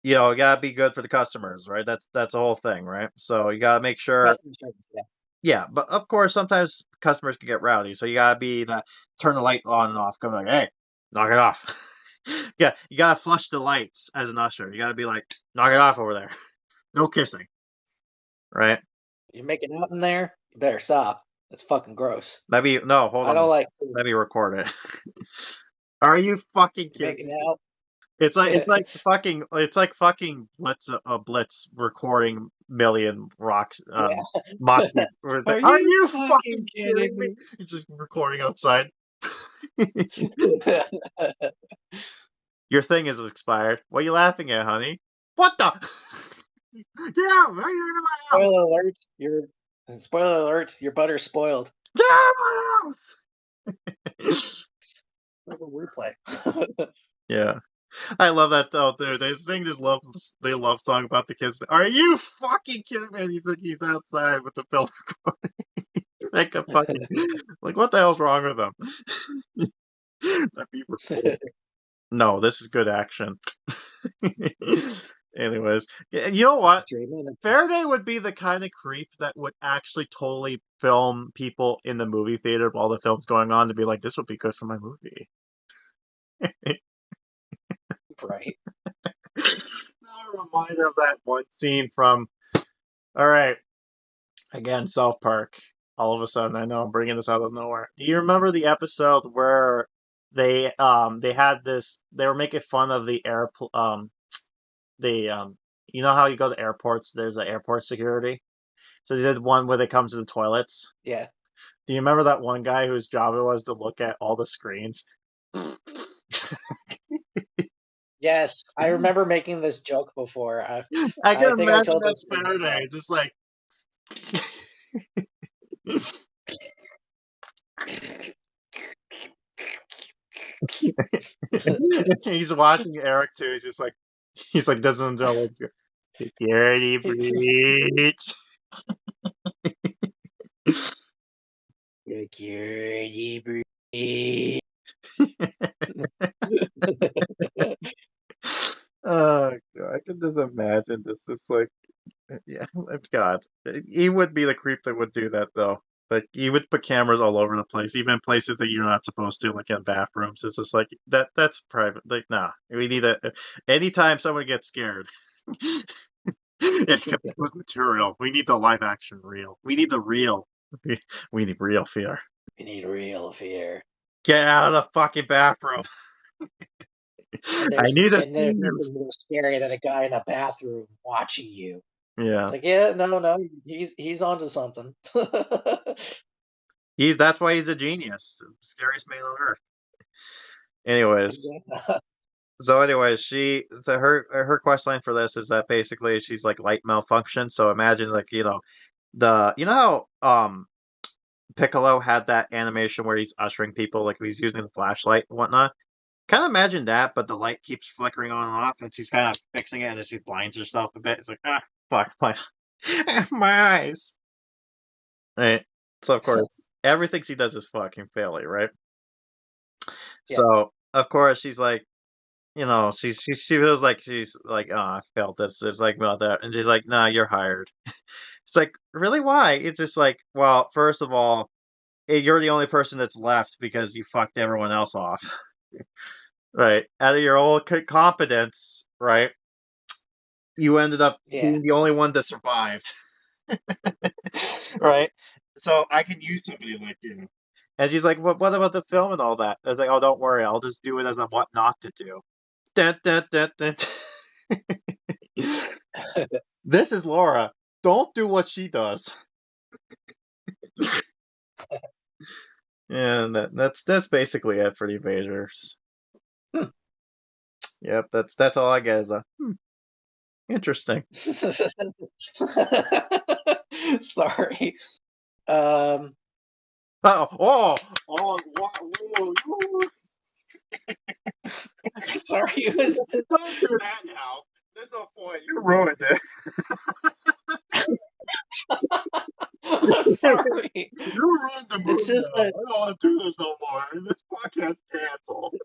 you gotta be good for the customers, right? That's the whole thing, right? So you gotta make sure. Customer service, yeah. Yeah, but of course, sometimes customers can get rowdy, so you gotta be that turn the light on and off. Go like, hey, knock it off. Yeah, you gotta flush the lights as an usher. You gotta be like, knock it off over there. No kissing, right? You're making out in there? You better stop. That's fucking gross. No, hold I on. don't like Let me record it. Are you fucking kidding making me? out. It's like fucking Blitz recording million rocks Yeah. Moxie. Are Are you you fucking fucking kidding kidding me? me? He's just recording outside. Your thing is expired. What are you laughing at, honey? What the? Get out! Why are you in my house? Spoiler alert! Spoiler alert! Your butter's spoiled. Get out of my house! Replay. Yeah, I love that though, dude. They sing this love song about the kids. Are you fucking kidding me? And he's outside with the film recording. Like a fucking what the hell's wrong with them? That'd be recorded. No, this is good action. Anyways, you know what? Faraday would be the kind of creep that would actually totally film people in the movie theater while the film's going on to be like, this would be good for my movie. Right. A reminder of that one scene from, all right, again, South Park. All of a sudden, I know I'm bringing this out of nowhere. Do you remember the episode where they had this? They were making fun of the you know how you go to airports? There's an airport security. So they did one where they come to the toilets. Yeah. Do you remember that one guy whose job it was to look at all the screens? Yes, I remember making this joke before. I I can think I imagine told that this one. Faraday, just like he's watching Eric too. He's like doesn't know what's going. Security breach. Security breach. Oh God, I can just imagine this. It's like, yeah, God, he would be the creep that would do that though. Like he would put cameras all over the place, even places that you're not supposed to, like in bathrooms. It's just like that's private. Like, nah, we need anytime someone gets scared. It was material. We need the live action real. We need the real. We need real fear. We need real fear. Get out of the fucking bathroom. I need to see there's you. nothing more scary than a guy in a bathroom watching you. Yeah. It's like, yeah, no, he's onto something. That's why he's a genius. Scariest man on earth. Anyways. So anyways, her quest line for this is that basically she's like light malfunction. So imagine like, how Piccolo had that animation where he's ushering people, like he's using the flashlight and whatnot. Kind of imagine that, but the light keeps flickering on and off, and she's kind of fixing it, and she blinds herself a bit. It's like, fuck, my eyes. Right. So of course, everything she does is fucking failure, right? Yeah. So of course she's like, she feels like she's like, oh, I failed this. It's like about that, and she's like, nah, you're hired. It's like, really? Why? It's just like, well, first of all, you're the only person that's left because you fucked everyone else off. Right. Out of your own competence, right? you ended up Yeah. being the only one that survived. Right? So I can use somebody like you. And she's like, what about the film and all that? I was like, oh, don't worry. I'll just do it as a what not to do. Dun, dun, dun, dun. This is Laura. Don't do what she does. And that's basically it for the Invaders. Yep, that's all I get is a interesting. Sorry. Whoa. Sorry, it was. Don't do that now. There's no point. You ruined it. I'm sorry. You ruined the movie. It's just now. that I don't want to do this no more. This podcast canceled.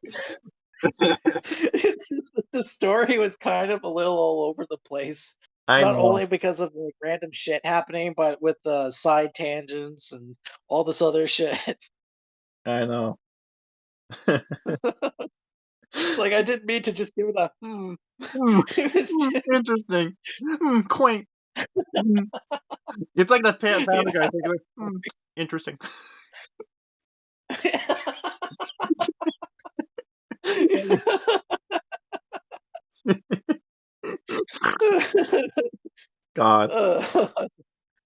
it's just that the story was kind of a little all over the place. I Not know. only because of like random shit happening, but with the side tangents and all this other shit. I know. Like I didn't mean to just give it a It was just, Interesting. Quaint. It's like that Family Guy thing. Like, interesting. God.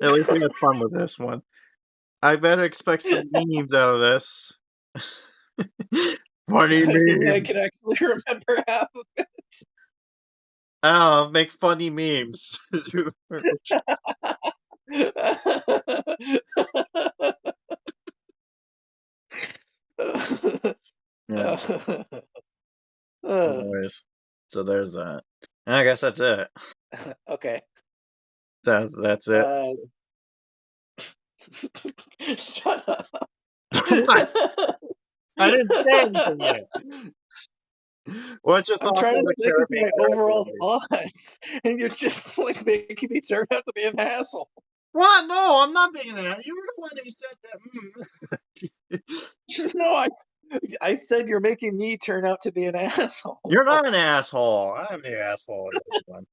At least we had fun with this one. I better expect some memes out of this. Funny memes. I can actually remember half of it. Oh, make funny memes. Yeah. Anyways, so there's that. And I guess that's it. Okay. That's it. Shut up. What? I didn't say anything yet. What's your I'm thoughts trying on to the think of my Caribbean overall characters? thoughts, and you're just like making me turn out to be an asshole. What? No, I'm not being that. You were the one who said that. No, I said you're making me turn out to be an asshole. You're not an asshole. I'm the asshole in this one.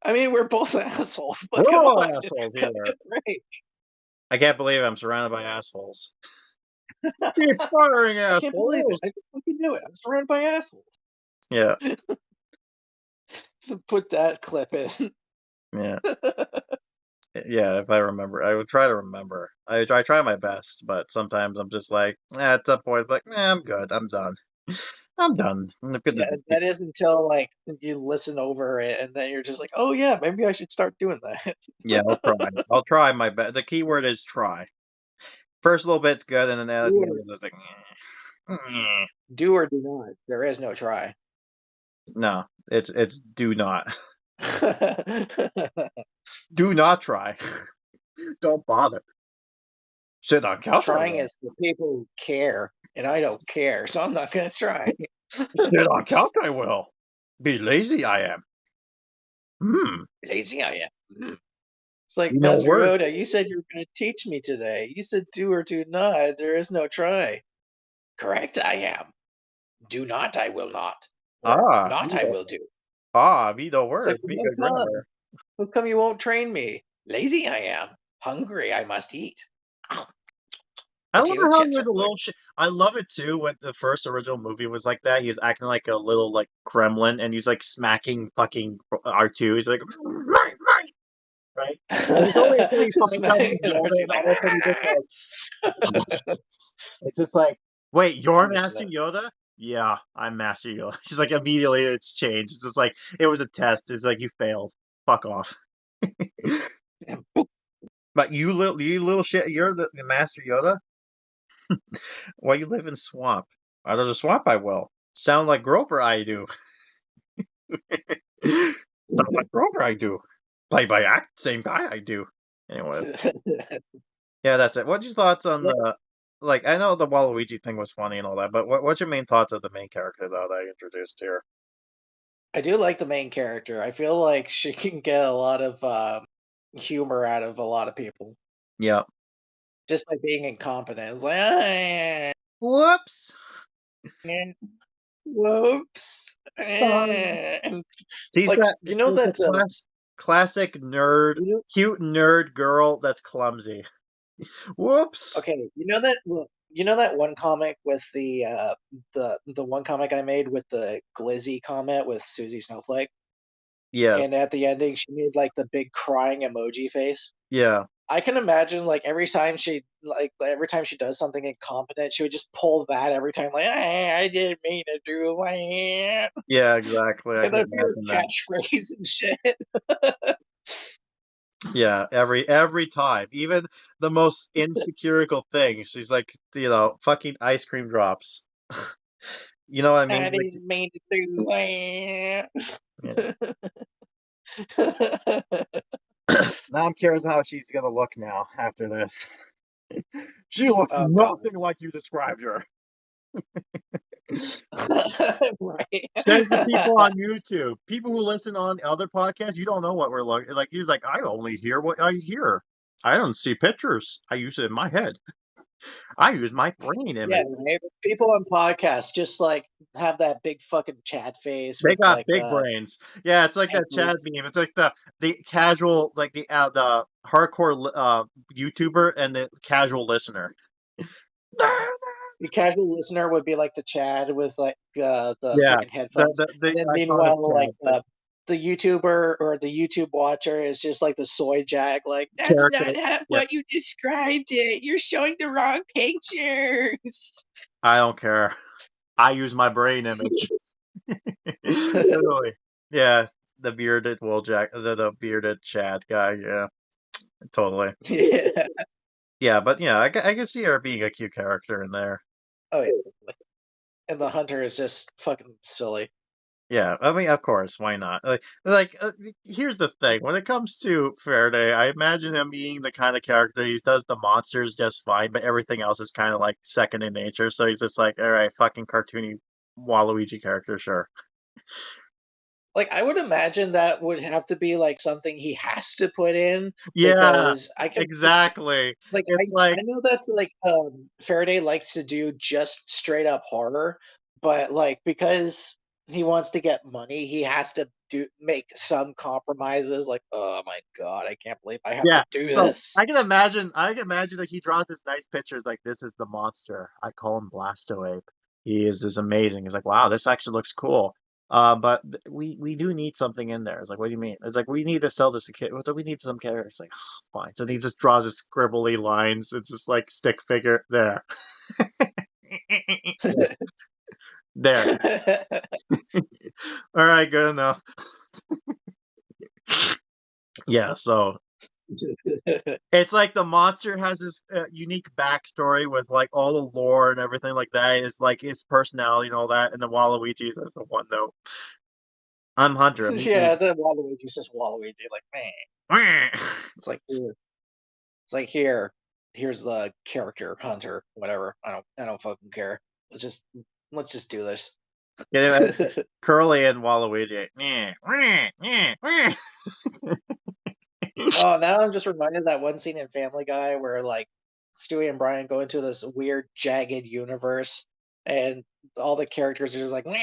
I mean, we're both assholes, but We're come all on. assholes Cut here. the break. I can't believe I'm surrounded by assholes. Keep firing I can't believe it. assholes. I can fucking do it. I'm surrounded by assholes. Yeah, Put that clip in. yeah, yeah. If I remember, I would try to remember. I try my best, but sometimes I'm just like, at some point, like, I'm good. I'm done. I'm done. I'm good Yeah, to that is until like you listen over it, and then you're just like, oh yeah, maybe I should start doing that. Yeah, I'll try. I'll try my best. The key word is try. First little bit's good, and then at the end it's just like, Do or do not. There is no try. no, it's do not. Do not try. Don't bother. Sit on couch. Trying is for people who care, and I don't care, so I'm not gonna try. Sit on couch. I will. Be lazy. I am. Lazy I am. It's like, You know Master words. Yoda, you said you were going to teach me today. You said do or do not. There is no try. Correct, I am. Do not, I will not. Or not, I will do. Be the It's like, word. Be good how come? grammar. How come you won't train me? Lazy I am. Hungry I must eat. Ow. I love Potato how chips you're are the good. little shit. I love it too when the first original movie was like that. He was acting like a little like gremlin, and he's like smacking fucking R2. He's like, right, right. And it's only until he finds out he's Yoda, and all of a sudden he just like, it's just like, wait, you're Master Yoda? Yeah, I'm Master Yoda. He's like, immediately it's changed. It's just like, it was a test. It's like, you failed. Fuck off. But you little shit, you're the Master Yoda? Why you live in swamp? Out of the swamp I will. Sound like Grover I do. Sound like Grover I do. Play by act, same guy I do. Anyway. Yeah, that's it. What's your thoughts on the like I know the Waluigi thing was funny and all that, but what's your main thoughts of the main character though that I introduced here? I do like the main character. I feel like she can get a lot of humor out of a lot of people Yeah. just by being incompetent. It's like, Whoops. Whoops. Son. And She's like that. you know She's the that classic nerd, you know, cute nerd girl that's clumsy. Whoops. okay, you know that one comic with the one comic I made with the Glizzy comet with Susie Snowflake, Yes. and at the ending she made like the big crying emoji face. Yeah. I can imagine like every time she does something incompetent, she would just pull that every time, like I didn't mean to do that, Yeah. Exactly. I and can that'd be her imagine that. catchphrase and shit. Yeah. Every time, even the most insecurical thing, she's like, fucking ice cream drops. You know what I mean? I Like, didn't mean to do yeah. that. Now I'm curious how she's gonna look now after this. She looks Oh god. nothing like you described her. Right. Says the people on YouTube. People who listen on other podcasts, you don't know what we're looking like. You're like, I only hear what I hear. I don't see pictures. I use it in my head. I use my brain Yeah, image. right? People on podcasts just like have that big fucking Chad face They with got like big brains. Yeah, it's like that Chad headlights. meme. It's like the casual, like the hardcore YouTuber and the casual listener. The casual listener would be like the Chad with like the Yeah, fucking headphones, the and then iconic meanwhile like Chad, the the YouTuber or the YouTube watcher is just like the soy jack, like that's character. not Yeah, what you described it. You're showing the wrong pictures. I don't care. I use my brain image. Totally. Yeah, the bearded Jack, the bearded Chad guy. Yeah, totally. Yeah. Yeah, but yeah, I can see her being a cute character in there. Oh yeah. And the hunter is just fucking silly. Yeah, I mean, of course, why not? Here's the thing: when it comes to Faraday, I imagine him being the kind of character he does the monsters just fine, but everything else is kind of like second in nature. So he's just like, all right, fucking cartoony Waluigi character, sure. Like I would imagine that would have to be like something he has to put in Yeah, because I can exactly. like It's like, I know that's like Faraday likes to do just straight up horror, but like because he wants to get money, he has to do make some compromises like oh my god, I can't believe I have yeah. to do So this. I can imagine that he draws this nice pictures like this is the monster. I call him Blastoape. He is this amazing. He's like, wow, this actually looks cool. But we do need something in there. It's like, what do you mean? It's like we need to sell this to kid. So we need some characters. It's like, fine. So he just draws his scribbly lines. It's just like stick figure there. There. All right, good enough. Yeah, so it's like the monster has this unique backstory with like all the lore and everything like that. It's like his personality and all that, and the Waluigi is the one note. I'm Hunter. Yeah, the Waluigi says Waluigi like man. It's like it's like here's the character hunter, whatever. I don't fucking care. Let's just do this. Yeah, Curly and Waluigi. Oh, now I'm just reminded of that one scene in Family Guy where like Stewie and Brian go into this weird jagged universe and all the characters are just like and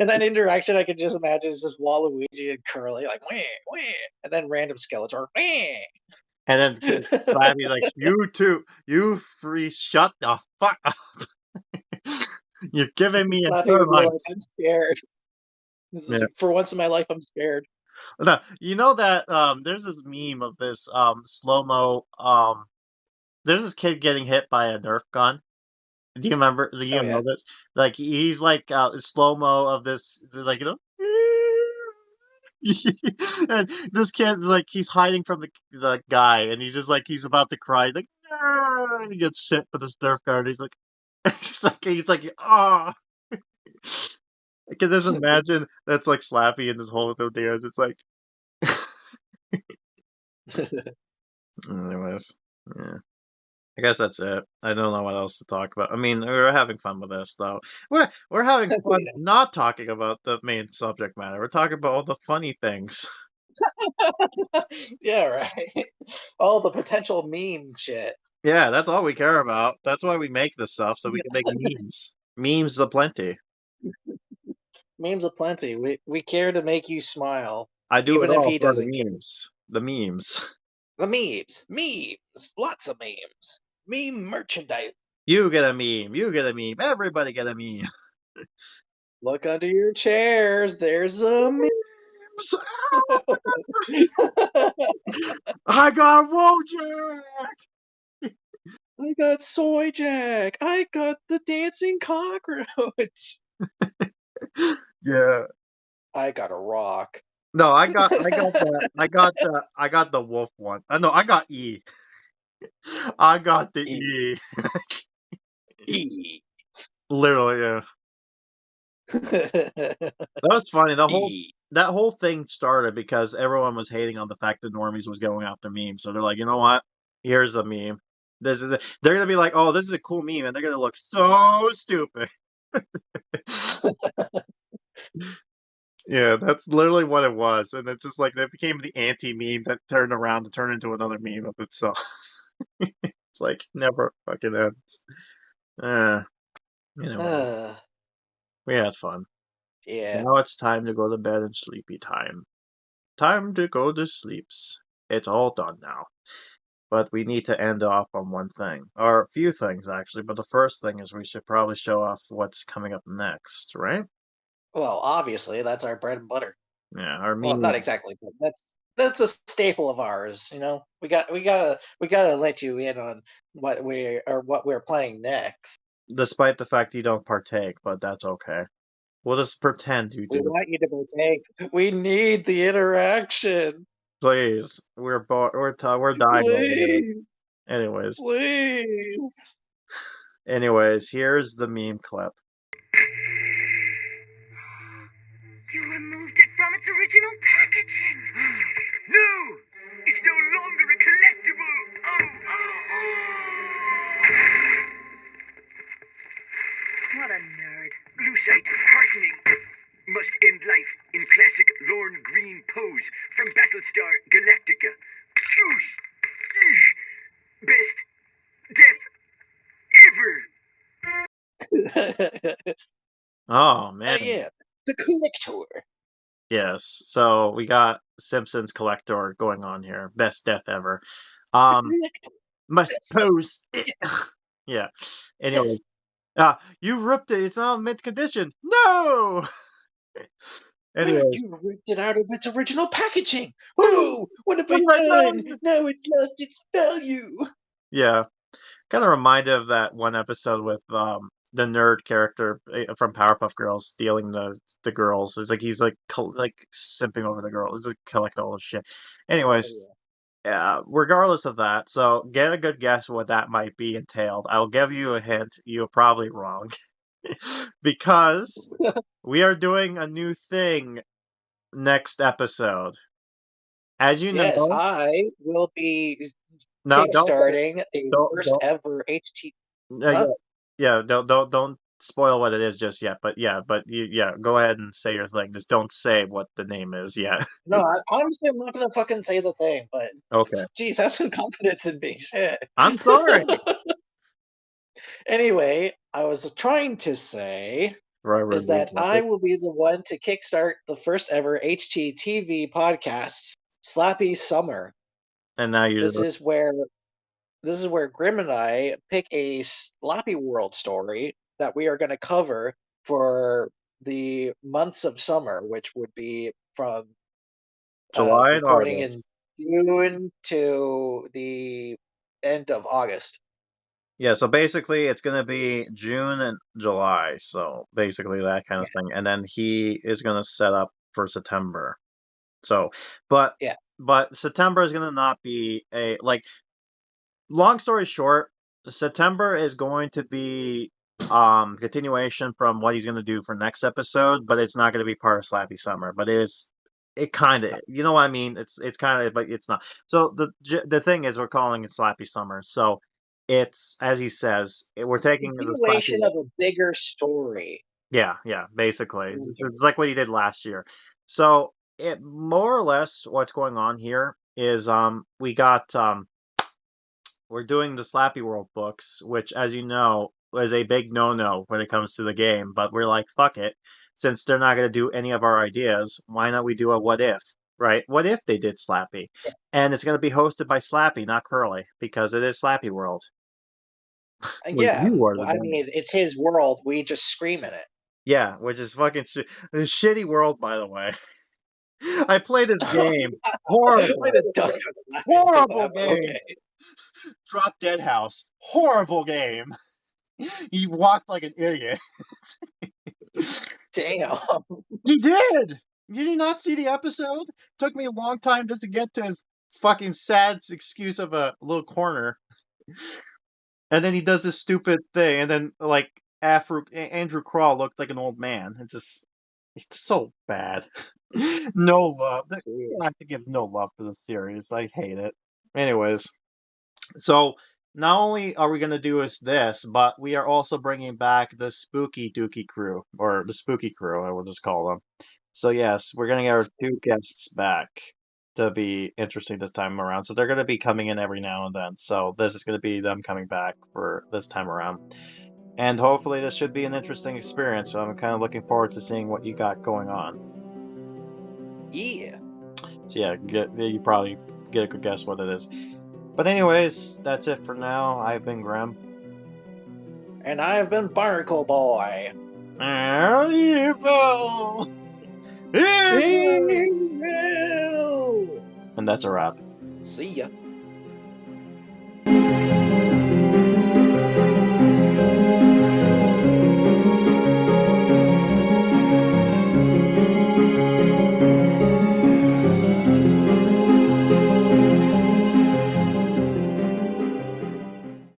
that interaction I could just imagine is just Waluigi and Curly like and then random Skeletor. And then Slappy's like, "You two, you three, shut the fuck up! You're giving me a Slappy would be like, termites." I'm scared. Yeah. For once in my life, I'm scared. No, you know that there's this meme of this slow mo there's this kid getting hit by a Nerf gun. Do you remember? Do Oh you yeah. know this? Like he's like slow mo of this, like and this kid's like he's hiding from the guy, and he's just like he's about to cry. He's like, "Ah," and he gets hit with his Nerf gun. He's like, he's like, ah. I can just imagine that's like Slappy and this whole deal. It's like, anyways, yeah. I guess that's it. I don't know what else to talk about. I mean, we're having fun with this, though. We're having fun not talking about the main subject matter. We're talking about all the funny things. Yeah, right. All the potential meme shit. Yeah, that's all we care about. That's why we make this stuff, so we can make memes. Memes aplenty. Memes aplenty. We care to make you smile, I do it even if all he for the doesn't care. memes. The memes. The memes, lots of memes, meme merchandise. You get a meme. You get a meme. Everybody get a meme. Look under your chairs. There's a meme. Memes. I got Wojak. I got soy jack. I got the dancing cockroach. Yeah. I got a rock. No, I got the wolf one. No, I got E. I got the E. E. Literally, yeah. That was funny. E. That whole thing started because everyone was hating on the fact that normies was going after memes. So they're like, you know what? Here's a meme. They're gonna be like, oh, this is a cool meme, and they're gonna look so stupid. Yeah, that's literally what it was, and it's just like that became the anti-meme that turned around to turn into another meme of itself. It's like never fucking ends. Anyway, we had fun. Yeah. Now it's time to go to bed and sleepy time. Time to go to sleeps. It's all done now. But we need to end off on one thing. Or a few things, actually. But the first thing is we should probably show off what's coming up next, right? Well, obviously, that's our bread and butter. Yeah, our Well, not exactly, but that's a staple of ours. You know, we gotta let you in on what we're playing next. Despite the fact you don't partake, but that's okay. We'll just pretend you We do. want you to partake. We need the interaction. Please, we're dying over here. Please, Anyways, please. Here's the meme clip. You removed it from its original packaging. No! It's no longer a collectible! What a nerd. Blue sight, hardening. Must end life in classic Lorne Green pose from Battlestar Galactica. Oosh. Best death ever! Oh man. Yeah, the collector. Yes. So we got Simpsons collector going on here. Best death ever. Must pose. Yeah. Anyway. You ripped it. It's not mint condition. No. Anyways. You ripped it out of its original packaging. Whoa! What have I done? Now it's lost its value. Yeah. Kind of reminded of that one episode with the nerd character from Powerpuff Girls stealing the girls. It's like he's like simping over the girls. He's like collecting all this shit. Anyways, regardless of that, so get a good guess what that might be entailed. I'll give you a hint. You're probably wrong. Because we are doing a new thing next episode. As you know, yes, I will be kickstarting the first ever HT. Yeah, don't spoil what it is just yet. But go ahead and say your thing. Just don't say what the name is yet. No, honestly, I'm not gonna fucking say the thing. But okay, geez, have some confidence in me. Shit. I'm sorry. Anyway, I was trying to say is that I will be the one to kickstart the first ever HTTV podcast, Slappy Summer. And now this is where Grim and I pick a Slappy World story that we are going to cover for the months of summer, which would be from July and recording August. in June to the end of August. Yeah, so basically it's going to be June and July. So basically that kind of thing. And then he is going to set up for September. So, but September is going to not be long story short, September is going to be continuation from what he's going to do for next episode, but it's not going to be part of Slappy Summer, but it kind of, you know what I mean? It's kind of, but it's not. So the thing is, we're calling it Slappy Summer. So it's, as he says, we're taking the continuation of a bigger story. Yeah, basically. It's like what he did last year. So it more or less what's going on here is we got we're doing the Slappy World books, which, as you know, was a big no-no when it comes to the game. But we're like, fuck it, since they're not going to do any of our ideas, why not we do a what if, right? What if they did Slappy? And it's going to be hosted by Slappy, not Curly, because it is Slappy World. Well, Yeah, you are the I dumb- mean, it's his world. We just scream in it. Yeah, which is fucking a shitty world, by the way. I played this game. Horrible. Way to duck it. Horrible game. Okay. Drop Dead House. Horrible game. He walked like an idiot. Damn. He did! Did you not see the episode? Took me a long time just to get to his fucking sad excuse of a little corner. And then he does this stupid thing, and then, like, Andrew Crawl looked like an old man. It's so bad. No love. I have to give no love to the series. I hate it. Anyways, so not only are we going to do this, but we are also bringing back the Spooky Dookie crew, or the Spooky crew, I will just call them. So yes, we're going to get our 2 guests back to be interesting this time around. So they're going to be coming in every now and then. So this is going to be them coming back for this time around. And hopefully this should be an interesting experience. So I'm kind of looking forward to seeing what you got going on. Yeah. So yeah, you probably get a good guess what it is. But anyways, that's it for now. I've been Graham. And I've been Barnacle Boy. Evil! Evil! And that's a wrap. See ya.